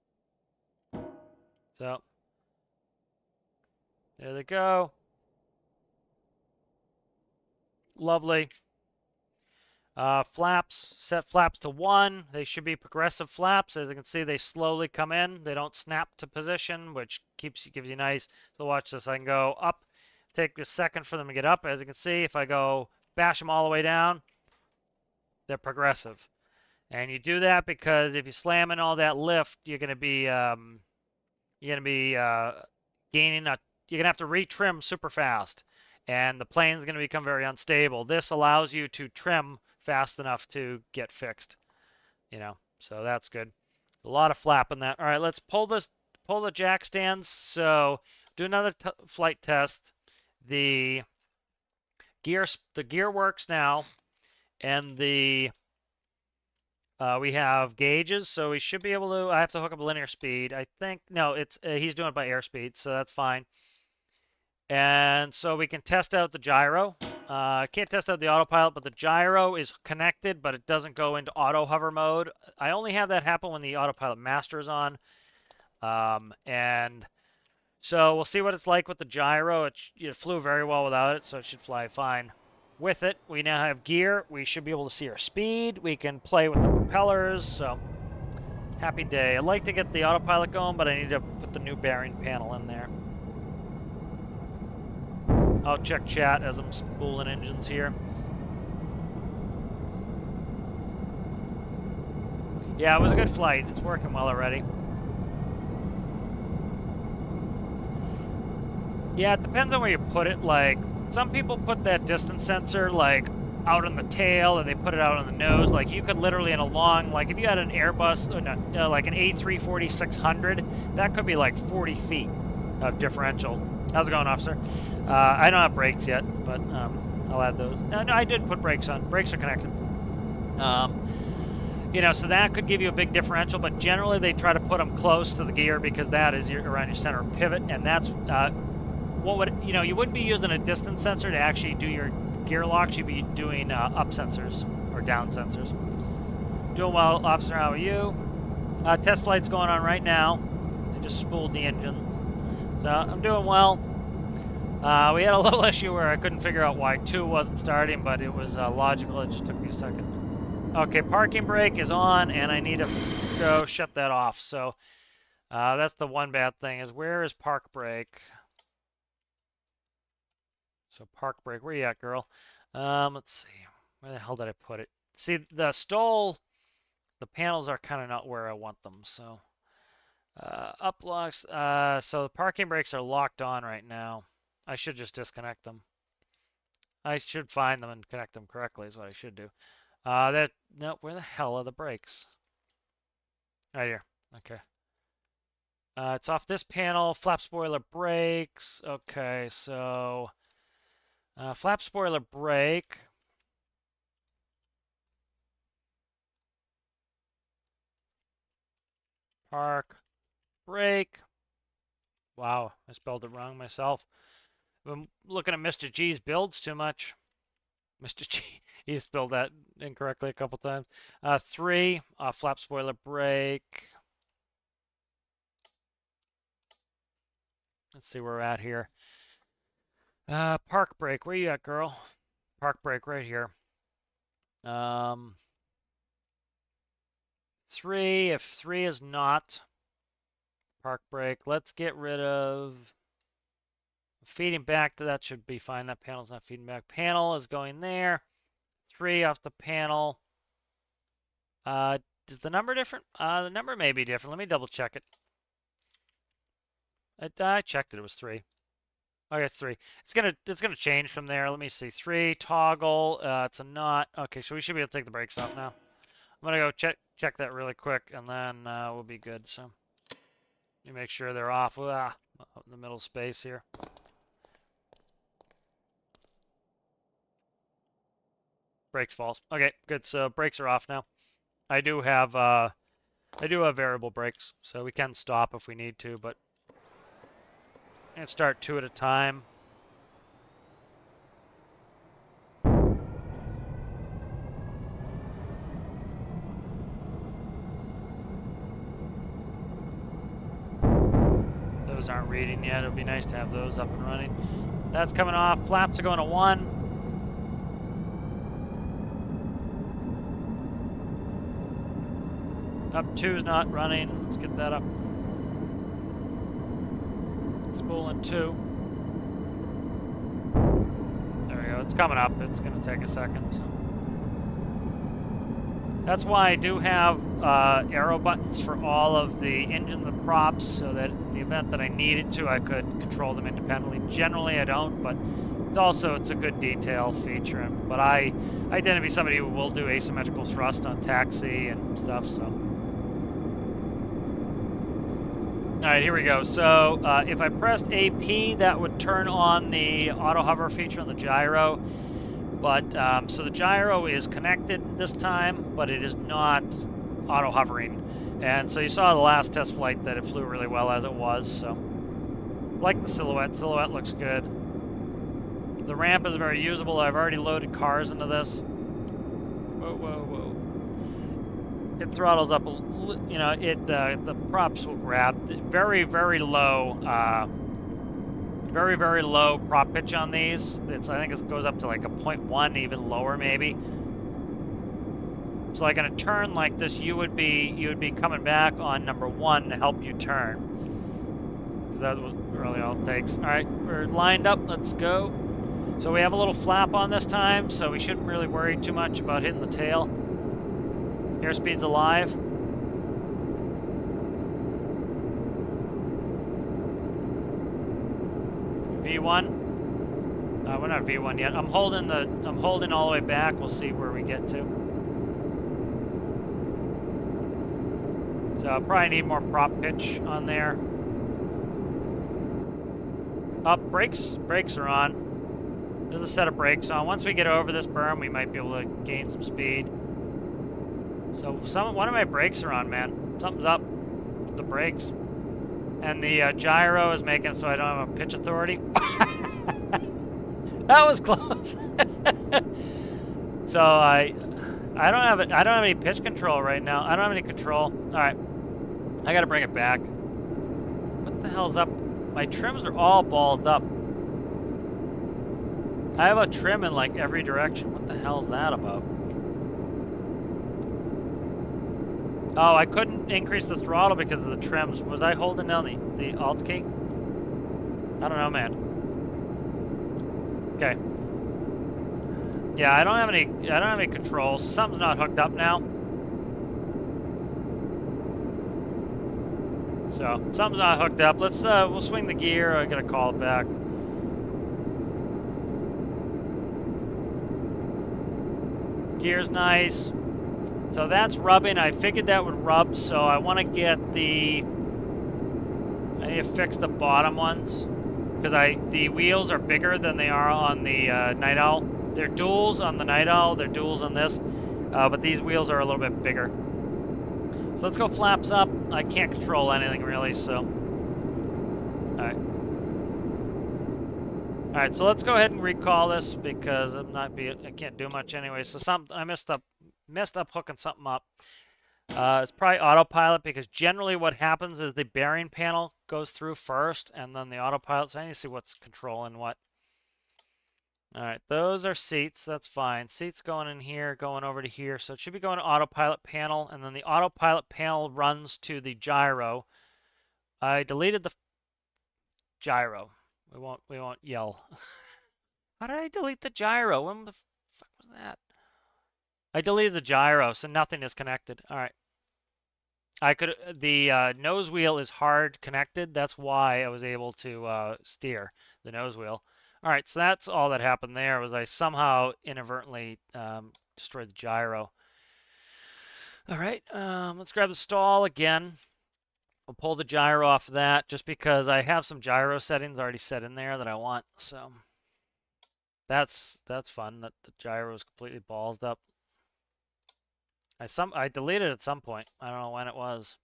So there they go. Lovely. Flaps, set flaps to 1. They should be progressive flaps. As you can see, they slowly come in. They don't snap to position, which gives you nice. So watch this. I can go up. Take a second for them to get up. As you can see, if I go bash them all the way down, they're progressive. And you do that because if you slam in all that lift, you're going to be gaining a. You're going to have to retrim super fast, and the plane's going to become very unstable. This allows you to trim fast enough to get fixed, you know. So that's good. A lot of flap in that. All right, let's pull the jack stands. So do another flight test. The gear works now, and we have gauges, so we should be able to. I have to hook up linear speed. I think no, it's he's doing it by airspeed, so that's fine. And so we can test out the gyro. I can't test out the autopilot, but the gyro is connected, but it doesn't go into auto hover mode. I only have that happen when the autopilot master is on. And so we'll see what it's like with the gyro. It flew very well without it, so it should fly fine. With it, we now have gear. We should be able to see our speed. We can play with the propellers, so happy day. I'd like to get the autopilot going, but I need to put the new bearing panel in there. I'll check chat as I'm spooling engines here. Yeah, it was a good flight. It's working well already. Yeah, it depends on where you put it. Like, some people put that distance sensor, like, out on the tail, or they put it out on the nose. Like, you could literally, in a long, like, if you had an Airbus, or not, like an A340-600, that could be like 40 feet of differential. How's it going, officer? I don't have brakes yet, but I'll add those. No, I did put brakes on. Brakes are connected. You know, so that could give you a big differential, but generally they try to put them close to the gear because that is around your center of pivot, and that's what would, you know, you wouldn't be using a distance sensor to actually do your gear locks. You'd be doing up sensors or down sensors. Doing well, officer. How are you? Test flight's going on right now. I just spooled the engines. So I'm doing well. We had a little issue where I couldn't figure out why 2 wasn't starting, but it was logical. It just took me a second. Okay, parking brake is on, and I need to go shut that off. So that's the one bad thing is where is park brake? So park brake, where you at, girl? Let's see. Where the hell did I put it? See, the the panels are kind of not where I want them. So up locks. So the parking brakes are locked on right now. I should just disconnect them. I should find them and connect them correctly is what I should do. No, where the hell are the brakes? Right here. Okay. It's off this panel. Flap spoiler brakes. Okay, so flap spoiler brake. Park brake. Wow, I spelled it wrong myself. I'm looking at Mr. G's builds too much. Mr. G, he spelled that incorrectly a couple times. 3, flap spoiler brake. Let's see where we're at here. Park brake, where you at, girl? Park brake right here. 3, if 3 is not park brake, let's get rid of feeding back. That should be fine. That panel's not feeding back. Panel is going there. 3 off the panel. Is the number different? The number may be different. Let me double check it. I checked it. It was 3. Okay, it's 3. It's gonna change from there. Let me see. 3 toggle. It's a not. Okay, so we should be able to take the brakes off now. I'm gonna go check that really quick, and then we'll be good. So let me make sure they're off. The middle space here. Brakes false. Okay, good. So brakes are off now. I do have variable brakes, so we can stop if we need to, but I'm gonna start 2 at a time. Those aren't reading yet. It'll be nice to have those up and running. That's coming off. Flaps are going to 1. Up 2 is not running. Let's get that up. Spooling 2. There we go. It's coming up. It's going to take a second. So. That's why I do have arrow buttons for all of the engines and props, so that in the event that I needed to, I could control them independently. Generally, I don't, but it's a good detail feature. But I tend to be somebody who will do asymmetrical thrust on taxi and stuff, so. All right, here we go. So if I pressed AP, that would turn on the auto hover feature on the gyro. But so the gyro is connected this time, but it is not auto hovering. And so you saw the last test flight that it flew really well as it was. So like the silhouette. Silhouette looks good. The ramp is very usable. I've already loaded cars into this. Whoa, whoa, whoa. It throttles up, you know, the props will grab. Very, very low, very, very low prop pitch on these. I think it goes up to like a 0.1, even lower maybe. So like in a turn like this, you would be coming back on number 1 to help you turn. Because that's really all it takes. All right, we're lined up, let's go. So we have a little flap on this time, so we shouldn't really worry too much about hitting the tail. Airspeed's alive. V1. We're not V1 yet. I'm holding all the way back. We'll see where we get to. So I'll probably need more prop pitch on there. Up, brakes. Brakes are on. There's a set of brakes on. Once we get over this berm, we might be able to gain some speed. So one of my brakes are on, man. Something's up with the brakes. And the gyro is making it so I don't have a pitch authority. That was close. So I don't have any pitch control right now. I don't have any control. All right, I got to bring it back. What the hell's up? My trims are all balled up. I have a trim in like every direction. What the hell is that about? Oh, I couldn't increase the throttle because of the trims. Was I holding down the Alt key? I don't know, man. Okay. Yeah, I don't have any controls. Something's not hooked up now. So something's not hooked up. Let's we'll swing the gear. I gotta call it back. Gear's nice. So that's rubbing. I figured that would rub, so I want to get the... I need to fix the bottom ones. Because the wheels are bigger than they are on the Night Owl. They're duals on the Night Owl, they're duals on this. But these wheels are a little bit bigger. So let's go flaps up. I can't control anything really, so... Alright. Alright, so let's go ahead and recall this because I can't do much anyway. So I messed up hooking something up. It's probably autopilot because generally what happens is the bearing panel goes through first and then the autopilot. So I need to see what's controlling what. Alright, those are seats. That's fine. Seats going in here, going over to here. So it should be going to autopilot panel, and then the autopilot panel runs to the gyro. I deleted the gyro. We won't yell. How did I delete the gyro? When the fuck was that? I deleted the gyro, so nothing is connected. Alright. The nose wheel is hard connected. That's why I was able to steer the nose wheel. All right, so that's all that happened there. Was I somehow inadvertently destroyed the gyro. All right, let's grab the stall again. We'll pull the gyro off of that just because I have some gyro settings already set in there that I want. So that's fun that the gyro is completely ballsed up. I deleted it at some point. I don't know when it was.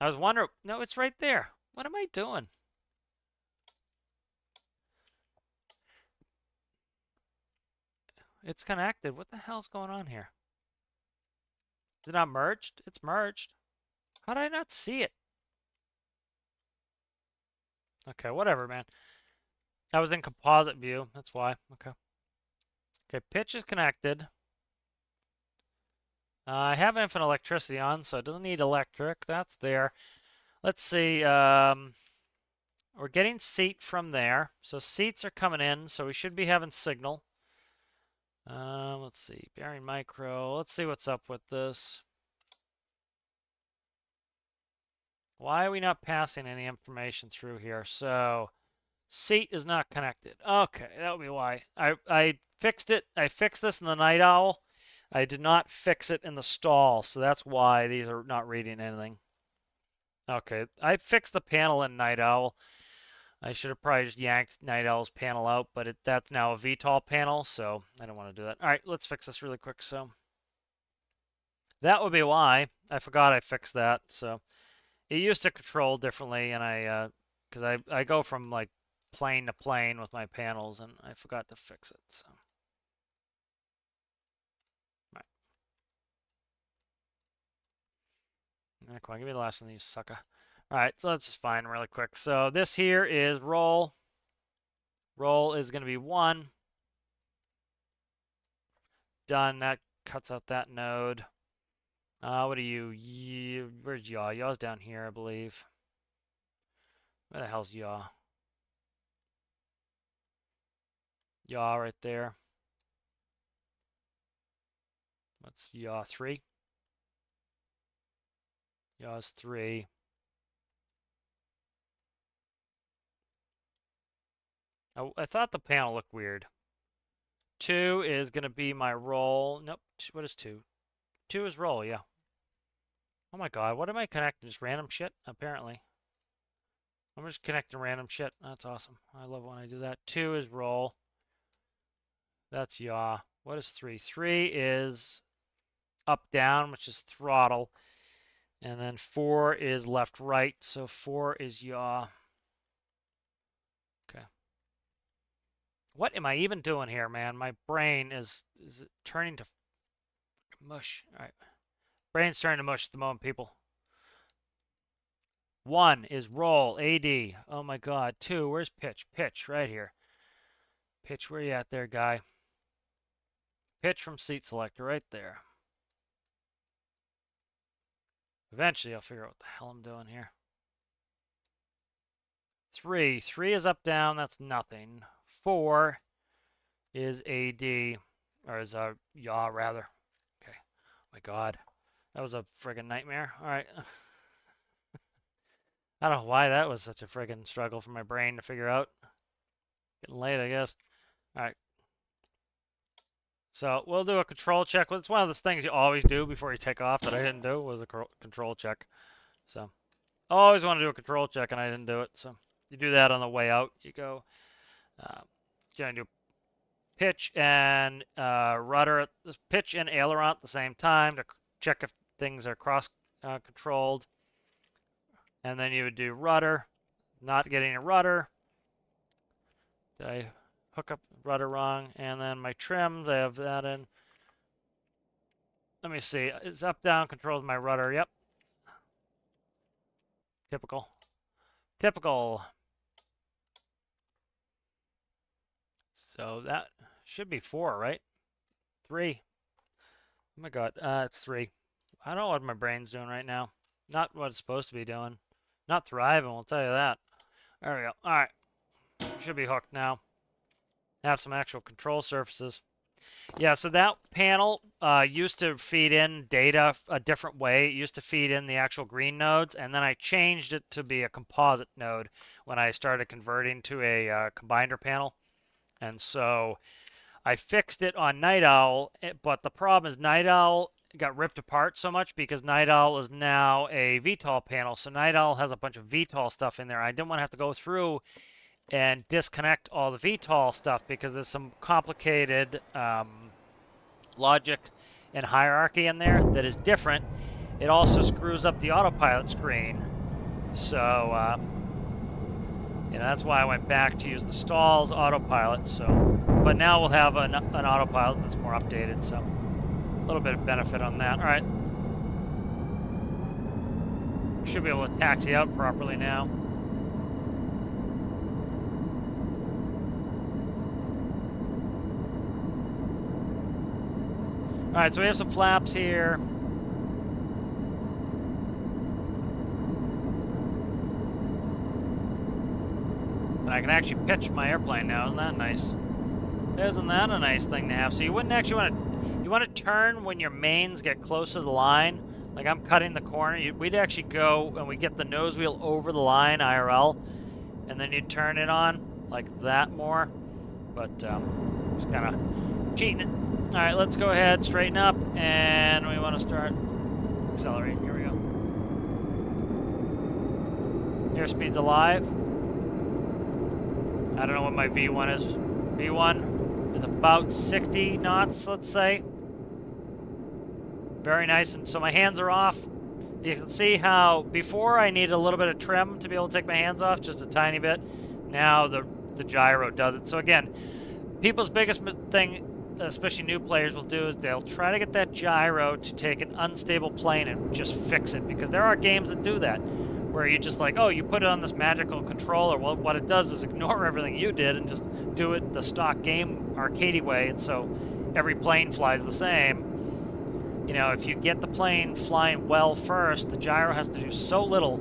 I was wondering. No, it's right there. What am I doing? It's connected. What the hell's going on here? Is it not merged? It's merged. How did I not see it? Okay, whatever, man. I was in composite view. That's why. Okay. Okay, pitch is connected. I have infinite electricity on, so it doesn't need electric. That's there. Let's see. We're getting seat from there. So seats are coming in, so we should be having signal. Let's see. Bearing micro. Let's see what's up with this. Why are we not passing any information through here? So seat is not connected. Okay, that would be why. I fixed it. I fixed this in the Night Owl. I did not fix it in the stall, so that's why these are not reading anything. Okay, I fixed the panel in Night Owl. I should have probably just yanked Night Owl's panel out, but that's now a VTOL panel, so I don't want to do that. All right, let's fix this really quick. So that would be why. I forgot I fixed that. So it used to control differently, and because I go from like plane to plane with my panels, and I forgot to fix it. So. Come on, give me the last one of these, sucker. Alright, so let's just find really quick. So this here is roll. Roll is going to be 1. Done. That cuts out that node. What are you? Where's yaw? Yaw's down here, I believe. Where the hell's yaw? Yaw right there. What's yaw? 3? Yaw's 3. I thought the panel looked weird. 2 is going to be my roll. Nope. What is 2? 2 is roll, yeah. Oh my god, what am I connecting? Just random shit? Apparently. I'm just connecting random shit. That's awesome. I love when I do that. 2 is roll. That's yaw. What is 3? 3 is up, down, which is throttle. And then 4 is left, right. So 4 is yaw. Okay. What am I even doing here, man? My brain is turning to mush. All right. Brain's turning to mush at the moment, people. 1 is roll, AD. Oh my god. 2, where's pitch? Pitch, right here. Pitch, where you at there, guy? Pitch from seat selector, right there. Eventually, I'll figure out what the hell I'm doing here. 3 is up, down. That's nothing. 4 is AD, or is yaw, rather. Okay. Oh my god. That was a friggin' nightmare. All right. I don't know why that was such a friggin' struggle for my brain to figure out. Getting late, I guess. All right. So we'll do a control check. Well, it's one of those things you always do before you take off that I didn't do was a control check. So I always want to do a control check and I didn't do it. So you do that on the way out. You go, you're gonna do pitch and rudder, pitch and aileron at the same time to check if things are cross controlled. And then you would do rudder, not getting a rudder. Did I hook up rudder wrong? And then my trims, I have that in. Let me see. Is up, down controls my rudder? Yep. Typical. Typical. So that should be 4, right? 3. Oh my god, it's 3. I don't know what my brain's doing right now. Not what it's supposed to be doing. Not thriving, I'll tell you that. There we go. Alright. Should be hooked now. Have some actual control surfaces. Yeah, so that panel used to feed in data a different way. It used to feed in the actual green nodes, and then I changed it to be a composite node when I started converting to a combiner panel. And so I fixed it on Night Owl, but the problem is Night Owl got ripped apart so much because Night Owl is now a VTOL panel. So Night Owl has a bunch of VTOL stuff in there. I didn't want to have to go through and disconnect all the VTOL stuff because there's some complicated logic and hierarchy in there that is different. It also screws up the autopilot screen. So that's why I went back to use the stalls autopilot. So, but now we'll have an autopilot that's more updated. So a little bit of benefit on that. All right. Should be able to taxi out properly now. All right, so we have some flaps here. And I can actually pitch my airplane now. Isn't that nice? Isn't that a nice thing to have? So you wouldn't actually want to turn when your mains get close to the line. Like I'm cutting the corner. We'd actually go and we get the nose wheel over the line IRL, and then you'd turn it on like that more. But just kind of cheating it. All right, let's go ahead, straighten up, and we want to start accelerating. Here we go. Airspeed's alive. I don't know what my V1 is. V1 is about 60 knots, let's say. Very nice, and so my hands are off. You can see how before I needed a little bit of trim to be able to take my hands off, just a tiny bit. Now the gyro does it. So again, people's biggest thing, especially new players, will do is they'll try to get that gyro to take an unstable plane and just fix it, because there are games that do that where you just like, oh, you put it on this magical controller. Well, what it does is ignore everything you did and just do it the stock game arcadey way, and so every plane flies the same. You know, if you get the plane flying well first, the gyro has to do so little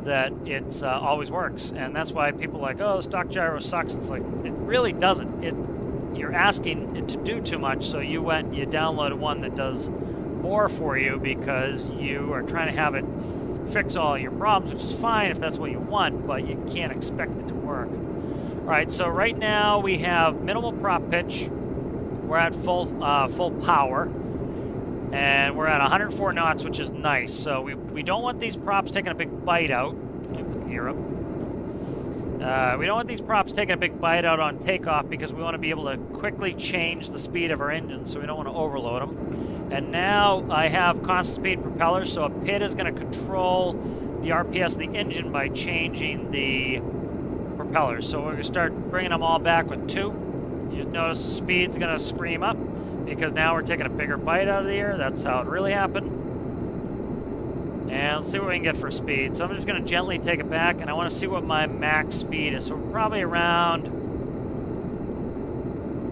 that it always works, and that's why people are like, oh, stock gyro sucks. It's like, it really doesn't. You're asking it to do too much, so you downloaded one that does more for you because you are trying to have it fix all your problems, which is fine if that's what you want, but you can't expect it to work. All right, so right now we have minimal prop pitch. We're at full power, and we're at 104 knots, which is nice. So we don't want these props taking a big bite out. Let me put the gear up. We don't want these props taking a big bite out on takeoff because we want to be able to quickly change the speed of our engine, so we don't want to overload them. And now I have constant speed propellers, so a PID is going to control the RPS of the engine by changing the propellers. So we're going to start bringing them all back with 2. You notice the speed's going to scream up because now we're taking a bigger bite out of the air. That's how it really happened. And let's see what we can get for speed. So I'm just going to gently take it back, and I want to see what my max speed is. So we're probably around,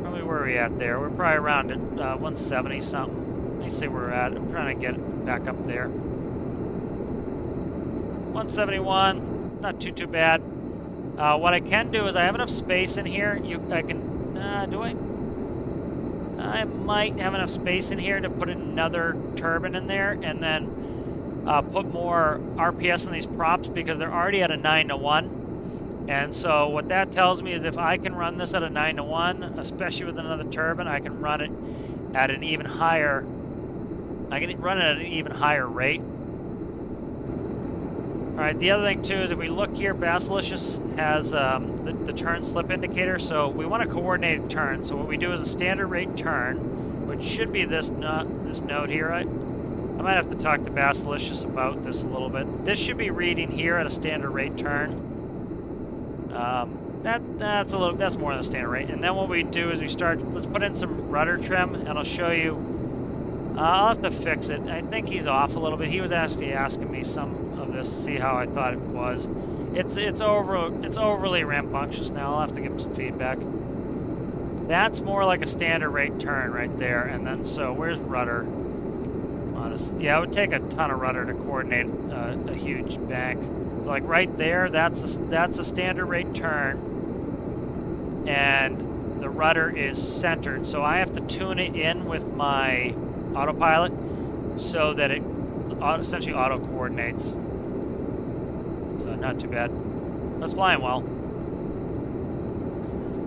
where are we at there? We're probably around 170 something. Let me see where we're at. I'm trying to get it back up there. 171, not too bad. What I can do is I have enough space in here. I can, do I? I might have enough space in here to put another turbine in there and then put more RPS in these props because they're already at a 9-to-1. And so what that tells me is if I can run this at a 9-to-1, especially with another turbine, I can run it at an even higher. I can run it at an even higher rate. All right. The other thing too is if we look here, Basilicious has the turn slip indicator. So we want a coordinated turn. So what we do is a standard rate turn, which should be this node here. I might have to talk to Basilicious about this a little bit. This should be reading here at a standard rate turn. That's more than a standard rate. And then what we do is let's put in some rudder trim, and I'll show you. I'll have to fix it. I think he's off a little bit. He was actually asking me some of this, see how I thought it was. It's overly rambunctious now. I'll have to give him some feedback. That's more like a standard rate turn right there. And then so where's rudder? Yeah, it would take a ton of rudder to coordinate a huge bank. So like right there, that's a standard rate turn, and the rudder is centered. So I have to tune it in with my autopilot so that it essentially auto coordinates. So not too bad. That's flying well.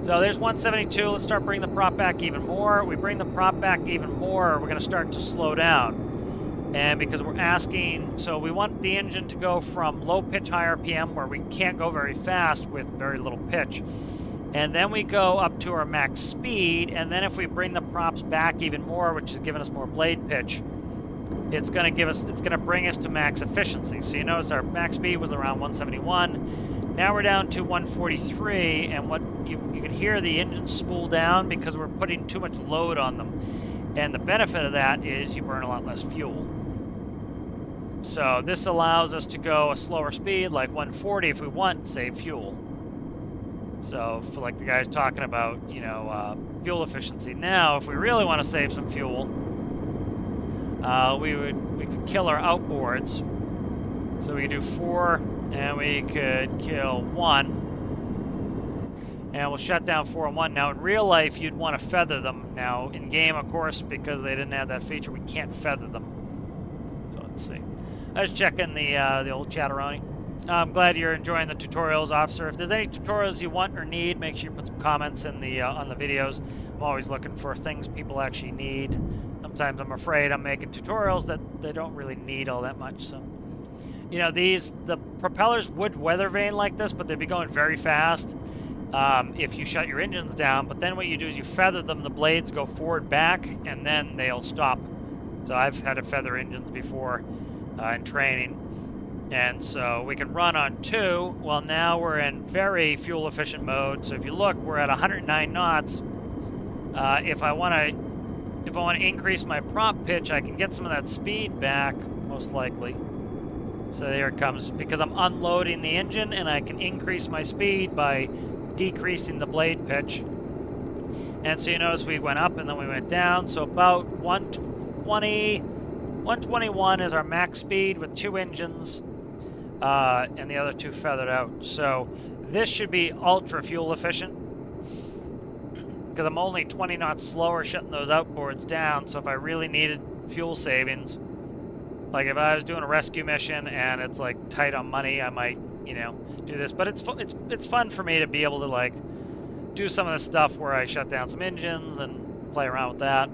So there's 172. Let's start bringing the prop back even more. We bring the prop back even more, we're going to start to slow down. And because we're asking, so we want the engine to go from low pitch, high RPM, where we can't go very fast with very little pitch. And then we go up to our max speed, and then if we bring the props back even more, which is giving us more blade pitch, it's going to bring us to max efficiency. So you notice our max speed was around 171. Now we're down to 143, and what you can hear the engine spool down because we're putting too much load on them. And the benefit of that is you burn a lot less fuel. So this allows us to go a slower speed, like 140 if we want, and save fuel. So for like the guys talking about, fuel efficiency. Now, if we really want to save some fuel, we could kill our outboards. So we could do 4, and we could kill 1. And we'll shut down 4 and 1. Now, in real life, you'd want to feather them. Now, in game, of course, because they didn't have that feature, we can't feather them. So let's see. I was checking the old chatteroni. I'm glad you're enjoying the tutorials, officer. If there's any tutorials you want or need, make sure you put some comments in the on the videos. I'm always looking for things people actually need. Sometimes I'm afraid I'm making tutorials that they don't really need all that much. So, the propellers would weather vane like this, but they'd be going very fast if you shut your engines down. But then what you do is you feather them. The blades go forward, back, and then they'll stop. So I've had to feather engines before in training. And so we can run on 2. Well, now we're in very fuel efficient mode. So if you look, we're at 109 knots. If I want to increase my prop pitch, I can get some of that speed back, most likely. So there it comes, because I'm unloading the engine, and I can increase my speed by decreasing the blade pitch. And so you notice we went up and then we went down. So about 121 is our max speed with 2 engines. And the other 2 feathered out. So this should be ultra fuel efficient because I'm only 20 knots slower shutting those outboards down. So if I really needed fuel savings, like if I was doing a rescue mission and it's like tight on money, I might, do this. But it's fun for me to be able to like do some of the stuff where I shut down some engines and play around with that.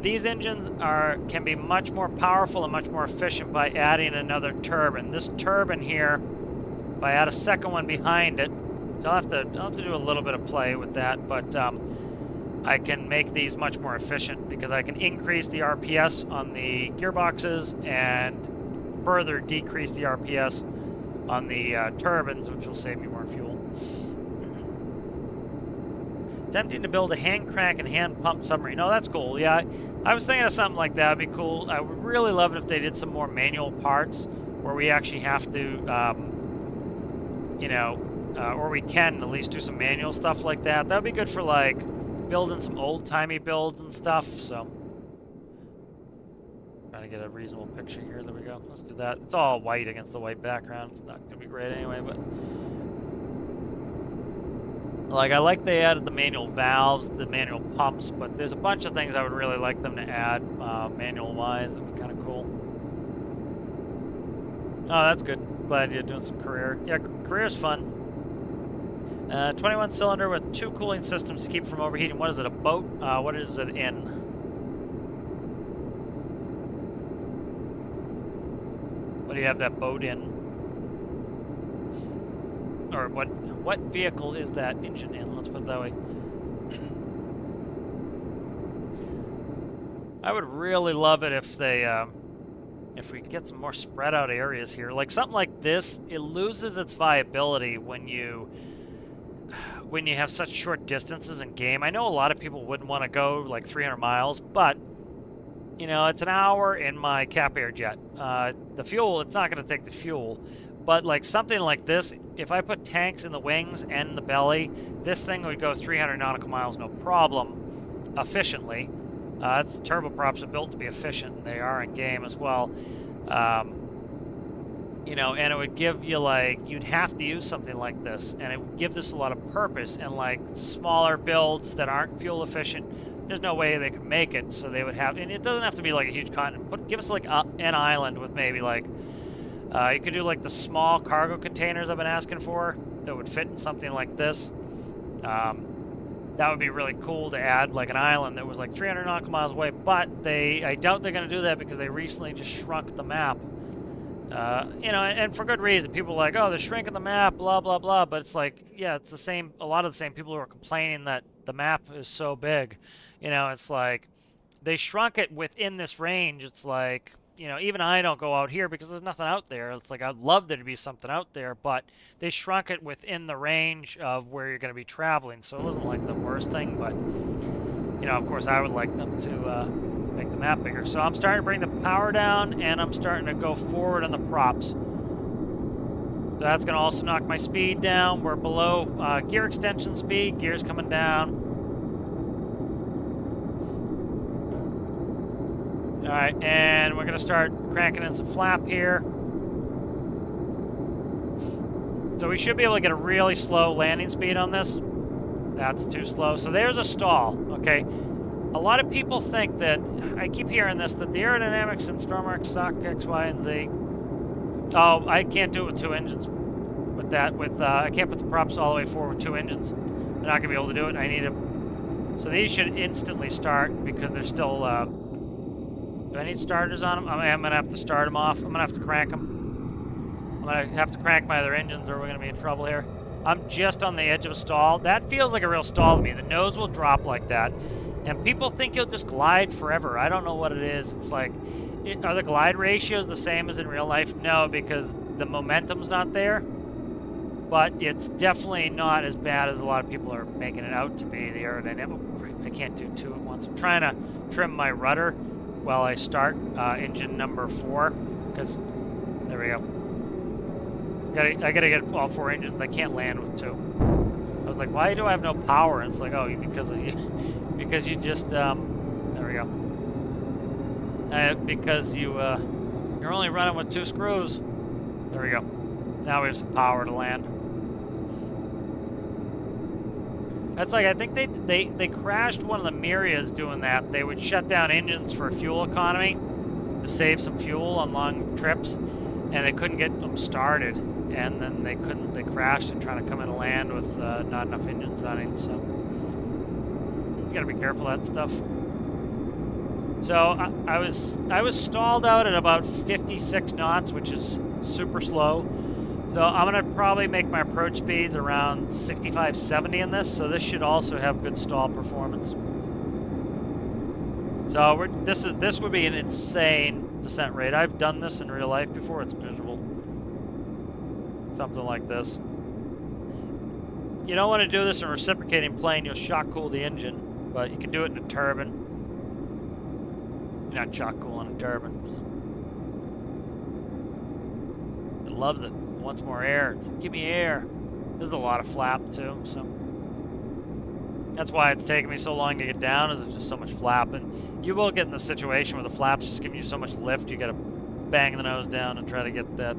These engines can be much more powerful and much more efficient by adding another turbine. This turbine here, if I add a second one behind it, so I'll have to do a little bit of play with that, but I can make these much more efficient because I can increase the RPS on the gearboxes and further decrease the RPS on the turbines, which will save me more fuel. Attempting to build a hand crank and hand pump submarine. Oh, that's cool. Yeah, I was thinking of something like that. Would be cool. I would really love it if they did some more manual parts where we actually have to, or we can at least do some manual stuff like that. That would be good for like building some old-timey builds and stuff. So, trying to get a reasonable picture here. There we go. Let's do that. It's all white against the white background. It's not going to be great anyway, but. Like, I like they added the manual valves, the manual pumps, but there's a bunch of things I would really like them to add manual-wise. It'd be kind of cool. Oh, that's good. Glad you're doing some career. Yeah, career's fun. 21 cylinder with 2 cooling systems to keep from overheating. What is it, a boat? What is it in? What do you have that boat in? Or what vehicle is that engine in? Let's put it that way. I would really love it if they, if we get some more spread out areas here. Like something like this, it loses its viability when you have such short distances in game. I know a lot of people wouldn't want to go like 300 miles, but you know, it's an hour in my Cap Air jet. The fuel, it's not going to take the fuel. But like something like this, if I put tanks in the wings and the belly, this thing would go 300 nautical miles no problem, efficiently. Turboprops are built to be efficient, and they are in game as well. You know, and it would give you like, you'd have to use something like this, and it would give this a lot of purpose. And like smaller builds that aren't fuel efficient, there's no way they could make it. So they would have, and it doesn't have to be like a huge continent. Give us like an island with maybe like. You could do like the small cargo containers I've been asking for that would fit in something like this. That would be really cool to add like an island that was like 300 nautical miles away, but I doubt they're going to do that because they recently just shrunk the map. You know, and for good reason. People are like, oh, they're shrinking the map, blah, blah, blah. But it's like, yeah, it's the same, a lot of the same people who are complaining that the map is so big. You know, it's like, they shrunk it within this range. It's like, you know, even I don't go out here because there's nothing out there. It's like, I'd love there to be something out there, but they shrunk it within the range of where you're going to be traveling. So it wasn't like the worst thing, but, you know, of course I would like them to make the map bigger. So I'm starting to bring the power down, and I'm starting to go forward on the props. So that's going to also knock my speed down. We're below gear extension speed. Gear's coming down. Alright, and we're going to start cranking in some flap here. So we should be able to get a really slow landing speed on this. That's too slow. So there's a stall, okay? A lot of people think that, I keep hearing this, that the aerodynamics in Stormworks suck, X, Y, and Z. Oh, I can't do it with 2 engines. With that, I can't put the props all the way forward with 2 engines. I'm not going to be able to do it. I need a... So these should instantly start because they're still... Do I need starters on them? I'm going to have to start them off. I'm going to have to crank them. I'm going to have to crank my other engines or we're going to be in trouble here. I'm just on the edge of a stall. That feels like a real stall to me. The nose will drop like that. And people think you'll just glide forever. I don't know what it is. It's like, are the glide ratios the same as in real life? No, because the momentum's not there. But it's definitely not as bad as a lot of people are making it out to be. The aerodynamic, oh, crap, I can't do 2 at once. I'm trying to trim my rudder while I start engine number 4, because there we go. I gotta get all 4 engines. I can't land with 2. I was like, why do I have no power? And it's like, oh, because of you, because you just there we go. Because you're only running with 2 screws. There we go. Now we have some power to land. That's like, I think they crashed one of the Myriads doing that. They would shut down engines for fuel economy to save some fuel on long trips, and they couldn't get them started. And then they crashed and trying to come in and land with not enough engines running. So you gotta be careful of that stuff. So I was stalled out at about 56 knots, which is super slow. So I'm going to probably make my approach speeds around 65, 70 in this. So this should also have good stall performance. So this would be an insane descent rate. I've done this in real life before. It's miserable. Something like this. You don't want to do this in a reciprocating plane. You'll shock cool the engine. But you can do it in a turbine. You're not shock cool in a turbine. So. I love it. Wants more air. It's like, give me air. There's a lot of flap too, so that's why it's taking me so long to get down. Is there's just so much flap, and you will get in the situation where the flap's just giving you so much lift. You got to bang the nose down and try to get that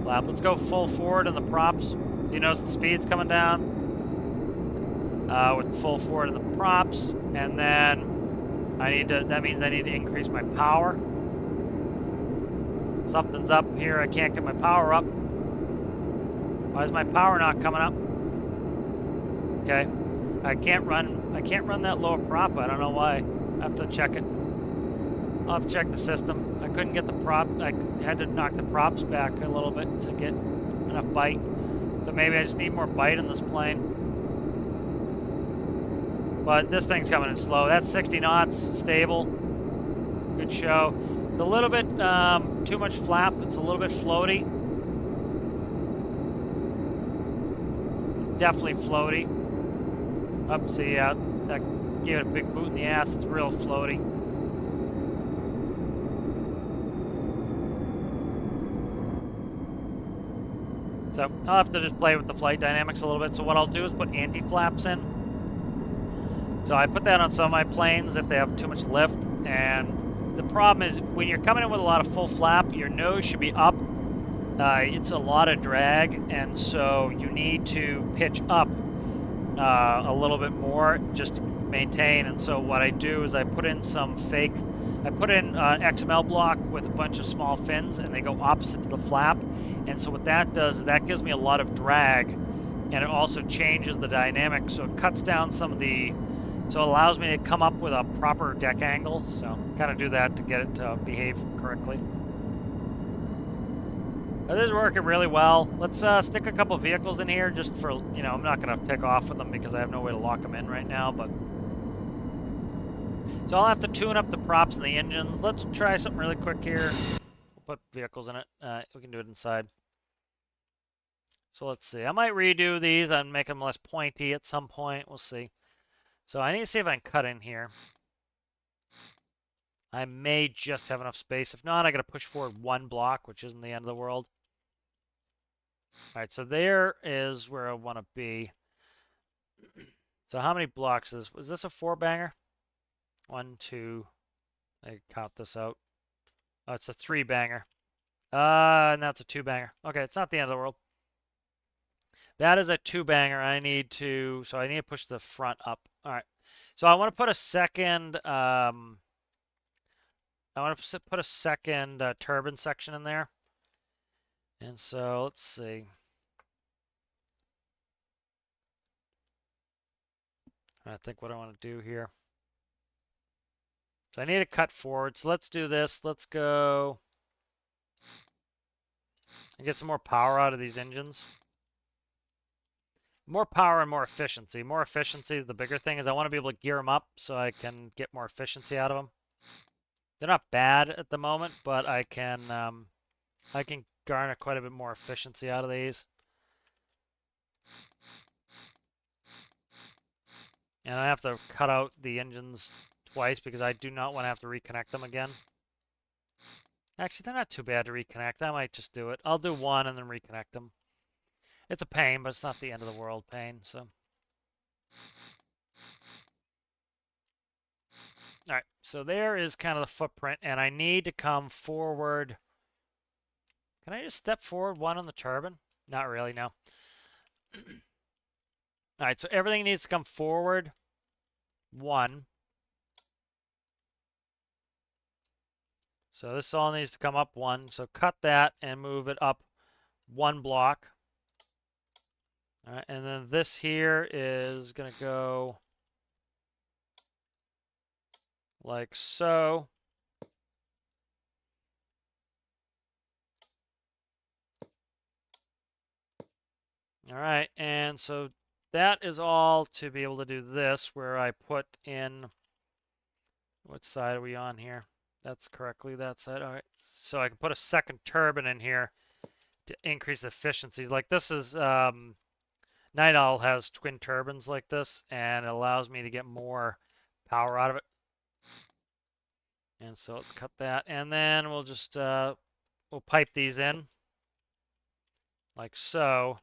flap. Let's go full forward in the props. You notice the speed's coming down. with full forward of the props, and then that means I need to increase my power. Something's up here. I can't get my power up. Why is my power not coming up? Okay. I can't run that lower prop. I don't know why. I have to check it. I'll have to check the system. I couldn't get the prop. I had to knock the props back a little bit to get enough bite. So maybe I just need more bite in this plane. But this thing's coming in slow. That's 60 knots, stable. Good show. It's a little bit too much flap. It's a little bit floaty. Definitely floaty. Up, see, that gave it a big boot in the ass. It's real floaty. So I'll have to just play with the flight dynamics a little bit. So what I'll do is put anti-flaps in. So I put that on some of my planes if they have too much lift. And the problem is when you're coming in with a lot of full flap, your nose should be up. It's a lot of drag, and so you need to pitch up a little bit more just to maintain. And so what I do is I put in XML block with a bunch of small fins, and they go opposite to the flap. And so what that does is that gives me a lot of drag, and it also changes the dynamic. So it cuts down some of the, so it allows me to come up with a proper deck angle. So kind of do that to get it to behave correctly. This is working really well. Let's stick a couple vehicles in here just for, you know, I'm not going to take off with them because I have no way to lock them in right now, but. So I'll have to tune up the props and the engines. Let's try something really quick here. We'll put vehicles in it. We can do it inside. So let's see. I might redo these and make them less pointy at some point. We'll see. So I need to see if I can cut in here. I may just have enough space. If not, I got to push forward one block, which isn't the end of the world. All right, so there is where I want to be. So how many blocks is this a 4-banger? 1, 2. I count this out. Oh, it's a 3-banger. And that's a 2-banger. Okay, it's not the end of the world. That is a 2-banger. I need to push the front up. All right. So I want to put a second. I want to put a second turbine section in there. And so let's see. I think what I want to do here. So I need to cut forward. So let's do this. Let's go and get some more power out of these engines. More power and more efficiency. More efficiency, the bigger thing is I want to be able to gear them up so I can get more efficiency out of them. They're not bad at the moment, but I can garner quite a bit more efficiency out of these. And I have to cut out the engines twice because I do not want to have to reconnect them again. Actually, they're not too bad to reconnect. I might just do it. I'll do one and then reconnect them. It's a pain, but it's not the end of the world pain, so. All right, so there is kind of the footprint, and I need to come forward. Can I just step forward one on the turbine? Not really, no. All right, so everything needs to come forward one. So this all needs to come up one. So cut that and move it up one block. All right, and then this here is going to go like so. All right, and so that is all to be able to do this, where I put in, what side are we on here? That's correctly that side. All right, so I can put a second turbine in here to increase efficiency. Like this is, Night Owl has twin turbines like this, and it allows me to get more power out of it. And so let's cut that, and then we'll just, we'll pipe these in like so.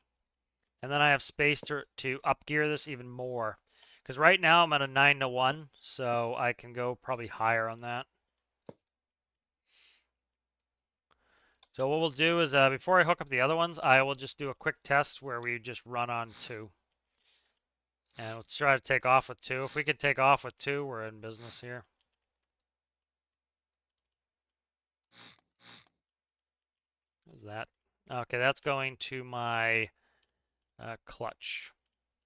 And then I have space to up gear this even more. Because right now I'm at a 9-to-1, so I can go probably higher on that. So what we'll do is, before I hook up the other ones, I will just do a quick test where we just run on 2. And let's try to take off with 2. If we can take off with 2, we're in business here. What's that? Okay, that's going to my clutch.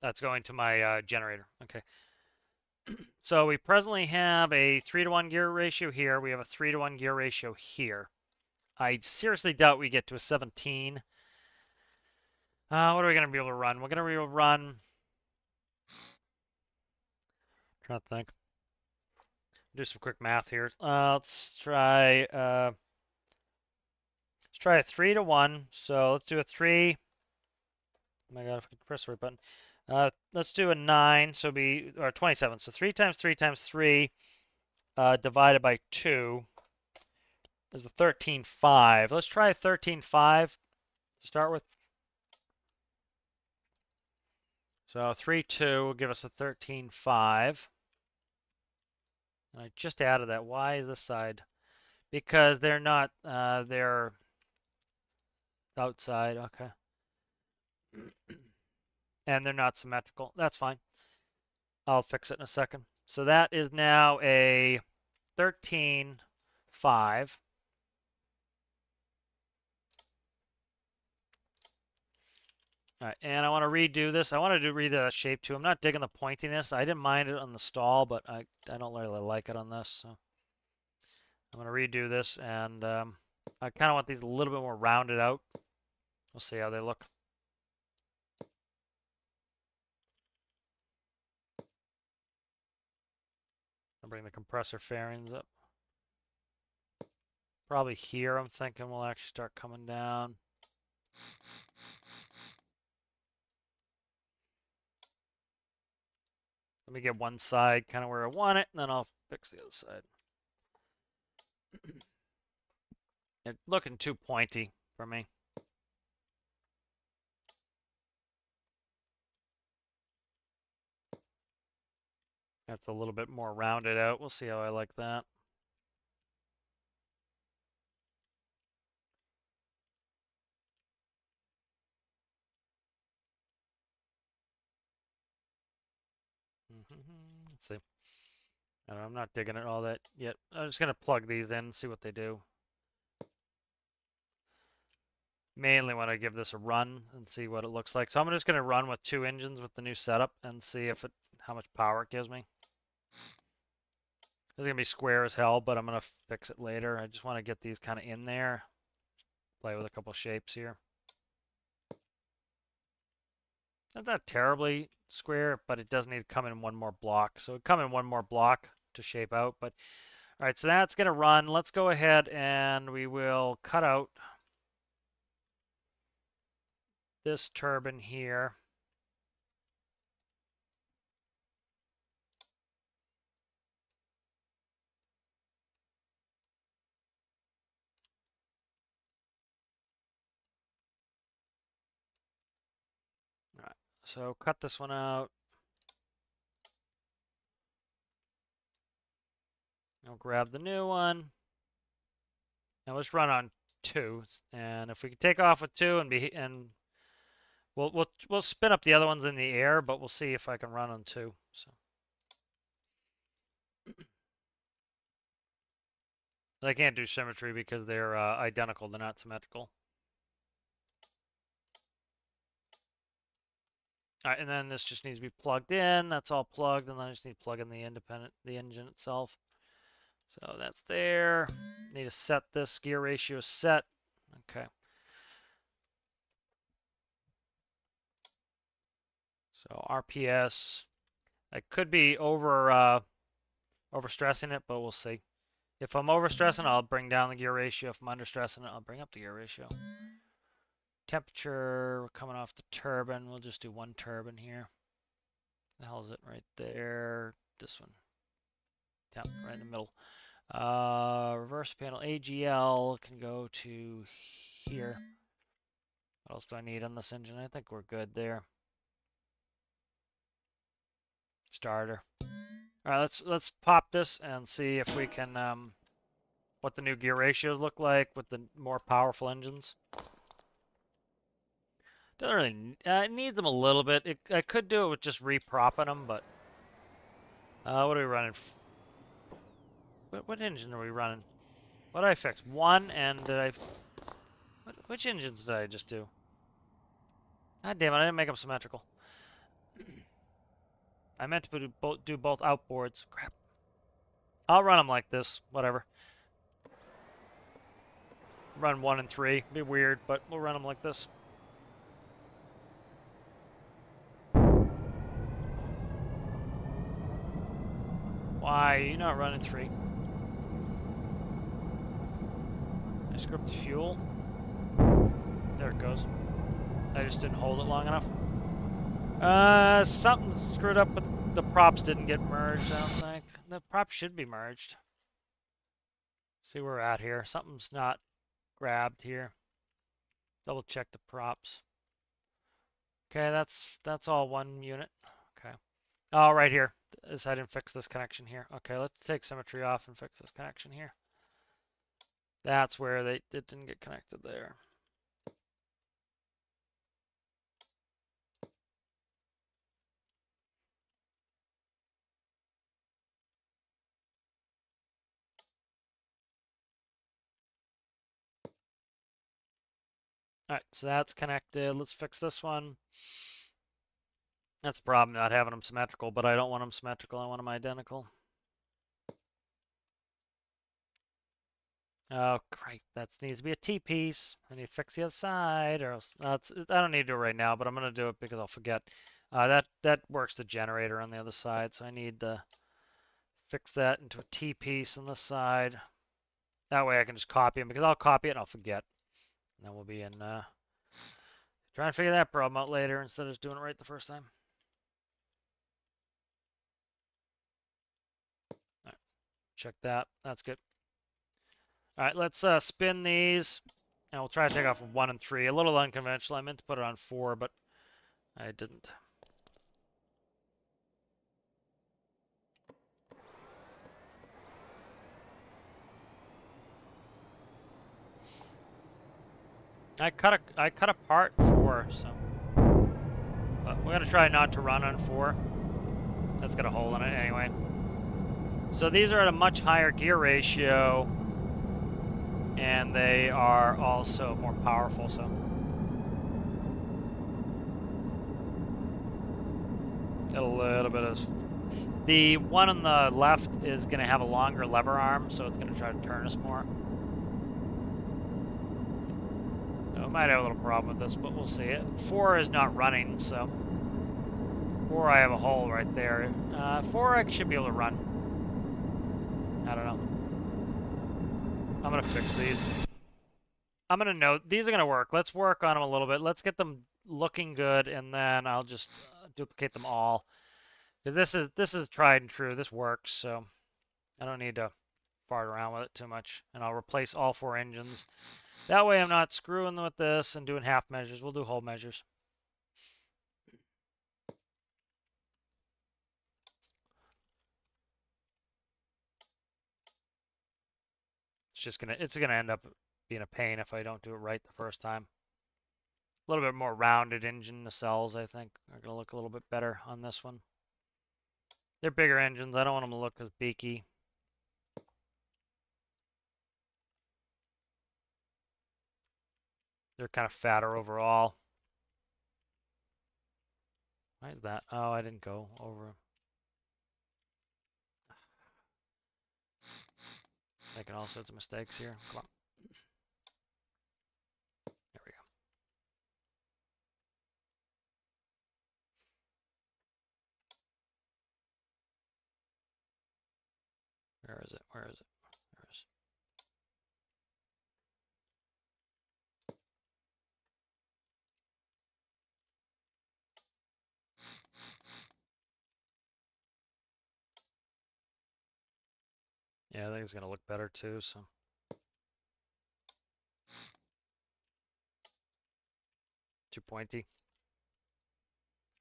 That's going to my generator. Okay. So we presently have a 3-to-1 gear ratio here. We have a 3-to-1 gear ratio here. I seriously doubt we get to a 17. What are we going to be able to run? We're going to be able to run... Trying to think. Do some quick math here. Let's try a 3-to-1. So let's do a 3. Oh my god, if I could press the right button. Let's do a 9, so be or 27. So 3 times 3 times 3 divided by 2 is the 13.5. Let's try 13.5 to start with. So 3, 2 will give us a 13.5. And I just added that. Why this side? Because they're not, they're outside. Okay. And they're not symmetrical. That's fine. I'll fix it in a second. So that is now a 13.5. All right, and I want to redo this. I want to redo that shape too. I'm not digging the pointiness. I didn't mind it on the stall, but I don't really like it on this. So I'm going to redo this, and I kind of want these a little bit more rounded out. We'll see how they look. I'll bring the compressor fairings up. Probably here, I'm thinking we'll actually start coming down. Let me get one side kind of where I want it, and then I'll fix the other side. It's looking too pointy for me. That's a little bit more rounded out. We'll see how I like that. Let's see. I don't know, I'm not digging it all that yet. I'm just going to plug these in and see what they do. Mainly want to give this a run and see what it looks like. So I'm just going to run with 2 engines with the new setup and see if how much power it gives me. It's going to be square as hell, but I'm going to fix it later. I just want to get these kind of in there. Play with a couple shapes here. That's not terribly square, but it does need to come in one more block. So it come in one more block to shape out. But all right, so that's going to run. Let's go ahead and we will cut out this turbine here. All right, so cut this one out. I'll grab the new one. And let's run on 2. And if we can take off with 2 and we'll spin up the other ones in the air, but we'll see if I can run on 2. So I can't do symmetry because they're identical. They're not symmetrical. All right, and then this just needs to be plugged in. That's all plugged, and then I just need to plug in the engine itself. So that's there. Need to set this gear ratio set. Okay. So RPS. I could be overstressing it, but we'll see. If I'm overstressing, I'll bring down the gear ratio. If I'm understressing it, I'll bring up the gear ratio. Temperature, we're coming off the turbine. We'll just do 1 turbine here. The hell is it right there? This one. Yeah, right in the middle. Reverse panel AGL can go to here. What else do I need on this engine? I think we're good there. Starter. All right, let's pop this and see if we can what the new gear ratios look like with the more powerful engines. Doesn't really. It needs them a little bit. I could do it with just repropping them, but what are we running? What engine are we running? What did I fix? One, and did I? Which engines did I just do? God damn it! I didn't make them symmetrical. I meant to do both outboards. Crap. I'll run them like this. Whatever. Run 1 and 3. Be weird, but we'll run them like this. Why are you not running 3? I screwed up the fuel. There it goes. I just didn't hold it long enough. Something screwed up, but the props didn't get merged, I don't think. The props should be merged. See where we're at here. Something's not grabbed here. Double check the props. Okay, that's all one unit. Okay. Oh, right here. I didn't fix this connection here. Okay, let's take symmetry off and fix this connection here. That's where it didn't get connected there. Alright, so that's connected. Let's fix this one. That's the problem, not having them symmetrical, but I don't want them symmetrical. I want them identical. Oh, great. That needs to be a T-piece. I need to fix the other side, or else I don't need to do it right now, but I'm going to do it because I'll forget. That works the generator on the other side, so I need to fix that into a T-piece on this side. That way I can just copy them, because I'll copy it and I'll forget. And then we'll be in trying to figure that problem out later instead of just doing it right the first time. All right, check that. That's good. All right, let's spin these, and we'll try to take off 1 and 3. A little unconventional. I meant to put it on 4, but I didn't. I cut apart 4, so we're gonna try not to run on 4. That's got a hole in it anyway. So these are at a much higher gear ratio, and they are also more powerful. So got a little bit of. The one on the left is gonna have a longer lever arm, so it's gonna try to turn us more. Might have a little problem with this, but we'll see it. 4 is not running, so 4 I have a hole right there. 4 I should be able to run. I don't know. I'm gonna fix these. I'm gonna note these are gonna work. Let's work on them a little bit. Let's get them looking good, and then I'll just duplicate them all. Because this is tried and true. This works, so I don't need to fart around with it too much. And I'll replace all 4 engines. That way I'm not screwing with this and doing half measures. We'll do whole measures. It's gonna end up being a pain if I don't do it right the first time. A little bit more rounded engine. The cells, I think, are gonna look a little bit better on this one. They're bigger engines. I don't want them to look as beaky. They're kind of fatter overall. Why is that? Oh, I didn't go over. Making all sorts of mistakes here. Come on. There we go. Where is it? Where is it? Where is it? Yeah, I think it's going to look better too, so. Too pointy.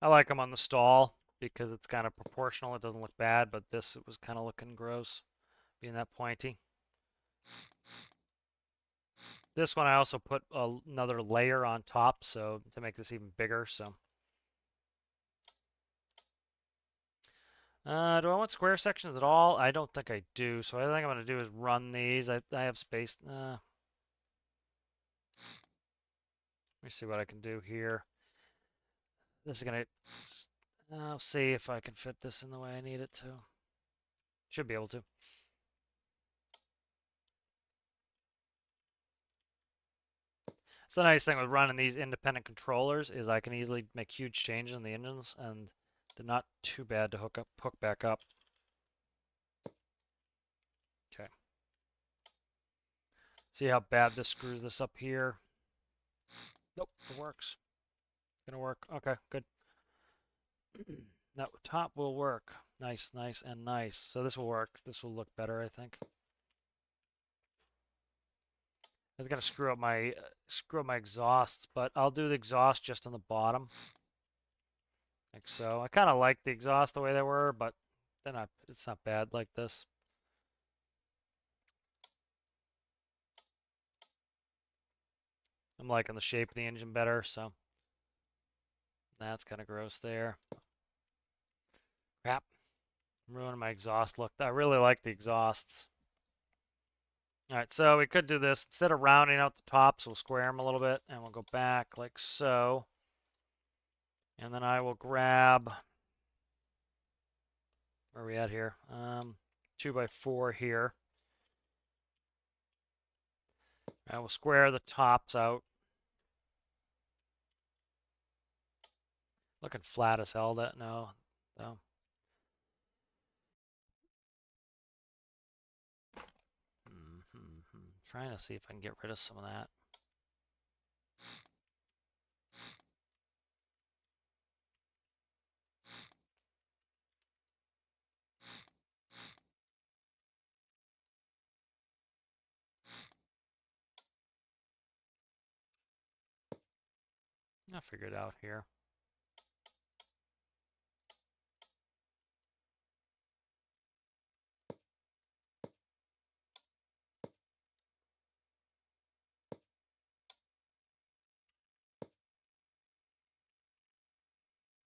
I like them on the stall because it's kind of proportional. It doesn't look bad, but this it was kind of looking gross, being that pointy. This one I also put another layer on top, so to make this even bigger. So, do I want square sections at all? I don't think I do. So I think I'm going to do is run these. I have space. Let me see what I can do here. This is going to. I'll see if I can fit this in the way I need it to. Should be able to. So the nice thing with running these independent controllers is I can easily make huge changes in the engines, and they're not too bad to hook back up. Okay. See how bad this screws this up here? Nope, it works. It's gonna work. Okay, good. That top will work. Nice, nice, and nice. So this will work. This will look better, I think. It's gonna screw up my exhausts, but I'll do the exhaust just on the bottom, like so. I kind of like the exhaust the way they were, but they're not. It's not bad like this. I'm liking the shape of the engine better, so that's kind of gross there. Crap. I'm ruining my exhaust look. I really like the exhausts. Alright, so we could do this. Instead of rounding out the tops, we'll square them a little bit, and we'll go back like so. And then I will grab... Where are we at here? 2x4 here. I will square the tops out. Looking flat as hell, that no. Trying to see if I can get rid of some of that. I'll figure it out here.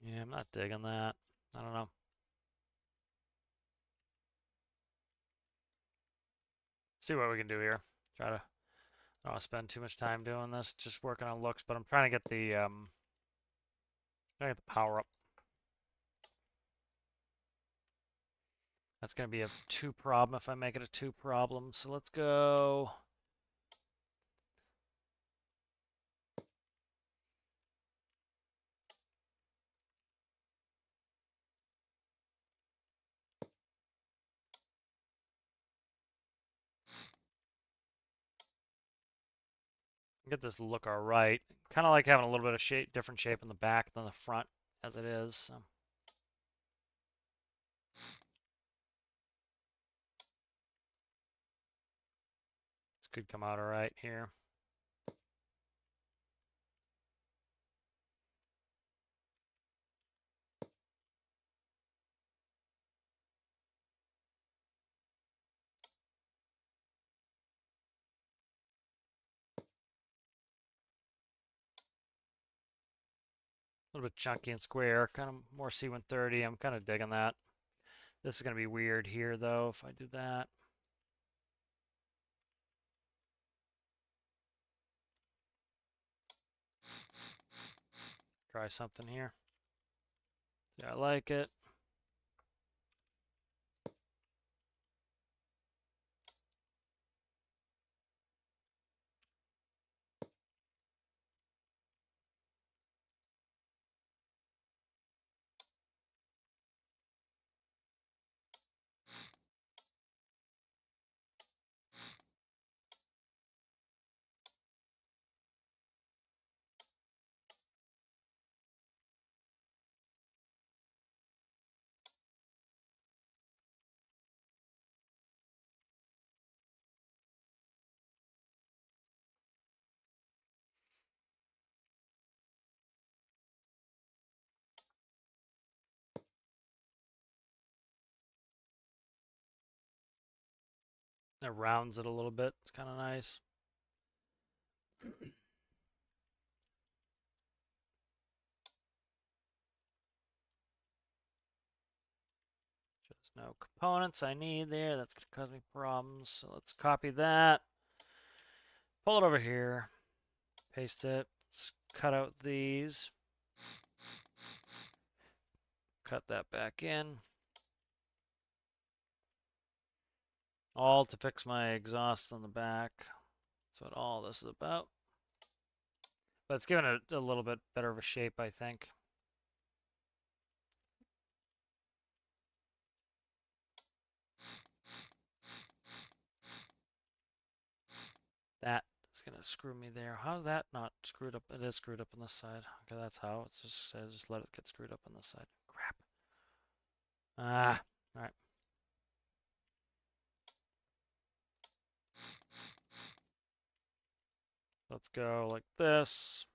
Yeah, I'm not digging that. I don't know. See what we can do here. Try to. I don't want to spend too much time doing this, just working on looks, but I'm trying to get the power up. That's going to be a 2 problem if I make it a 2 problem. So let's go. Get this to look all right. Kind of like having a little bit of different shape in the back than the front as it is. So. This could come out all right here. A little bit chunky and square, kind of more C-130. I'm kind of digging that. This is going to be weird here, though, if I do that. Try something here. Yeah, I like it. It rounds it a little bit. It's kind of nice. There's no components I need there. That's going to cause me problems. So let's copy that. Pull it over here. Paste it. Let's cut out these. Cut that back in. All to fix my exhaust on the back. That's what all this is about. But it's given it a little bit better of a shape, I think. That is going to screw me there. How's that not screwed up? It is screwed up on this side. Okay, that's how. It's just, I just let it get screwed up on this side. Crap. Ah, all right. Let's go like this.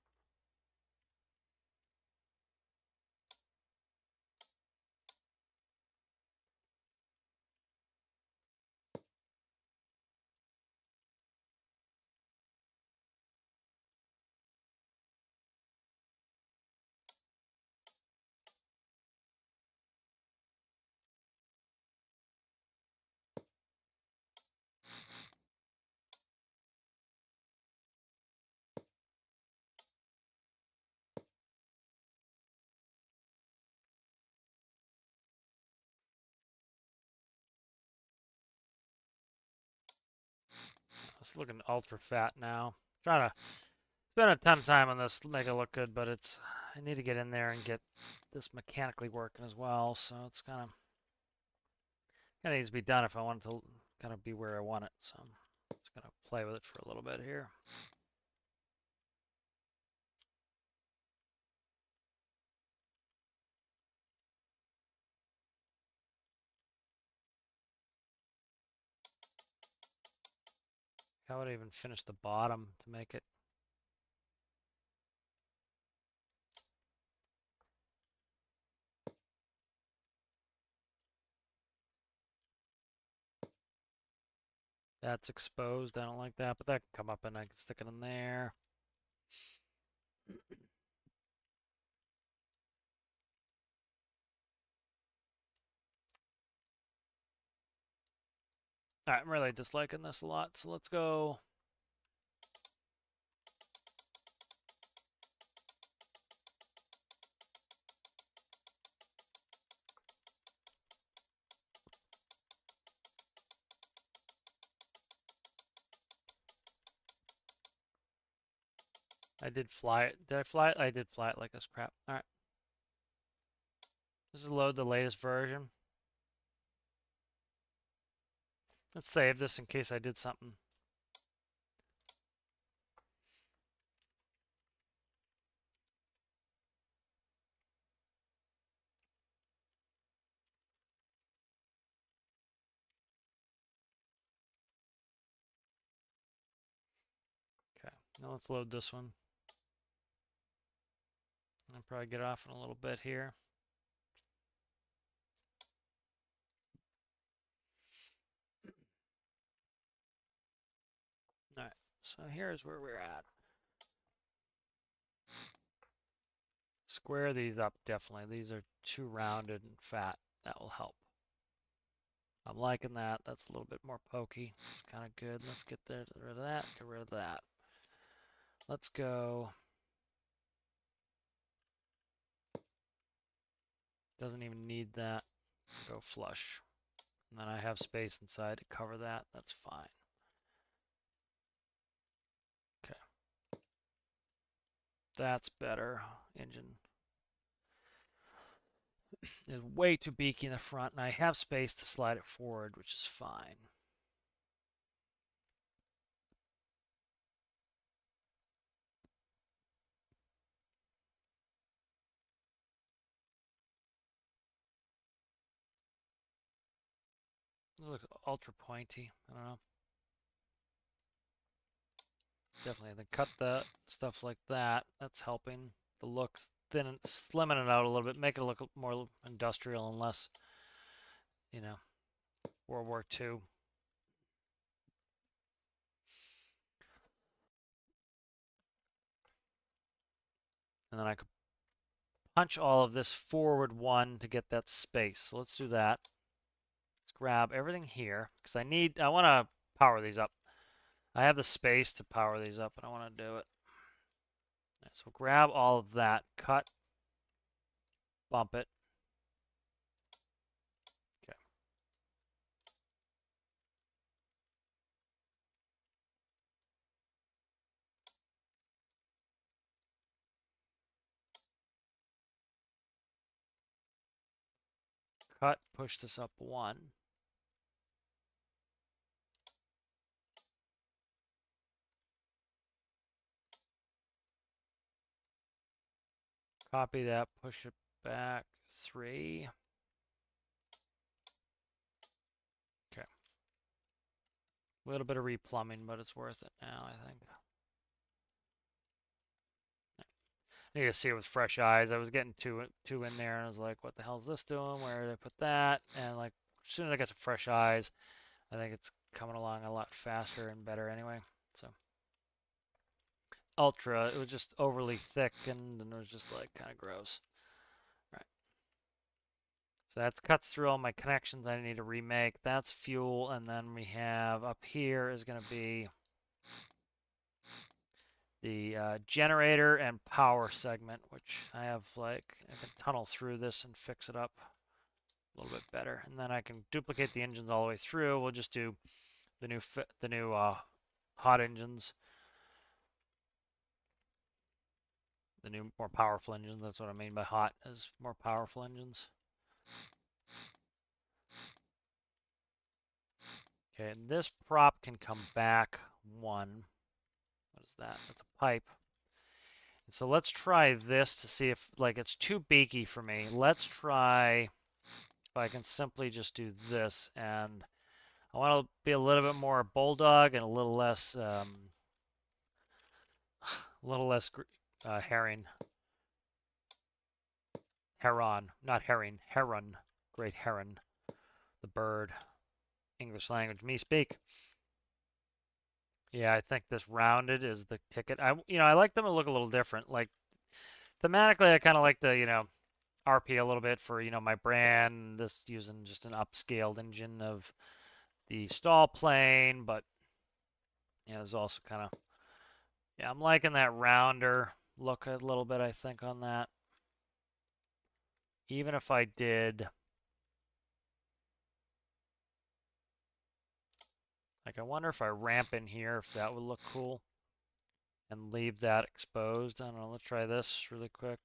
It's looking ultra fat now. Trying to spend a ton of time on this to make it look good, but it's I need to get in there and get this mechanically working as well. So it's kind of needs to be done if I want it to kind of be where I want it. So I'm just gonna play with it for a little bit here. How would I even finish the bottom to make it? That's exposed. I don't like that, but that can come up and I can stick it in there. All right, I'm really disliking this a lot, so let's go. I did fly it. Did I fly it? I did fly it like this crap. All right. This is load the latest version. Let's save this in case I did something. Okay, now let's load this one. I'll probably get off in a little bit here. All right, so here's where we're at. Square these up, definitely. These are too rounded and fat. That will help. I'm liking that. That's a little bit more pokey. It's kind of good. Let's get rid of that. Get rid of that. Let's go. Doesn't even need that. Go flush. And then I have space inside to cover that. That's fine. Okay. That's better. Engine is way too beaky in the front, and I have space to slide it forward, which is fine. It looks ultra pointy. I don't know. Definitely, then cut the stuff like that. That's helping the look. Thin, slimming it out a little bit, make it look more industrial and less, you know, World War II. And then I could punch all of this forward 1 to get that space. So let's do that. Let's grab everything here because I want to power these up. I have the space to power these up and I want to do it. Right, so grab all of that, cut, bump it. Okay. Cut, push this up 1. Copy that, push it back 3. Okay. A little bit of replumbing, but it's worth it now, I think. I need to see it with fresh eyes. I was getting two in there, and I was like, what the hell is this doing? Where did I put that? And like, as soon as I get some fresh eyes, I think it's coming along a lot faster and better anyway. So, Ultra, it was just overly thick, and it was just like kind of gross. Right. So that cuts through all my connections I need to remake. That's fuel, and then we have up here is going to be the generator and power segment, which I have I can tunnel through this and fix it up a little bit better. And then I can duplicate the engines all the way through. We'll just do the new hot engines. The new more powerful engines. That's what I mean by hot, is more powerful engines. Okay, and this prop can come back 1. What is that? That's a pipe. And so let's try this to see if, it's too beaky for me. Let's try if I can simply just do this. And I want to be a little bit more bulldog and a little less, herring. Heron, not herring, heron. Great heron. The bird. English language, me speak. Yeah, I think this rounded is the ticket. I like them to look a little different. Like, thematically, I kind of like the, RP a little bit for, my brand. This using just an upscaled engine of the stall plane, but, there's also kind of, I'm liking that rounder look a little bit, I think, on that. Even if I did, I wonder if I ramp in here, if that would look cool. And leave that exposed. I don't know, let's try this really quick.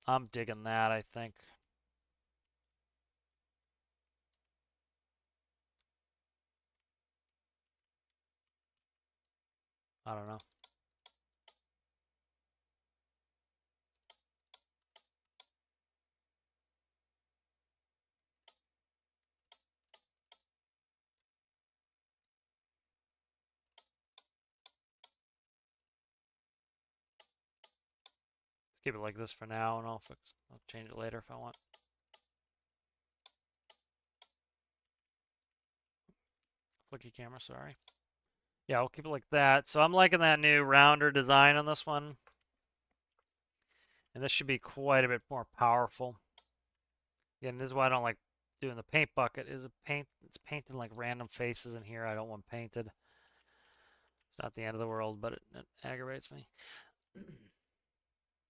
I'm digging that, I think. I don't know. Keep it like this for now, and I'll change it later if I want. Flicky camera, sorry. Yeah, we'll keep it like that. So I'm liking that new rounder design on this one. And this should be quite a bit more powerful. Again, this is why I don't like doing the paint bucket. It's painting like random faces in here. I don't want painted. It's not the end of the world, but it aggravates me.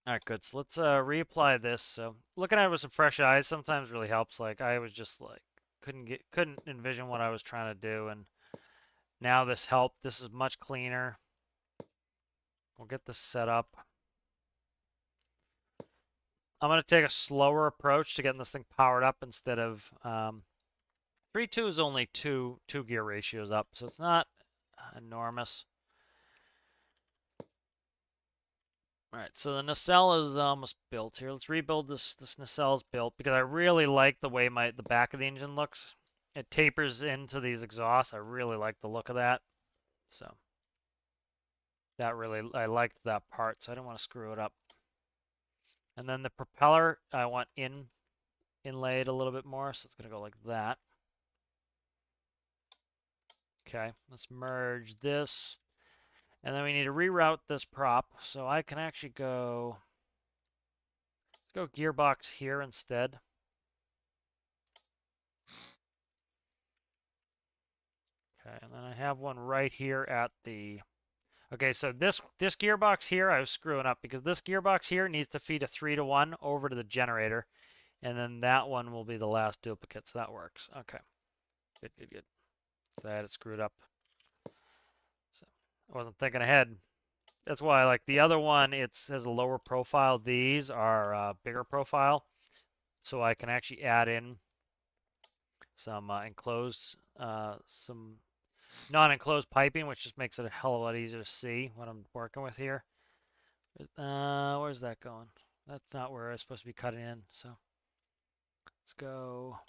All right, good. So let's reapply this. So looking at it with some fresh eyes sometimes really helps. Like, I was just like couldn't envision what I was trying to do, and now this helped. This is much cleaner. We'll get this set up. I'm going to take a slower approach to getting this thing powered up instead of 3.2 is only two gear ratios up, so it's not enormous. All right, so the nacelle is almost built here. Let's rebuild this. This nacelle is built because I really like the way the back of the engine looks. It tapers into these exhausts. I really like the look of that. So I liked that part, so I don't want to screw it up. And then the propeller, I want inlaid a little bit more, so it's going to go like that. Okay, let's merge this. And then we need to reroute this prop. So I can actually go, let's go gearbox here instead. Okay, and then I have one right here at the, okay, so this gearbox here, I was screwing up because this gearbox here needs to feed a 3-to-1 over to the generator. And then that one will be the last duplicate, so that works. Okay, good, good, good. So I had it screwed up. So I wasn't thinking ahead. That's why I like the other one. It has a lower profile. These are bigger profile, so I can actually add in some enclosed, some non-enclosed piping, which just makes it a hell of a lot easier to see what I'm working with here. Where's that going? That's not where I'm supposed to be cutting in. So let's go.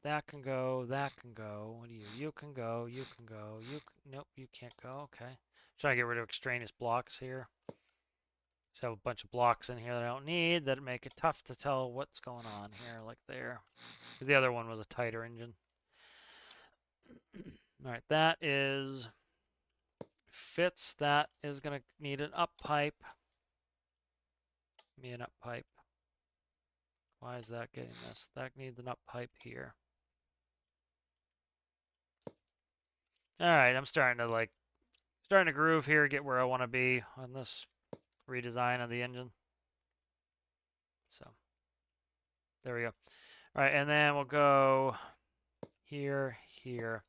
That can go, that can go. What do you? You can go, you can go, nope, you can't go. Okay. Trying to get rid of extraneous blocks here. Just have a bunch of blocks in here that I don't need that make it tough to tell what's going on here, like there. Because the other one was a tighter engine. All right, that is fits. That is going to need an up pipe. Give me an up pipe. Why is that getting this? That needs an up pipe here. All right, I'm starting to groove here, get where I want to be on this redesign of the engine. So there we go. All right, and then we'll go here, here,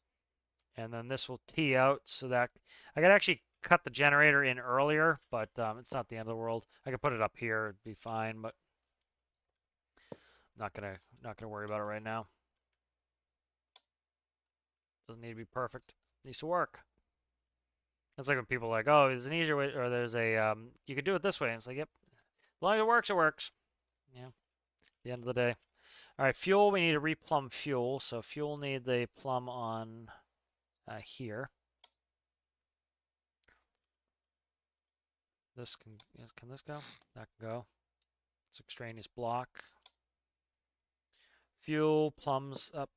and then this will tee out so that I could actually cut the generator in earlier, but it's not the end of the world. I could put it up here, it'd be fine, but not gonna worry about it right now. Doesn't need to be perfect. Needs to work. It's like when people are like, oh, there's an easier way, or there's a you could do it this way. And it's like, yep, as long as it works, it works. Yeah. At the end of the day. All right, fuel. We need to replumb fuel. So fuel needs a plumb on here. This can this go? That can go. It's extraneous block. Fuel plumbs up.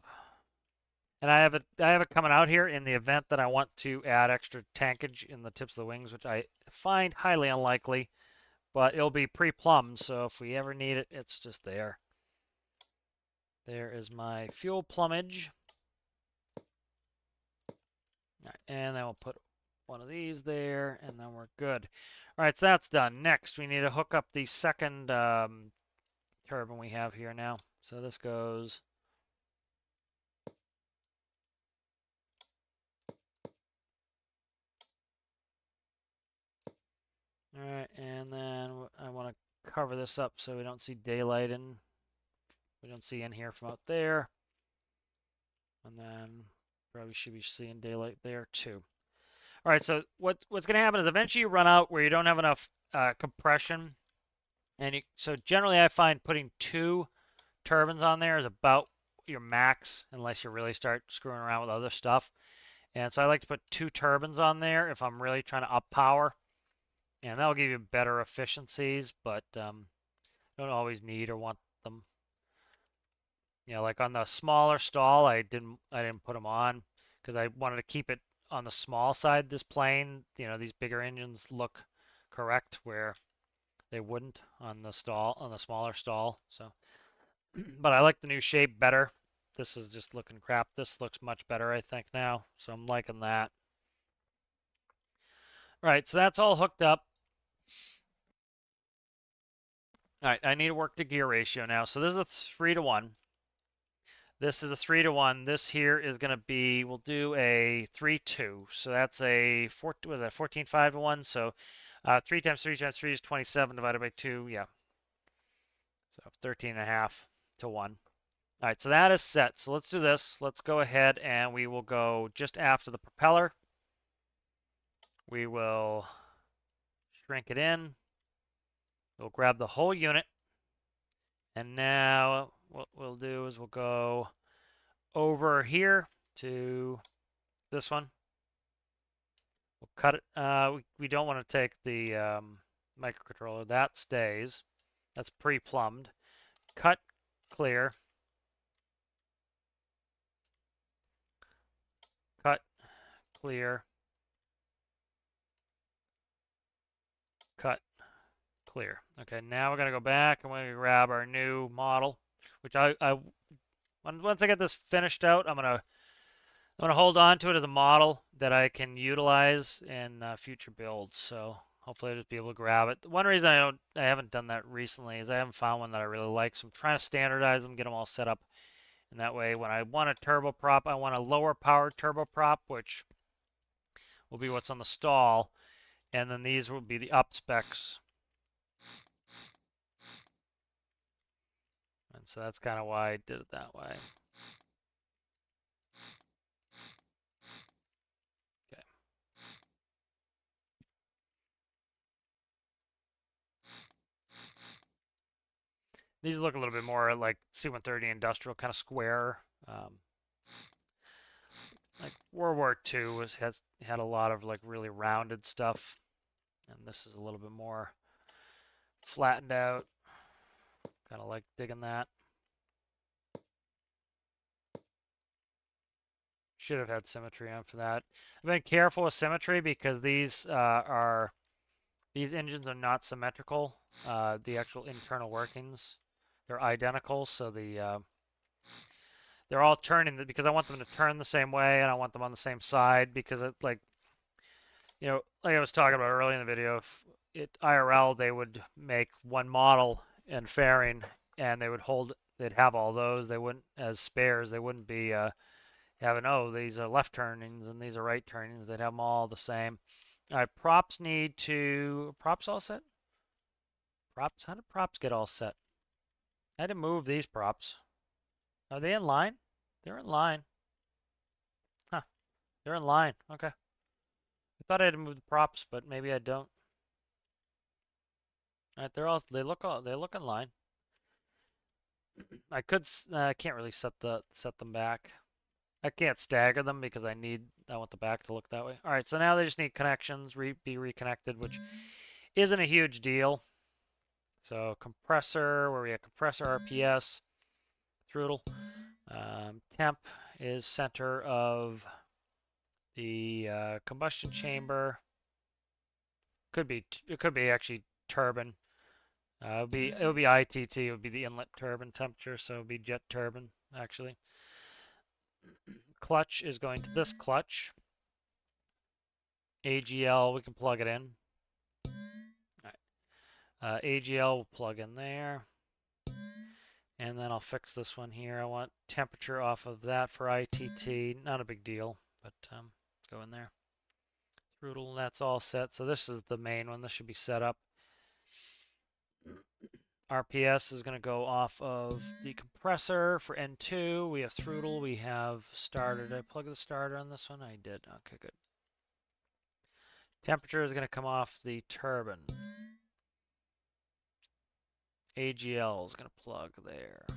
And I have it coming out here in the event that I want to add extra tankage in the tips of the wings, which I find highly unlikely, but it'll be pre-plumbed, so if we ever need it, it's just there. There is my fuel plumbage. All right, and then we'll put one of these there, and then we're good. All right, so that's done. Next, we need to hook up the second turbine we have here now. So this goes... All right, and then I want to cover this up so we don't see daylight in. We don't see in here from out there. And then probably should be seeing daylight there too. All right, so what's going to happen is eventually you run out where you don't have enough compression. And so generally I find putting 2 turbines on there is about your max unless you really start screwing around with other stuff. And so I like to put 2 turbines on there if I'm really trying to up power. And that'll give you better efficiencies, but don't always need or want them. You know, like on the smaller stall, I didn't put them on because I wanted to keep it on the small side. This plane, you know, these bigger engines look correct where they wouldn't on the smaller stall. So, but I like the new shape better. This is just looking crap. This looks much better, I think now. So I'm liking that. All right, so that's all hooked up. All right, I need to work the gear ratio now. So this is a 3-to-1. This is a 3-to-1. This here is going to be, we'll do a 3-2. So that's a 14 5-to-1. So 3 times 3 times 3 is 27 divided by 2. Yeah. So 13.5 to 1. All right, so that is set. So let's do this. Let's go ahead and we will go just after the propeller. We will shrink it in. We'll grab the whole unit. And now what we'll do is we'll go over here to this one. We'll cut it. We don't want to take the microcontroller. That stays. That's pre-plumbed. Cut clear. clear, cut, clear. Okay, now we're gonna go back and we're gonna grab our new model, which once I get this finished out, I'm gonna hold on to it as a model that I can utilize in future builds. So hopefully I'll just be able to grab it. One reason I haven't done that recently is I haven't found one that I really like. So I'm trying to standardize them, get them all set up. And that way, when I want a turboprop, I want a lower power turboprop, which will be what's on the stall. And then these will be the up specs. And so that's kind of why I did it that way. Okay. These look a little bit more like C-130 industrial, kind of square. Like World War II had a lot of like really rounded stuff. And this is a little bit more flattened out. Kind of like digging that. Should have had symmetry on for that. I've been careful with symmetry because these engines are not symmetrical. The actual internal workings, they're identical, so they're all turning because I want them to turn the same way and I want them on the same side because it like I was talking about earlier in the video, IRL they would make one model in fairing and they'd have all those. They wouldn't, as spares, they wouldn't be having, oh, these are left turnings and these are right turnings. They'd have them all the same. All right, props all set? Props, how did props get all set? I had to move these props. Are they in line? They're in line. Huh, they're in line, okay. I thought I had to move the props, but maybe I don't. All right, they look in line. I can't really set them back. I can't stagger them because I want the back to look that way. All right, so now they just need connections, be reconnected, which isn't a huge deal. So compressor, where we have compressor RPS, throttle, temp is center of the combustion chamber. It could be actually turbine. It would be ITT. It would be the inlet turbine temperature, so it would be jet turbine actually. Clutch is going to this clutch. AGL, we can plug it in. All right. AGL will plug in there. And then I'll fix this one here. I want temperature off of that for ITT. Not a big deal, but go in there. Throttle, that's all set. So this is the main one. This should be set up. RPS is going to go off of the compressor for N2. We have throttle. We have starter. Did I plug the starter on this one? I did. Okay, good. Temperature is going to come off the turbine. AGL is going to plug there. All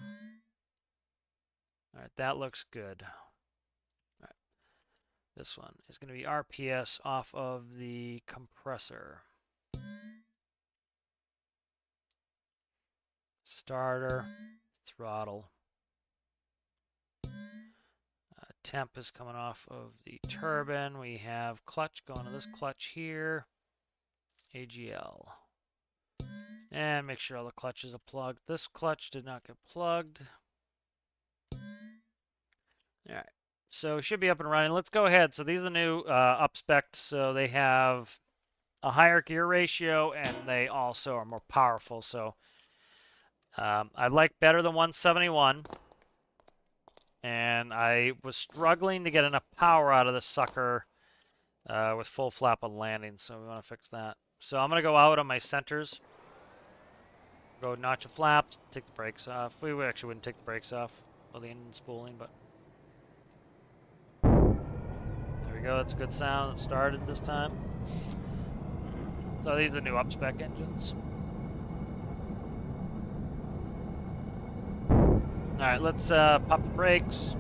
right, that looks good. All right. This one is going to be RPS off of the compressor. Starter, throttle. Temp is coming off of the turbine. We have clutch going to this clutch here. AGL. And make sure all the clutches are plugged. This clutch did not get plugged. Alright, so it should be up and running. Let's go ahead. So these are the new up specs. So they have a higher gear ratio and they also are more powerful. So I like better than 171. And I was struggling to get enough power out of this sucker with full flap on landing. So we want to fix that. So I'm going to go out on my centers. Go notch of flaps, take the brakes off. We actually wouldn't take the brakes off while the engine's spooling, but there we go. That's a good sound. It started this time. So these are the new up-spec engines. All right, let's pop the brakes.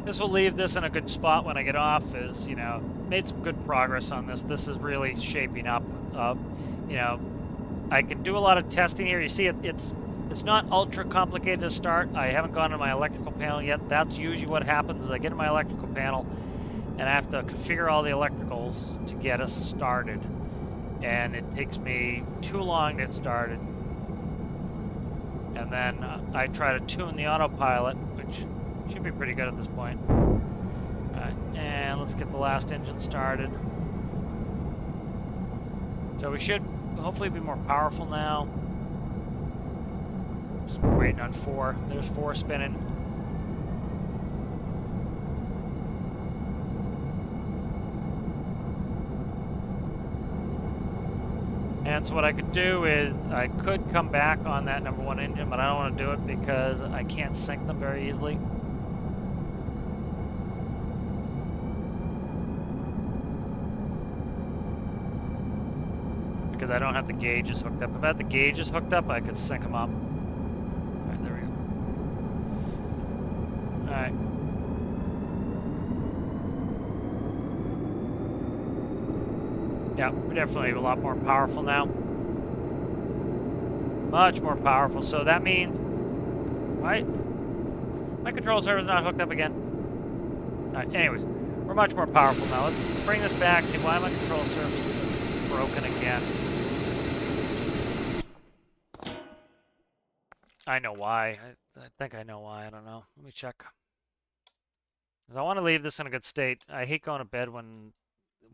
This will leave this in a good spot when I get off. Is, you know, made some good progress on this. This is really shaping up. You know, I can do a lot of testing here. You see, it's It's not ultra complicated to start. I haven't gone to my electrical panel yet. That's usually what happens is I get to my electrical panel and I have to configure all the electricals to get us started. And it takes me too long to get started. And then I try to tune the autopilot, which should be pretty good at this point. Alright, and let's get the last engine started. So we should hopefully be more powerful now. So we're waiting on 4. There's 4 spinning. And so what I could do is I could come back on that number 1 engine, but I don't want to do it because I can't sync them very easily. Because I don't have the gauges hooked up. If I had the gauges hooked up, I could sync them up. Alright, there we go. Alright. Yeah, we're definitely a lot more powerful now. Much more powerful. So that means... What? My control server is not hooked up again. Alright, anyways. We're much more powerful now. Let's bring this back, see why my control server is broken again. I know why. I think I know why. I don't know. Let me check. 'Cause I want to leave this in a good state. I hate going to bed when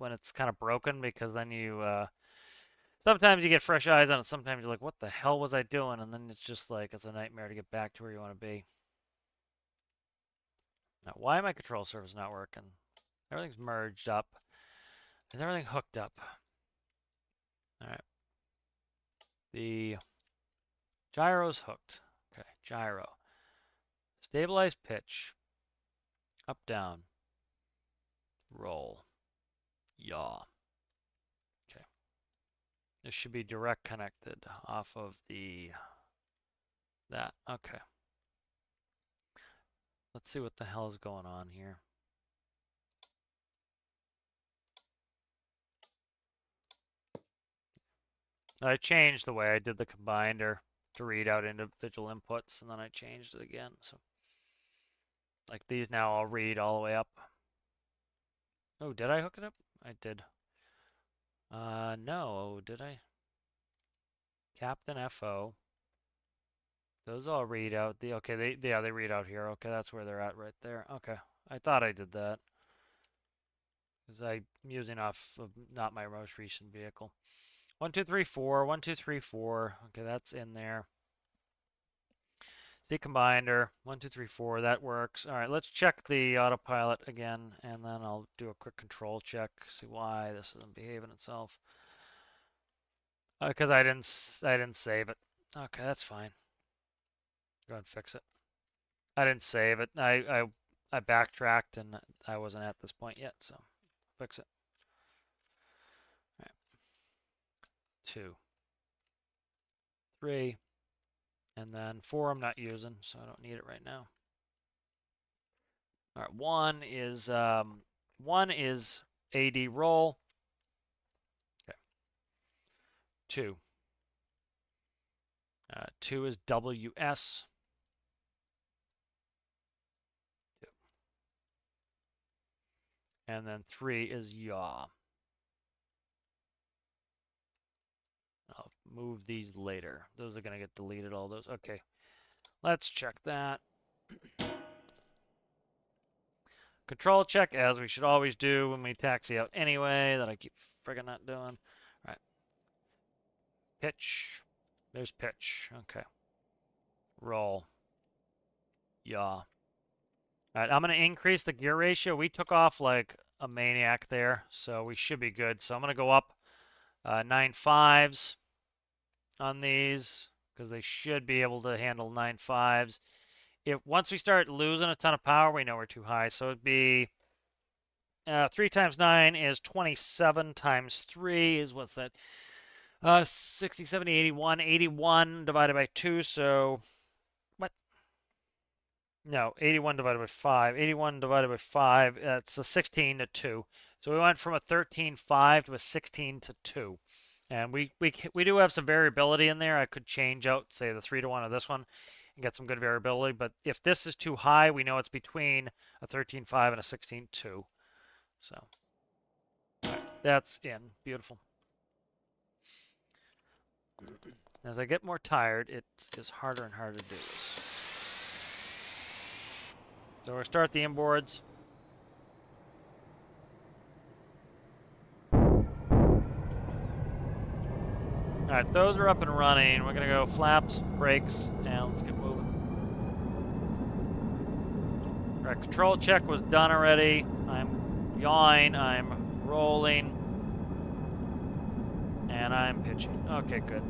it's kind of broken, because then you sometimes you get fresh eyes on it, sometimes you're like, what the hell was I doing? And then it's just like it's a nightmare to get back to where you want to be. Now, why my control server's not working? Everything's merged up. Is everything hooked up? Alright. The gyro's hooked. Okay, gyro. Stabilize pitch. Up, down. Roll. Yaw. Okay. This should be direct connected off of that. Okay. Let's see what the hell is going on here. I changed the way I did the combiner to read out individual inputs, and then I changed it again. So, like these now, I'll read all the way up. Oh, did I hook it up? I did. No, did I? Captain FO. Those all read out. Okay, they read out here. Okay, that's where they're at right there. Okay, I thought I did that because I'm using off of not my most recent vehicle. 1, 2, 3, 4. 1, 2, 3, 4. Okay, that's in there. Decombiner. 1, 2, 3, 4. That works. All right, let's check the autopilot again, and then I'll do a quick control check. See why this isn't behaving itself. Because I didn't save it. Okay, that's fine. Go ahead and fix it. I didn't save it. I backtracked and I wasn't at this point yet, so fix it. All right. 2, 3, and then 4 I'm not using, so I don't need it right now. All right, 1 is AD roll. Okay. 2. 2 is WS. And then 3 is yaw. I'll move these later. Those are going to get deleted, all those. Okay, let's check that. Control check, as we should always do when we taxi out anyway, that I keep friggin' not doing. All right. Pitch. There's pitch. Okay. Roll. Yaw. All right, I'm going to increase the gear ratio. We took off like a maniac there, so we should be good. So I'm going to go up 9 5s on these, because they should be able to handle 9 5s. Once we start losing a ton of power, we know we're too high. So it'd be 3 times 9 is 27 times 3 is, what's that? 60, 70, 81. 81 divided by 2, so... No, 81 divided by 5. 81 divided by 5, that's a 16 to 2. So we went from a 13.5 to a 16 to 2. And we do have some variability in there. I could change out, say, the 3-to-1 of this one and get some good variability. But if this is too high, we know it's between a 13.5 and a 16.2. So that's in. Beautiful. As I get more tired, it is harder and harder to do this. So we'll start the inboards. All right, those are up and running. We're gonna go flaps, brakes, and let's get moving. All right, control check was done already. I'm yawing, I'm rolling, and I'm pitching. Okay, good.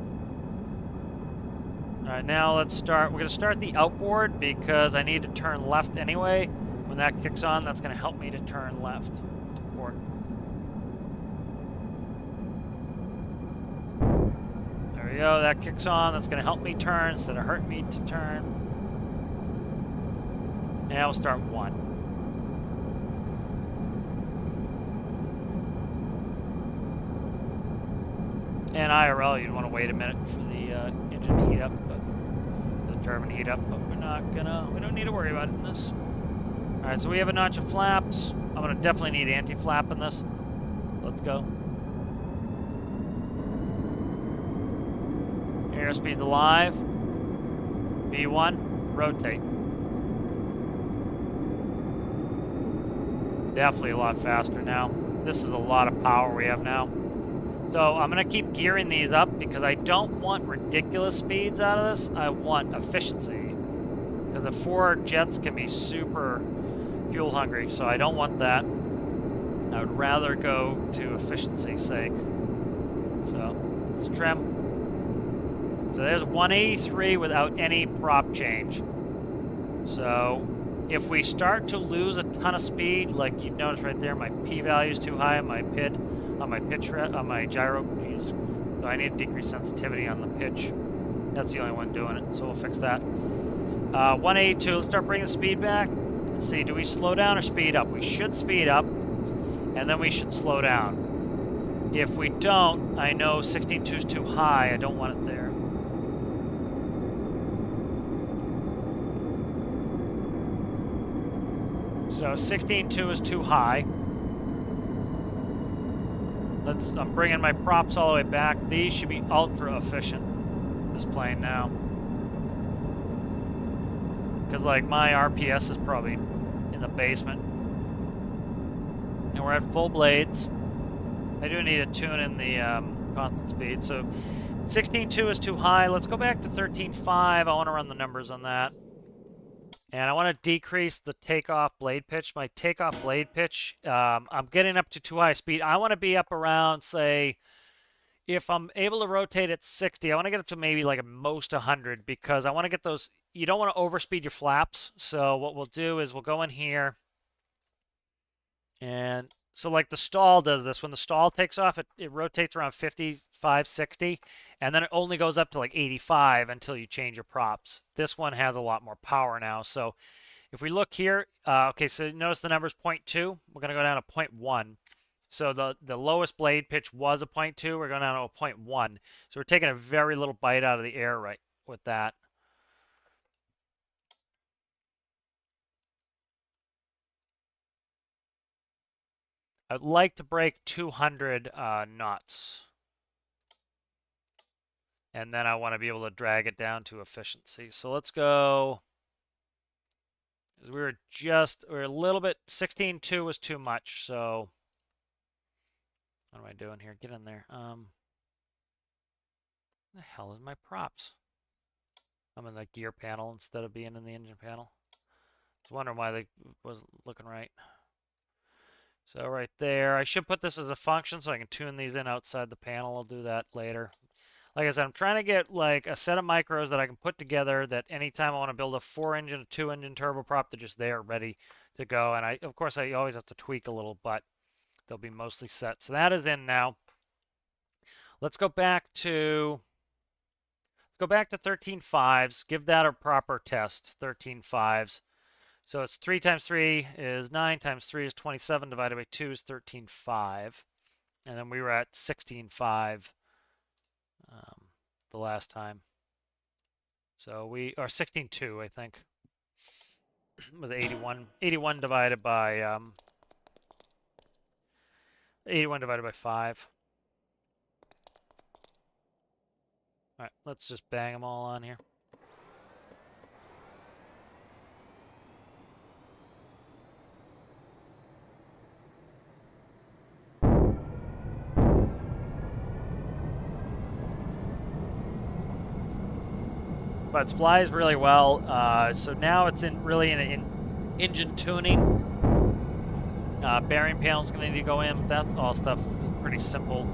All right, now let's start. We're gonna start the outboard because I need to turn left anyway. When that kicks on, that's gonna help me to turn left to port. There we go, that kicks on. That's gonna help me turn instead of hurt me to turn. And we'll start 1. And IRL, you'd want to wait a minute for the engine to heat up, but for the turbine to heat up, but we don't need to worry about it in this. All right, so we have a notch of flaps. I'm gonna definitely need anti-flap in this. Let's go. Airspeed alive. V1, rotate. Definitely a lot faster now. This is a lot of power we have now. So I'm gonna keep gearing these up because I don't want ridiculous speeds out of this. I want efficiency. Because the 4 jets can be super fuel hungry, so I don't want that. I would rather go to efficiency's sake. So let's trim. So there's 183 without any prop change. So if we start to lose a ton of speed, like you notice right there, my p-value is too high on my pitch, on my gyro. Geez. So I need to decrease sensitivity on the pitch. That's the only one doing it, so we'll fix that. 182. Let's start bringing the speed back. Let's see, do we slow down or speed up? We should speed up, and then we should slow down. If we don't, I know 16.2 is too high. I don't want it there. So 16.2 is too high. I'm bringing my props all the way back. These should be ultra efficient, this plane now. Because like my RPS is probably in the basement. And we're at full blades. I do need to tune in the constant speed. So 16.2 is too high. Let's go back to 13.5. I want to run the numbers on that. And I want to decrease the takeoff blade pitch. My takeoff blade pitch, I'm getting up to too high speed. I want to be up around, say, if I'm able to rotate at 60, I want to get up to maybe like at most 100 because I want to get those. You don't want to overspeed your flaps. So what we'll do is we'll go in here. And so like the stall does this. When the stall takes off, it rotates around 55, 60. And then it only goes up to like 85 until you change your props. This one has a lot more power now. So if we look here, okay, so notice the number's 0.2. We're going to go down to 0.1. So the lowest blade pitch was a 0.2. We're going down to a 0.1. So we're taking a very little bite out of the air right with that. I'd like to break 200 knots. And then I want to be able to drag it down to efficiency. So let's go. We're a little bit, 16.2 was too much. So what am I doing here? Get in there. What the hell is my props? I'm in the gear panel instead of being in the engine panel. I was wondering why they wasn't looking right. So right there, I should put this as a function so I can tune these in outside the panel. I'll do that later. Like I said, I'm trying to get like a set of micros that I can put together that anytime I want to build a 4-engine, a 2-engine turboprop, they're just there ready to go. And of course, I always have to tweak a little, but they'll be mostly set. So that is in now. Let's go back to 13.5s. Give that a proper test, 13.5s. So it's 3 times 3 is 9 times 3 is 27 divided by 2 is 13.5. And then we were at 16.5 the last time. So we are 16.2, I think. With 81. 81 divided by 81 divided by 5. All right, let's just bang them all on here. But it flies really well. So now it's really in engine tuning. Bearing panel's going to need to go in, but that's all stuff pretty simple.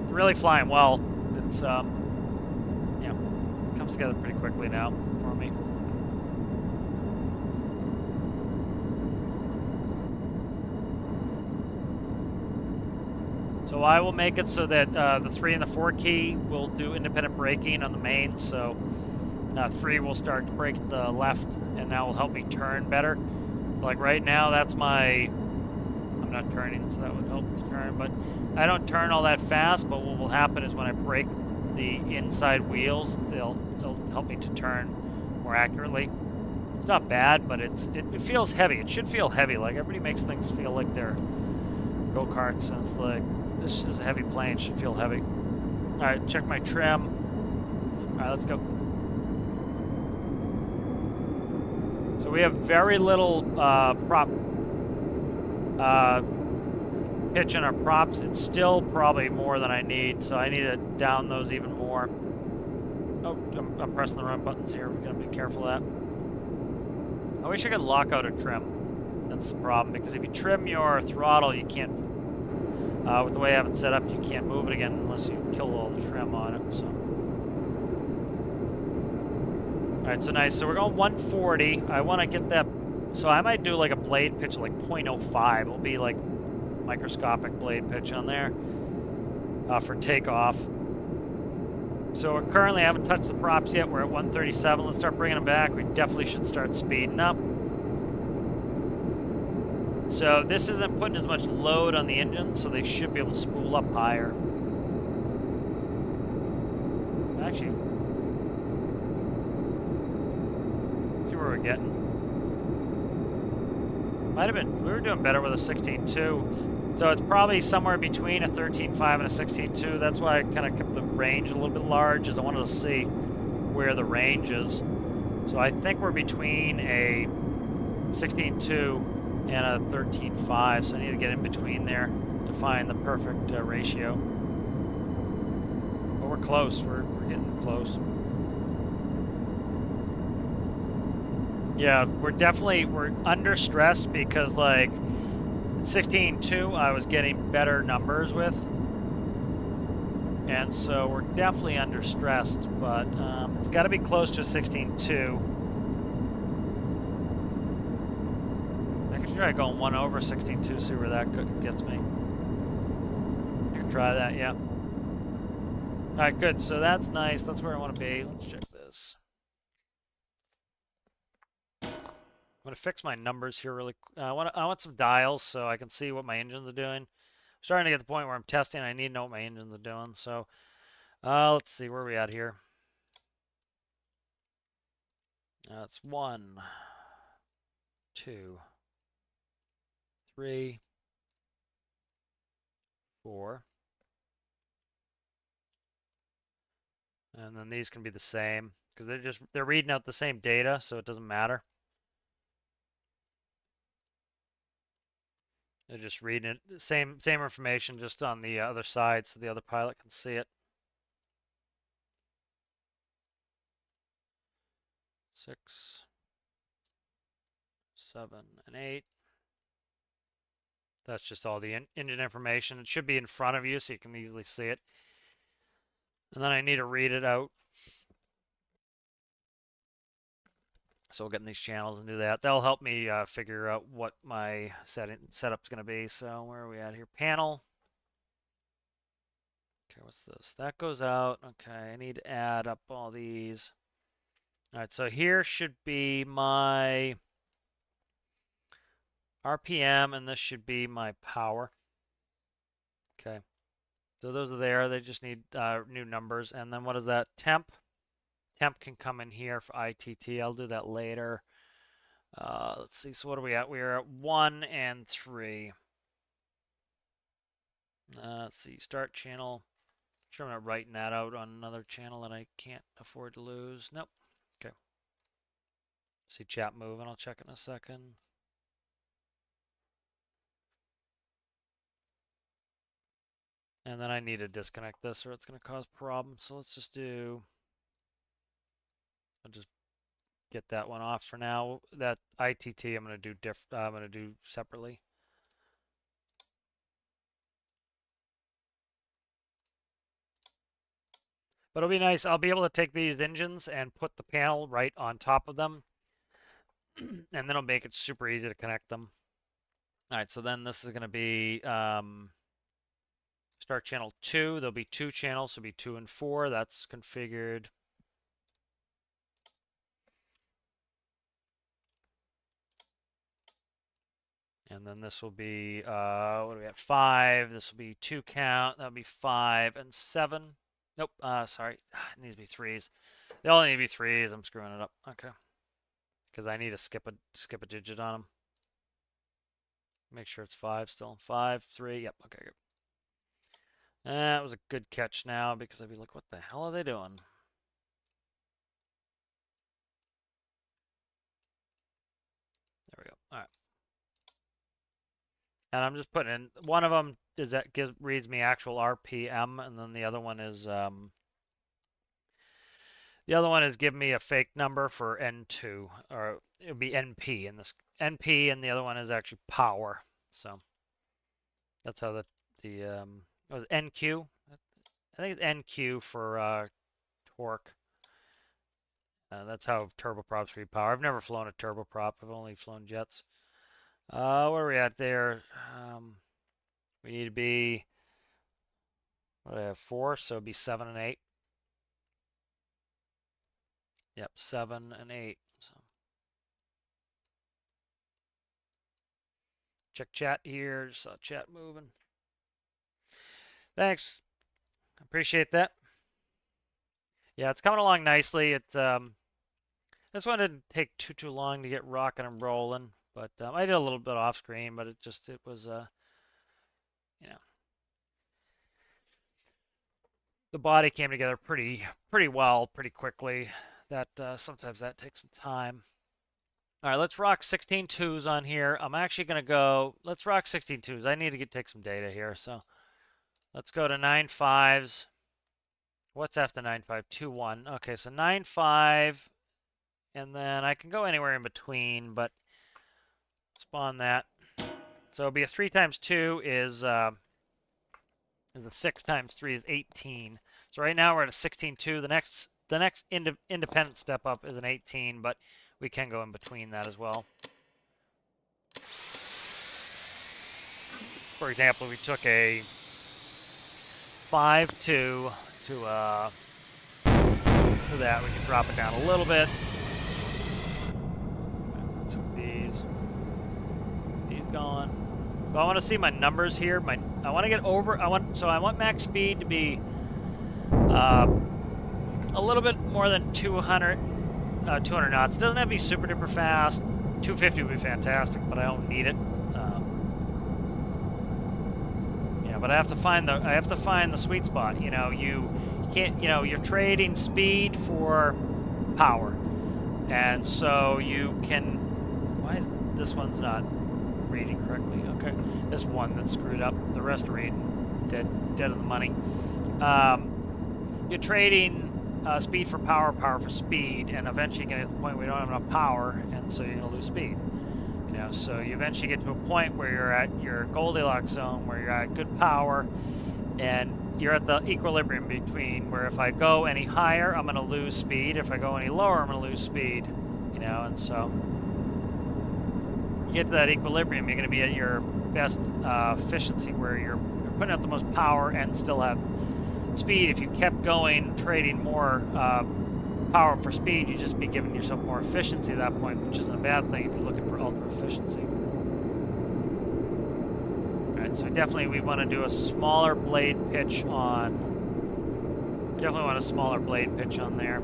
Really flying well. It's yeah, comes together pretty quickly now for me. So I will make it so that the 3 and the 4 key will do independent braking on the main. So 3 will start to brake the left, and that will help me turn better. So like right now, that's my... I'm not turning, so that would help to turn. But I don't turn all that fast, but what will happen is when I brake the inside wheels, it'll help me to turn more accurately. It's not bad, but it feels heavy. It should feel heavy. Like everybody makes things feel like they're go-karts, and it's like, this is a heavy plane, should feel heavy. All right, check my trim. All right, let's go. So we have very little prop pitch in our props. It's still probably more than I need, so I need to down those even more. Oh, I'm pressing the wrong buttons here. We're gonna be careful of that. I wish I could lock out a trim. That's the problem, because if you trim your throttle, you can't. With the way I have it set up, you can't move it again unless you kill all the trim on it. So, all right, so nice. So we're going 140. I want to get that. So I might do like a blade pitch of like 0.05. It'll be like microscopic blade pitch on there for takeoff. So we're currently, I haven't touched the props yet. We're at 137. Let's start bringing them back. We definitely should start speeding up. So this isn't putting as much load on the engine, so they should be able to spool up higher. Actually, let's see where we're getting. Might have been, we were doing better with a 16.2. So it's probably somewhere between a 13.5 and a 16.2. That's why I kind of kept the range a little bit large, as I wanted to see where the range is. So I think we're between a 16.2 and a 13.5, so I need to get in between there to find the perfect ratio. But we're close. We're getting close. Yeah, we're under stressed because like 16.2 I was getting better numbers with, and so we're definitely under stressed. But it's got to be close to 16.2. Try going 1 over 16.2, see where that gets me. I can try that, yeah. All right, good. So that's nice. That's where I want to be. Let's check this. I'm going to fix my numbers here really quick. I want some dials so I can see what my engines are doing. I'm starting to get to the point where I'm testing. I need to know what my engines are doing. So let's see, where are we at here? It's 1, 2, 3, 4, and then these can be the same because they're reading out the same data, so it doesn't matter. They're just reading it, same information, just on the other side, so the other pilot can see it. 6, 7, and 8. That's just all the engine information. It should be in front of you so you can easily see it. And then I need to read it out. So we'll get in these channels and do that. That'll help me figure out what my setup's going to be. So where are we at here? Panel. Okay, what's this? That goes out. Okay, I need to add up all these. All right, so here should be my RPM, and this should be my power. Okay, so those are there. They just need new numbers. And then what is that? Temp. Temp can come in here for ITT. I'll do that later. Let's see. So what are we at? We are at 1 and 3. Let's see. Start channel. Sure, I'm not writing that out on another channel that I can't afford to lose. Nope. Okay. See chat moving. I'll check in a second. And then I need to disconnect this or it's going to cause problems. So let's just do... I'll just get that one off for now. That ITT I'm going to do separately. But it'll be nice. I'll be able to take these engines and put the panel right on top of them. And then it'll make it super easy to connect them. All right, so then this is going to be start channel 2. There'll be 2 channels, so it'll be 2 and 4. That's configured. And then this will be, what do we have? 5. This will be 2 count. That'll be 5 and 7. Nope, sorry. It needs to be 3s. They all need to be 3s. I'm screwing it up. Okay. Because I need to skip a digit on them. Make sure it's 5 still. 5, 3. Yep, okay, good. That was a good catch now because I'd be like, what the hell are they doing? There we go. All right. And I'm just putting in, one of them is that reads me actual RPM, and then the other one is giving me a fake number for N2, or it would be NP in this NP, and the other one is actually power. So that's how the was NQ. I think it's NQ for torque. That's how turboprops read power. I've never flown a turboprop. I've only flown jets. Where are we at there? We need to be, what do I have, 4, so it'd be 7 and 8. Yep, 7 and 8. So check chat here. Just saw chat moving. Thanks. Appreciate that. Yeah, it's coming along nicely. It's this one didn't take too long to get rocking and rolling. But I did a little bit off screen, but it was, you know, the body came together pretty well, pretty quickly. That sometimes that takes some time. All right, let's rock 16.2s on here. I'm actually gonna go. Let's rock 16.2s. I need to take some data here, so let's go to 9.5s. What's after 9.5? 2.1. Okay, so 9.5, and then I can go anywhere in between, but spawn that. So it'll be a 3 times 2 is a 6 times 3 is 18. So right now we're at a 16.2. The next independent step up is an 18, but we can go in between that as well. For example, we took a 5.2 to that. We can drop it down a little bit. Let's put these going. But I want to see my numbers here. I want to get over. I want max speed to be a little bit more than 200 knots. It doesn't have to be super duper fast. 250 would be fantastic, but I don't need it. Yeah, but I have to find the sweet spot. You know, you can't. You know, you're trading speed for power, and so you can. Why is this one's not reading correctly? Okay, there's one that's screwed up. The rest are reading dead on the money. You're trading speed for power, power for speed, and eventually you're gonna get to the point where you don't have enough power, and so you're gonna lose speed. You know, so you eventually get to a point where you're at your Goldilocks zone, where you're at good power, and you're at the equilibrium between where if I go any higher, I'm gonna lose speed. If I go any lower, I'm gonna lose speed. You know, and so you get to that equilibrium, you're gonna be at your best efficiency, where you're putting out the most power and still have speed. If you kept going, trading more power for speed, you'd just be giving yourself more efficiency at that point, which isn't a bad thing if you're looking for ultra efficiency. Alright, so we want to do a smaller blade pitch on... We definitely want a smaller blade pitch on there.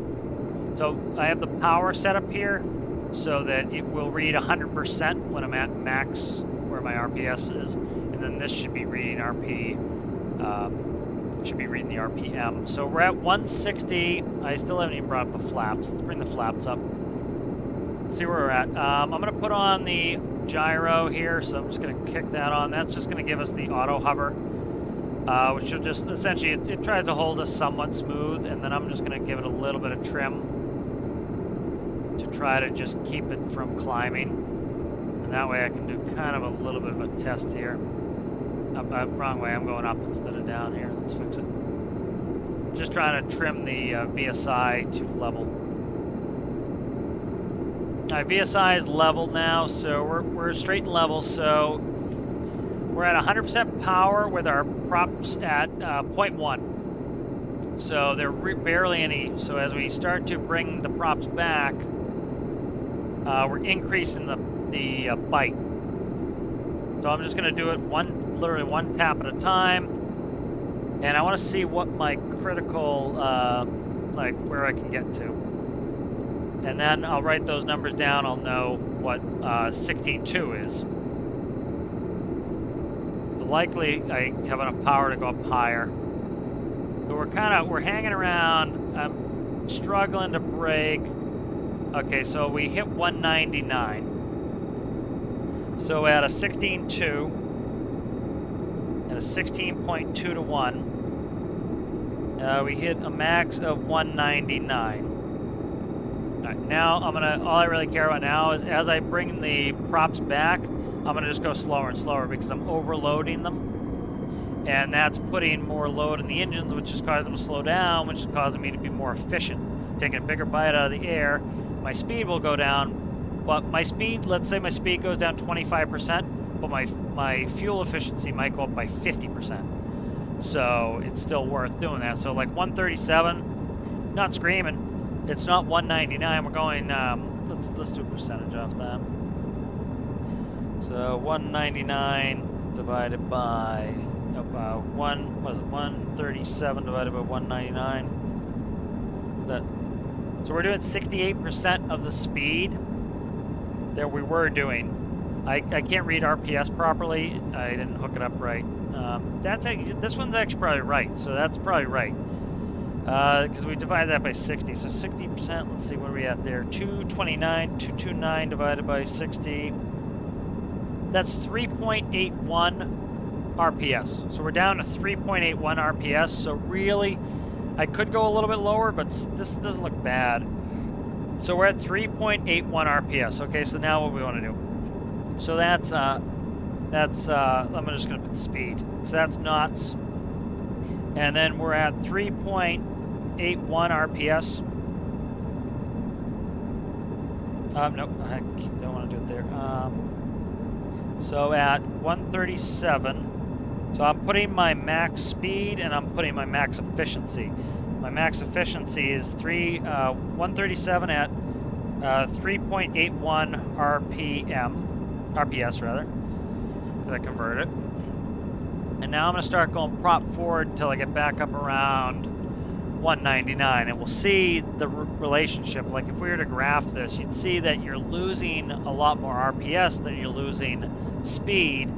So I have the power set up here so that it will read 100% when I'm at max where my RPS is, and then this should be reading should be reading the RPM. So we're at 160. I still haven't even brought up the flaps. Let's bring the flaps up. Let's see where we're at. I'm going to put on the gyro here, so I'm just going to kick that on. That's just going to give us the auto hover, which will just essentially it tries to hold us somewhat smooth, and then I'm just going to give it a little bit of trim to try to just keep it from climbing, and that way I can do kind of a little bit of a test here. Wrong way, I'm going up instead of down here. Let's fix it. Just trying to trim the VSI to level. Alright, VSI is leveled now, so we're straight and level, so we're at 100% power with our props at 0.1. So they're barely any, so as we start to bring the props back, we're increasing the bite. So I'm just going to do it literally one tap at a time, and I want to see what my critical, like where I can get to, and then I'll write those numbers down. I'll know what 16.2 is. So likely I have enough power to go up higher. So we're hanging around. I'm struggling to break. Okay, so we hit 199. So at a 16.2, at a 16.2 to 1, we hit a max of 199. All right, now all I really care about now is as I bring the props back, I'm gonna just go slower and slower because I'm overloading them, and that's putting more load in the engines, which is causing them to slow down, which is causing me to be more efficient. Taking a bigger bite out of the air, my speed will go down. But my speed, let's say my speed goes down 25%, but my fuel efficiency might go up by 50%. So it's still worth doing that. So like 137, not screaming. It's not 199. We're going. Let's do a percentage off that. So 199 divided by 137 divided by 199. Is that? So we're doing 68% of the speed that we were doing. I can't read RPS properly. I didn't hook it up right. This one's actually probably right. So that's probably right. Because we divided that by 60. So 60%, let's see, what are we at there? 229 divided by 60. That's 3.81 RPS. So we're down to 3.81 RPS. So really, I could go a little bit lower, but this doesn't look bad. So we're at 3.81 RPS. Okay, so now what we want to do. So that's I'm just going to put the speed. So that's knots. And then we're at 3.81 RPS. Nope, I don't want to do it there. So at 137, so I'm putting my max speed and I'm putting my max efficiency. My max efficiency is 137 at 3.81 RPS rather. Did I convert it? And now I'm going to start going prop forward until I get back up around 199, and we'll see the relationship. Like if we were to graph this, you'd see that you're losing a lot more RPS than you're losing speed.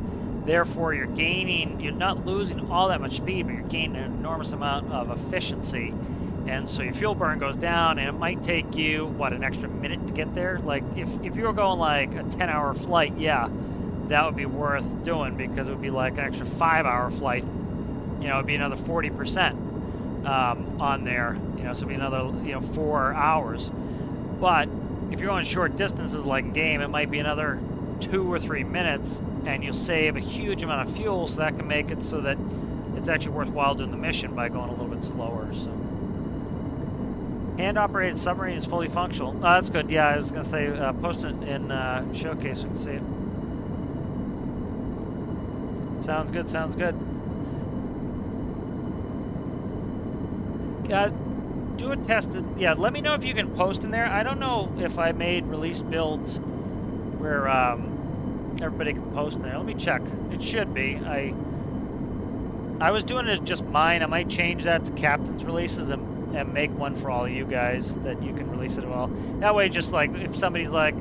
Therefore, you're not losing all that much speed, but you're gaining an enormous amount of efficiency. And so your fuel burn goes down, and it might take you, what, an extra minute to get there? Like, if you were going like a 10-hour flight, yeah, that would be worth doing because it would be like an extra 5-hour flight. You know, it'd be another 40% on there. You know, so it'd be another, 4 hours. But if you're going short distances like in game, it might be another 2 or 3 minutes, and you'll save a huge amount of fuel, so that can make it so that it's actually worthwhile doing the mission by going a little bit slower. So, hand-operated submarine is fully functional. Oh, that's good. Yeah, I was going to say post it in Showcase so you can see it. Sounds good. Sounds good. do a test. Yeah, let me know if you can post in there. I don't know if I made release builds where everybody can post in there. Let me check. It should be. I was doing it as just mine. I might change that to captain's releases and make one for all of you guys that you can release it as well. That way, just like if somebody's like,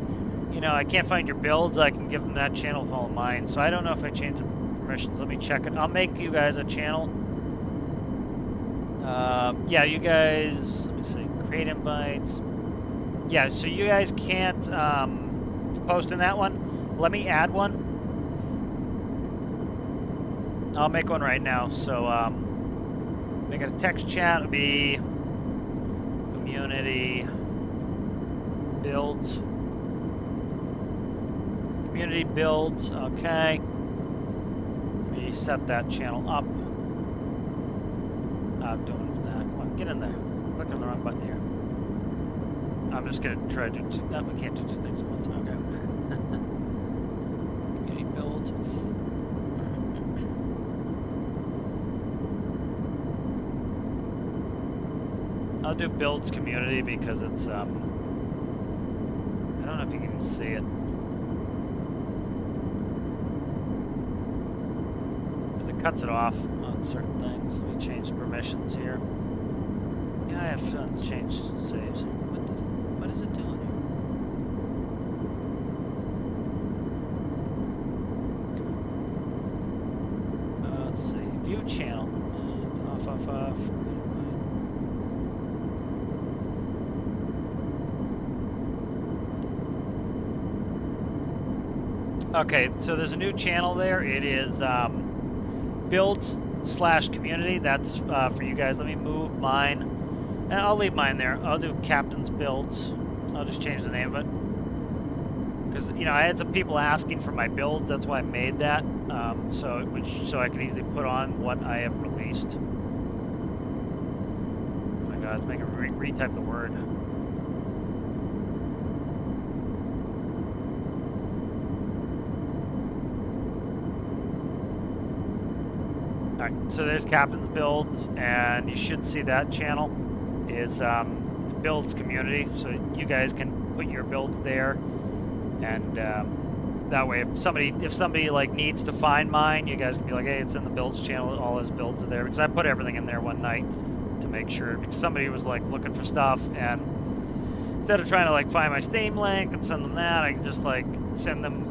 you know, I can't find your builds, I can give them that channel with all of mine. So I don't know if I changed the permissions. Let me check it. I'll make you guys a channel. Yeah, you guys, let me see, create invites. Yeah, so you guys can't post in that one. Let me add one. I'll make one right now. So make it a text chat. It'll be community builds. Community builds, okay. Let me set that channel up. I'm doing that. Come on, get in there. Click on the wrong button here. I'm just gonna try to do two. No, we can't do two things at once. Okay. Community builds. I'll do builds community because it's I don't know if you can even see it. Because it cuts it off on certain things. Let me change the permissions here. Yeah, I have to change saves. What is it doing here? Let's see. View channel. Off. Okay, so there's a new channel there. It is builds/community. That's for you guys. Let me move mine. And I'll leave mine there. I'll do captain's builds. I'll just change the name of it. Because, you know, I had some people asking for my builds. That's why I made that. So I can easily put on what I have released. Oh my god, let's make it retype the word. Alright, so there's captain's builds, and you should see that channel is builds community, so you guys can put your builds there, and that way if somebody like needs to find mine, you guys can be like, hey, it's in the builds channel, all his builds are there, because I put everything in there one night to make sure, because somebody was like looking for stuff, and instead of trying to like find my Steam link and send them that, I can just like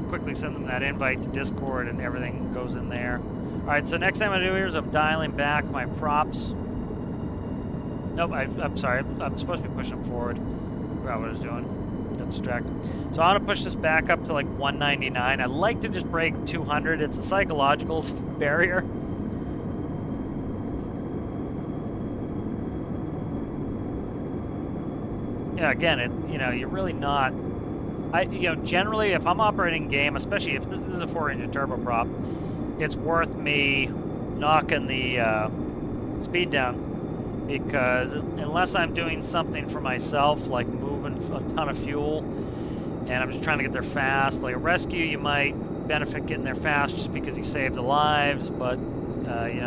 quickly send them that invite to Discord, and everything goes in there. Alright, so next thing I'm going to do here is I'm dialing back my props. Nope, I'm sorry. I'm supposed to be pushing them forward. Forgot what I was doing. Got distracted. So I'm going to push this back up to like 199. I'd like to just break 200. It's a psychological barrier. Yeah, again, you're really not... generally, if I'm operating game, especially if this is a 4-engine turboprop, it's worth me knocking the speed down, because unless I'm doing something for myself, like moving a ton of fuel, and I'm just trying to get there fast, like a rescue, you might benefit getting there fast just because you save the lives, but,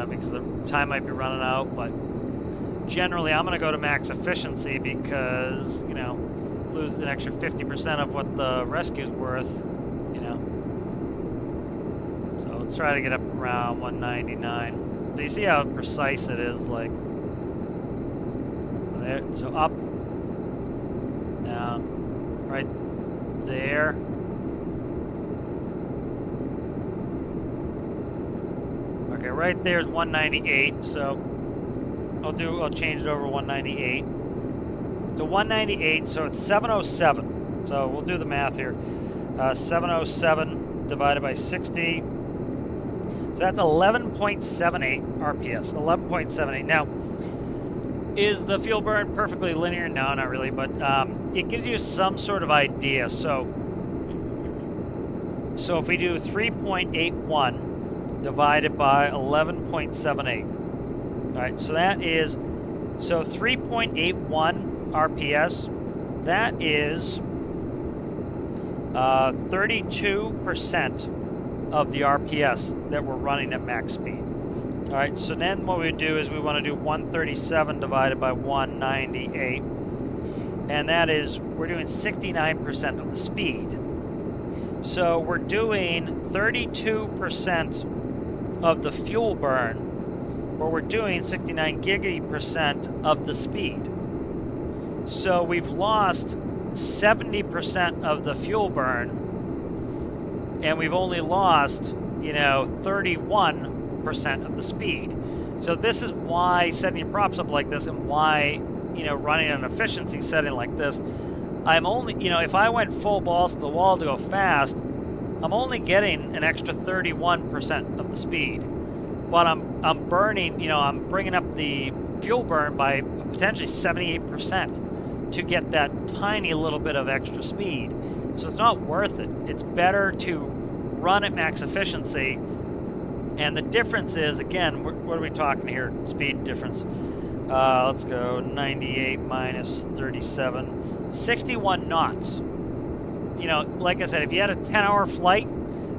because the time might be running out, but generally I'm going to go to max efficiency because, lose an extra 50% of what the rescue's worth, So let's try to get up around 199. So you see how precise it is, like, there, so up, down, right there. Okay, right there's 198, so I'll change it over 198. To 198, so it's 707. So we'll do the math here. 707 divided by 60. So that's 11.78 RPS. 11.78. Now, is the fuel burn perfectly linear? No, not really, but it gives you some sort of idea. So if we do 3.81 divided by 11.78. All right, so that is, 3.81 RPS, that is 32% of the RPS that we're running at max speed. All right, so then what we do is we want to do 137 divided by 198. And that is, we're doing 69% of the speed. So we're doing 32% of the fuel burn, but we're doing 69 giggity% of the speed. So we've lost 70% of the fuel burn, and we've only lost, 31% of the speed. So this is why setting your props up like this, and why, running an efficiency setting like this, I'm only, if I went full balls to the wall to go fast, I'm only getting an extra 31% of the speed. But I'm burning, I'm bringing up the fuel burn by potentially 78% to get that tiny little bit of extra speed. So it's not worth it. It's better to run at max efficiency. And the difference is, again, what are we talking here? Speed difference. Let's go 98 minus 37. 61 knots. Like I said, if you had a 10-hour flight,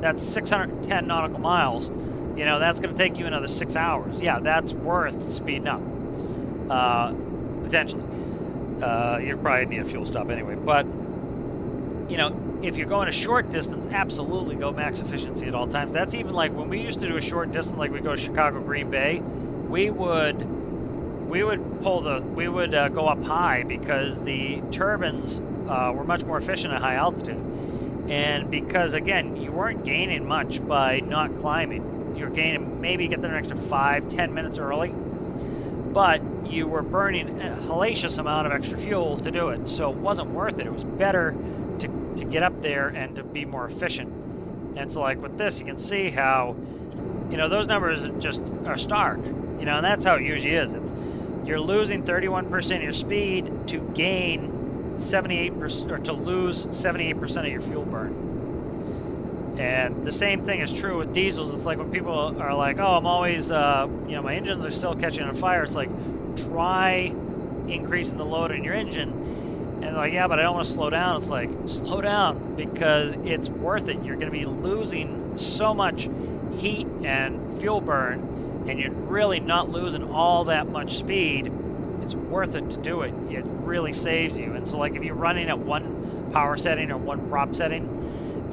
that's 610 nautical miles. That's going to take you another 6 hours. Yeah, that's worth speeding up. Potentially. You probably need a fuel stop anyway. But, if you're going a short distance, absolutely go max efficiency at all times. That's even like when we used to do a short distance, like we go to Chicago, Green Bay, we would go up high because the turbines were much more efficient at high altitude. And because, again, you weren't gaining much by not climbing. You were gaining, maybe get there an extra 5-10 minutes early, but you were burning a hellacious amount of extra fuel to do it. So it wasn't worth it. It was better to get up there and to be more efficient. And so like with this, you can see how, those numbers are stark, and that's how it usually is. You're losing 31% of your speed to gain 78%, or to lose 78% of your fuel burn. And the same thing is true with diesels. It's like when people are like, oh, I'm always, my engines are still catching on fire. It's like, try increasing the load in your engine. And like, yeah, but I don't want to slow down. It's like, slow down, because it's worth it. You're going to be losing so much heat and fuel burn, and you're really not losing all that much speed. It's worth it to do it. It really saves you. And so like if you're running at one power setting or one prop setting,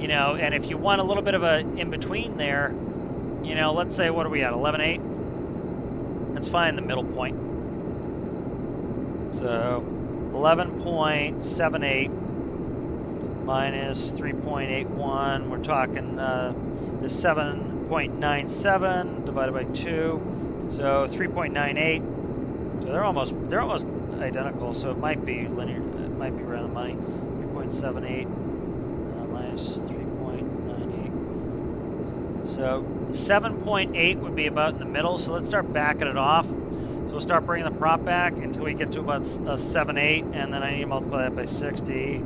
and if you want a little bit of a in-between there, let's say, what are we at, 11.8? Let's find the middle point. So 11.78 minus 3.81, we're talking the 7.97 divided by 2, so 3.98. So they're almost identical, so it might be linear, it might be around the money. 3.78 minus 3.98. So 7.8 would be about in the middle, so let's start backing it off. So we'll start bringing the prop back until we get to about 7.8, and then I need to multiply that by 60.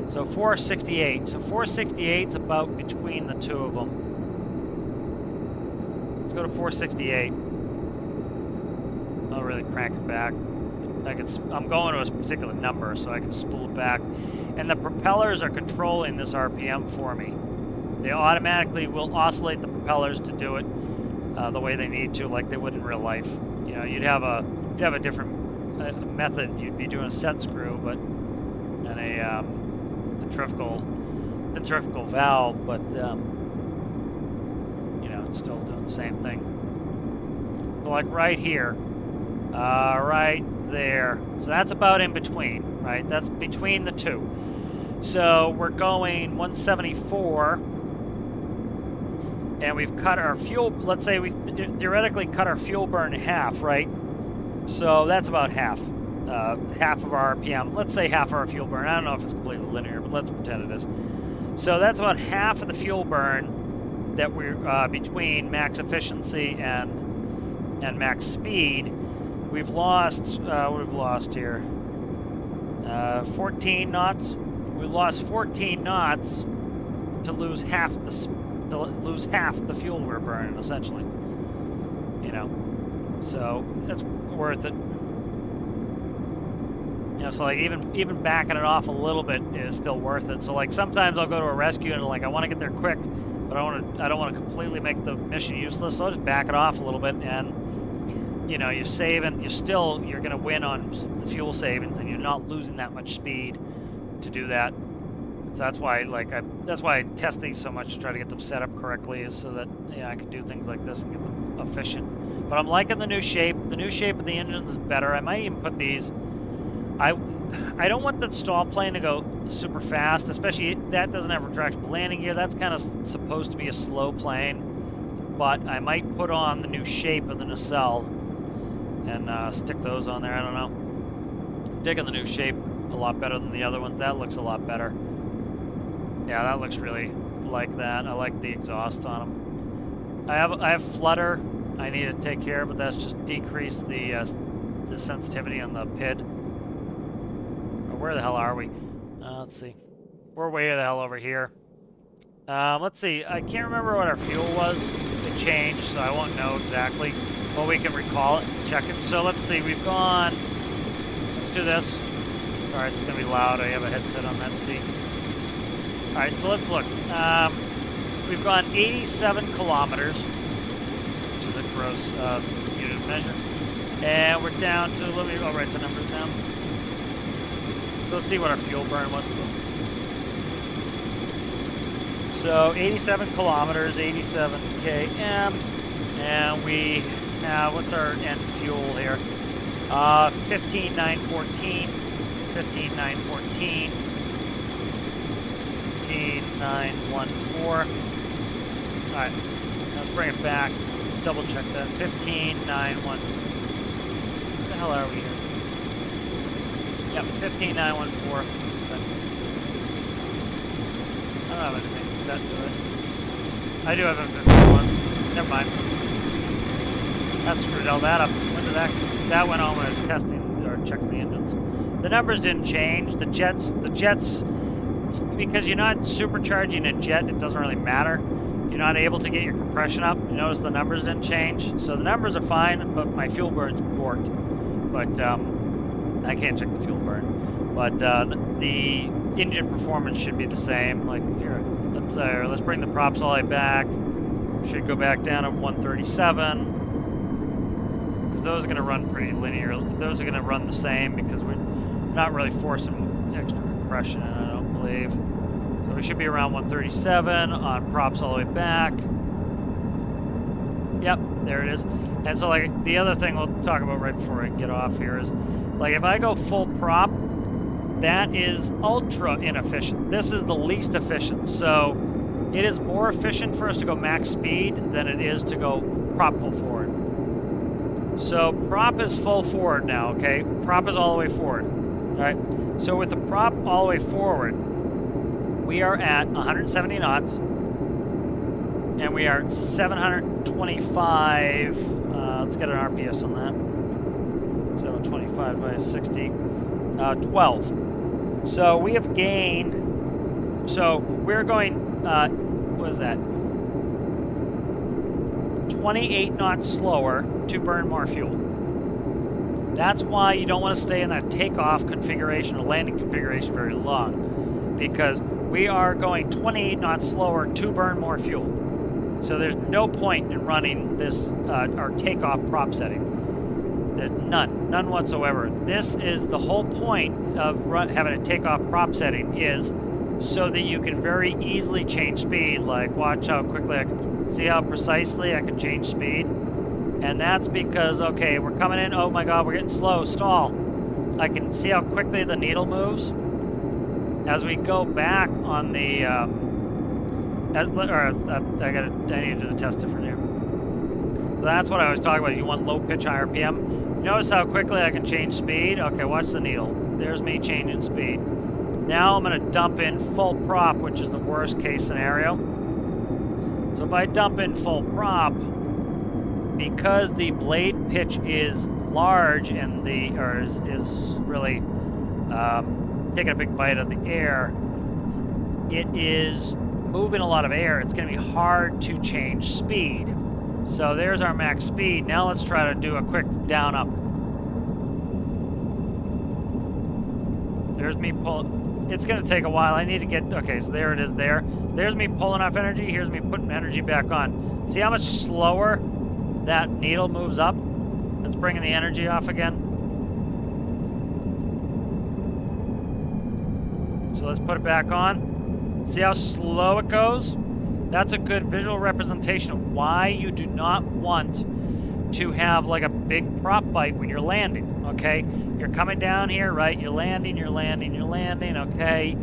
So 468. So 468 is about between the two of them. Let's go to 468. I'll really crank it back. I'm going to a particular number, so I can spool it back. And the propellers are controlling this RPM for me. They automatically will oscillate the propellers to do it the way they need to, like they would in real life. You'd have a different method. You'd be doing a set screw, but and a centrifugal valve, but it's still doing the same thing. So like right here, right there. So that's about in between, right? That's between the two. So we're going 174. And we've cut our fuel, let's say we theoretically cut our fuel burn in half, right? So that's about half. Half of our RPM. Let's say half of our fuel burn. I don't know if it's completely linear, but let's pretend it is. So that's about half of the fuel burn that we're between max efficiency and max speed. We've lost, what have we lost here? 14 knots. We've lost 14 knots to lose half the fuel we're burning, essentially. So that's worth it. So like even backing it off a little bit is still worth it. So like sometimes I'll go to a rescue and like I want to get there quick, but but I don't want to completely make the mission useless, so I'll just back it off a little bit, and you know, you're saving, you're gonna win on the fuel savings, and you're not losing that much speed to do that. So that's why, that's why I test these so much, to try to get them set up correctly, is so that, you know, I can do things like this and get them efficient. But I'm liking the new shape. The new shape of the engines is better. I might even put these. I don't want the stall plane to go super fast, especially that doesn't have retractable landing gear. That's kind of supposed to be a slow plane, but I might put on the new shape of the nacelle and stick those on there. I don't know. I'm digging the new shape a lot better than the other ones. That looks a lot better. Yeah, that looks really like that. I like the exhaust on them. I have flutter I need to take care of, but that's just decrease the sensitivity on the PID. Where the hell are we? Let's see. We're way the hell over here. Let's see. I can't remember what our fuel was. It changed, so I won't know exactly. But we can recall it and check it. So let's see. We've gone... Let's do this. Sorry, it's going to be loud. I have a headset on that seat. Alright, so let's look. We've gone 87 kilometers, which is a gross unit of measure. And we're down to... I'll write the numbers down. So let's see what our fuel burn was. So 87 kilometers, 87 km, and we have, what's our end fuel here? 15,914, 15,914, 15,914. All right, let's bring it back. Double check that. 15,914. What the hell are we here? Yep, 15,914. I don't have anything set to it. I do have a 51. Never mind. That screwed all that up. When did that went on when I was testing or checking the engines. The numbers didn't change. The jets, because you're not supercharging a jet, it doesn't really matter. You're not able to get your compression up. You notice the numbers didn't change. So the numbers are fine, but my fuel burn's borked. But I can't check the fuel burn, but the engine performance should be the same. Like here, let's bring the props all the way back. Should go back down to 137, because those are going to run pretty linear. Those are going to run the same because we're not really forcing extra compression in, I don't believe. So we should be around 137 on props all the way back. Yep, there it is. And so, like, the other thing we'll talk about right before I get off here is, like, if I go full prop, that is ultra inefficient. This is the least efficient. So it is more efficient for us to go max speed than it is to go prop full forward. So prop is full forward now, okay? Prop is all the way forward. All right. So with the prop all the way forward, we are at 170 knots. And we are at 725. Let's get an RPS on that. 725 by 60. 12. So we have gained. So we're going. What is that? 28 knots slower to burn more fuel. That's why you don't want to stay in that takeoff configuration or landing configuration very long, because we are going 28 knots slower to burn more fuel. So there's no point in running this, our takeoff prop setting. There's none whatsoever. This is the whole point of having a takeoff prop setting, is so that you can very easily change speed. Like, watch how quickly I can, see how precisely I can change speed. And that's because, okay, we're coming in, oh my god, we're getting slow, stall. I can see how quickly the needle moves. As we go back on the, I need to do the test different here. So that's what I was talking about. You want low pitch, high RPM. Notice how quickly I can change speed. Okay, watch the needle. There's me changing speed. Now I'm going to dump in full prop, which is the worst case scenario. So if I dump in full prop, because the blade pitch is large and is really taking a big bite of the air, it is moving a lot of air. It's going to be hard to change speed. So there's our max speed. Now let's try to do a quick down up. There's me it's going to take a while. I need to get... Okay, so there it is there. There's me pulling off energy. Here's me putting energy back on. See how much slower that needle moves up? It's bringing the energy off again. So let's put it back on. See how slow it goes? That's a good visual representation of why you do not want to have like a big prop bite when you're landing, okay? You're coming down here, right? You're landing, okay?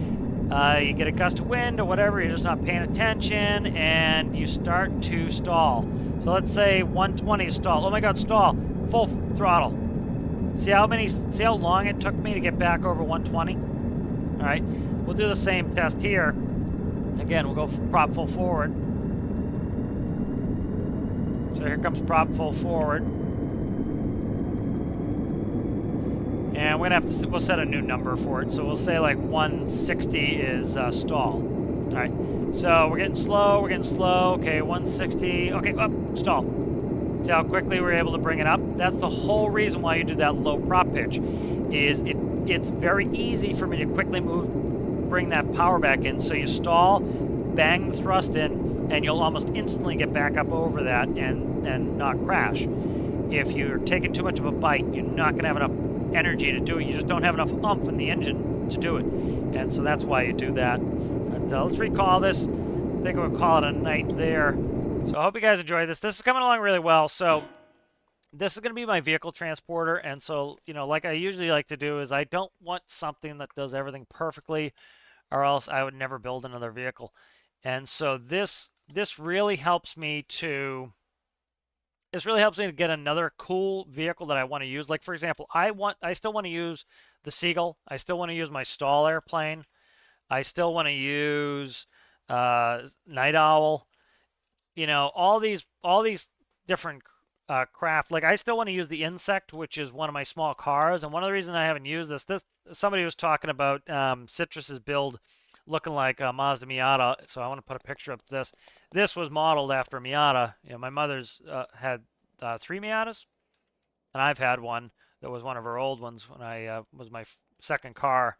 You get a gust of wind or whatever, you're just not paying attention, and you start to stall. So let's say 120 is stall. Oh my god, stall. Full throttle. See how long it took me to get back over 120? Alright, we'll do the same test here. Again, we'll go prop full forward. So here comes prop full forward. And we're gonna have to, we'll set a new number for it. So we'll say like 160 is stall. All right, so we're getting slow, Okay, 160, okay, up, stall. See how quickly we're able to bring it up? That's the whole reason why you do that low prop pitch, is it's very easy for me to quickly bring that power back in. So you stall, bang the thrust in, and you'll almost instantly get back up over that and not crash. If you're taking too much of a bite, you're not gonna have enough energy to do it. You just don't have enough oomph in the engine to do it. And so that's why you do that. But let's recall this. I think we'll call it a night there. So I hope you guys enjoyed this. This is coming along really well. So this is going to be my vehicle transporter. And so, you know, like I usually like to do is I don't want something that does everything perfectly, or else I would never build another vehicle. And so this really helps me to... This really helps me to get another cool vehicle that I want to use. Like, for example, I still want to use the Seagull. I still want to use my stall airplane. I still want to use Night Owl. You know, all these different craft. Like, I still want to use the Insect, which is one of my small cars. And one of the reasons I haven't used this somebody was talking about Citrus's build looking like a Mazda Miata. So I want to put a picture up of this. This was modeled after a Miata. You know, my mother's had 3 Miatas, and I've had one that was one of her old ones when I was my second car.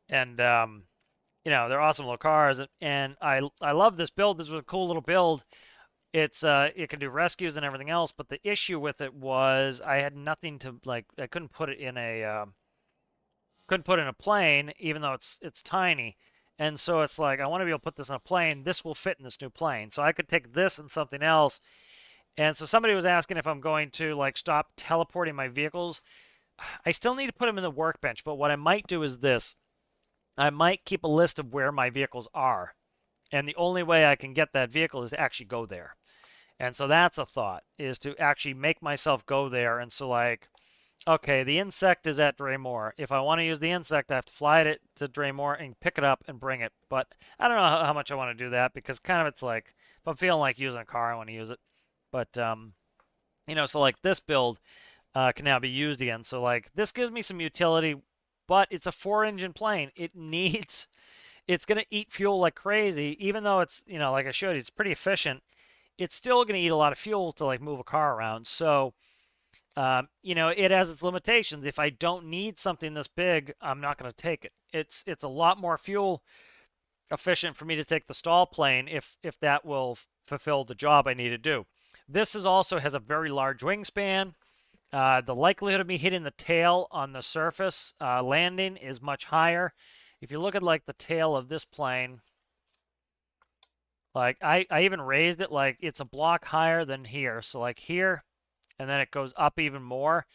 And you know, they're awesome little cars, and I love this build. This was a cool little build. It's it can do rescues and everything else, but the issue with it was I had nothing to, like, I couldn't put it in a plane, even though it's tiny. And so it's like, I want to be able to put this on a plane. This will fit in this new plane. So I could take this and something else. And so somebody was asking if I'm going to, like, stop teleporting my vehicles. I still need to put them in the workbench, but what I might do is this. I might keep a list of where my vehicles are. And the only way I can get that vehicle is to actually go there. And so that's a thought, is to actually make myself go there. And so, like, okay, the Insect is at Draymore. If I want to use the Insect, I have to fly it to Draymore and pick it up and bring it. But I don't know how much I want to do that, because kind of it's like, if I'm feeling like using a car, I want to use it. But, you know, so like this build can now be used again. So like this gives me some utility, but it's a 4-engine plane. It's going to eat fuel like crazy, even though it's, you know, like I showed you, it's pretty efficient. It's still going to eat a lot of fuel to like move a car around. So, you know, it has its limitations. If I don't need something this big, I'm not going to take it. It's a lot more fuel efficient for me to take the stall plane if that will fulfill the job I need to do. This also has a very large wingspan. The likelihood of me hitting the tail on the surface landing is much higher. If you look at like the tail of this plane, like I even raised it, like it's a block higher than here. So like here, and then it goes up even more.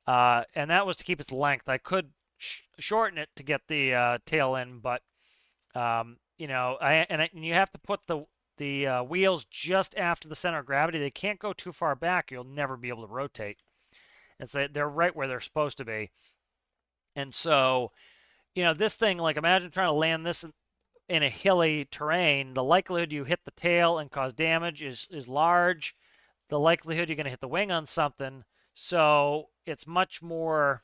And that was to keep its length. I could shorten it to get the tail in, but you know, and you have to put the wheels just after the center of gravity. They can't go too far back. You'll never be able to rotate. And so they're right where they're supposed to be. And so, you know, this thing, like imagine trying to land this in a hilly terrain. The likelihood you hit the tail and cause damage is large. The likelihood you're going to hit the wing on something. So it's much more,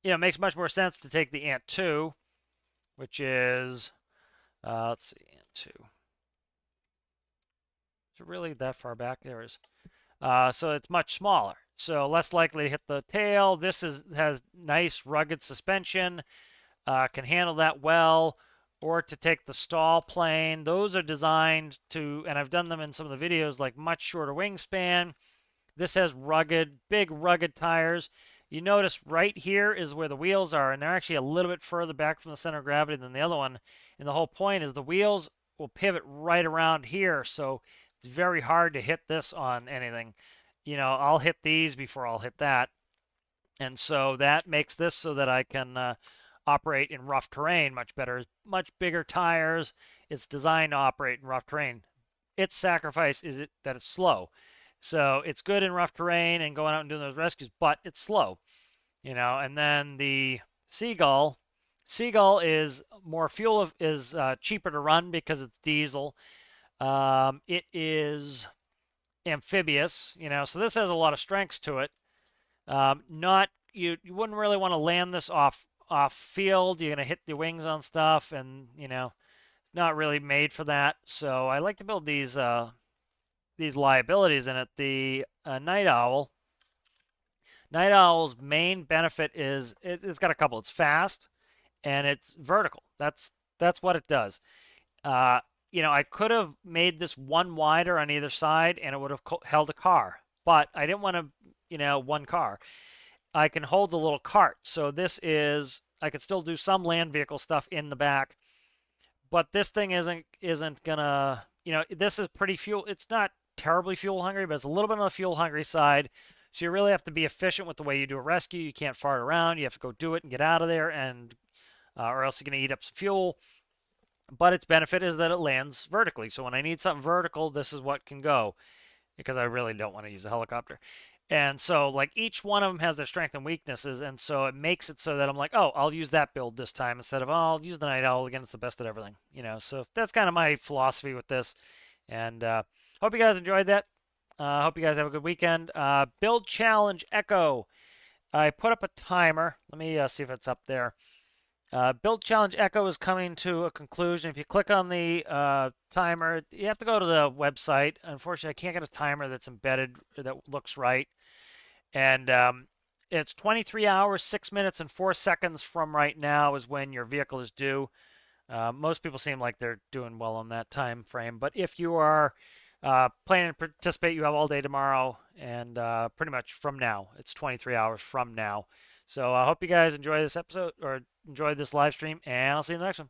you know, it makes much more sense to take the Ant 2, which is, let's see, Ant 2. Is it really that far back? There is. So it's much smaller. So less likely to hit the tail. This has nice rugged suspension. can handle that well, or to take the stall plane. Those are designed to, and I've done them in some of the videos, like much shorter wingspan. This has big rugged tires. You notice right here is where the wheels are, and they're actually a little bit further back from the center of gravity than the other one. And the whole point is the wheels will pivot right around here, so it's very hard to hit this on anything. I'll hit these before I'll hit that. And so that makes this so that I can operate in rough terrain much better. Much bigger tires. It's designed to operate in rough terrain. Its sacrifice is that it's slow. So it's good in rough terrain and going out and doing those rescues, but it's slow. And then the Seagull is more fuel, is cheaper to run because it's diesel. It is amphibious, so this has a lot of strengths to it. You wouldn't really want to land this off field. You're gonna hit the wings on stuff, and not really made for that. So I like to build these liabilities in it. The Night Owl. Night Owl's main benefit is it's got a couple. It's fast and it's vertical. That's what it does. I could have made this one wider on either side and it would have held a car, but I didn't want to, one car. I can hold the little cart. So I could still do some land vehicle stuff in the back, but this thing isn't gonna, this is pretty fuel. It's not terribly fuel hungry, but it's a little bit on the fuel hungry side. So you really have to be efficient with the way you do a rescue. You can't fart around. You have to go do it and get out of there, and or else you're going to eat up some fuel. But its benefit is that it lands vertically. So when I need something vertical, this is what can go, because I really don't want to use a helicopter. And so like each one of them has their strengths and weaknesses, and so it makes it so that I'm like, oh, I'll use that build this time instead of, oh, I'll use the Night Owl again. It's the best at everything, So that's kind of my philosophy with this. And hope you guys enjoyed that. Hope you guys have a good weekend. Build Challenge Echo. I put up a timer. Let me see if it's up there. Build Challenge Echo is coming to a conclusion. If you click on the timer, you have to go to the website. Unfortunately, I can't get a timer that's embedded that looks right. And it's 23 hours, 6 minutes, and 4 seconds from right now is when your vehicle is due. Most people seem like they're doing well on that time frame. But if you are planning to participate, you have all day tomorrow, and pretty much from now. It's 23 hours from now. So I hope you guys enjoy this episode or enjoy this live stream, and I'll see you in the next one.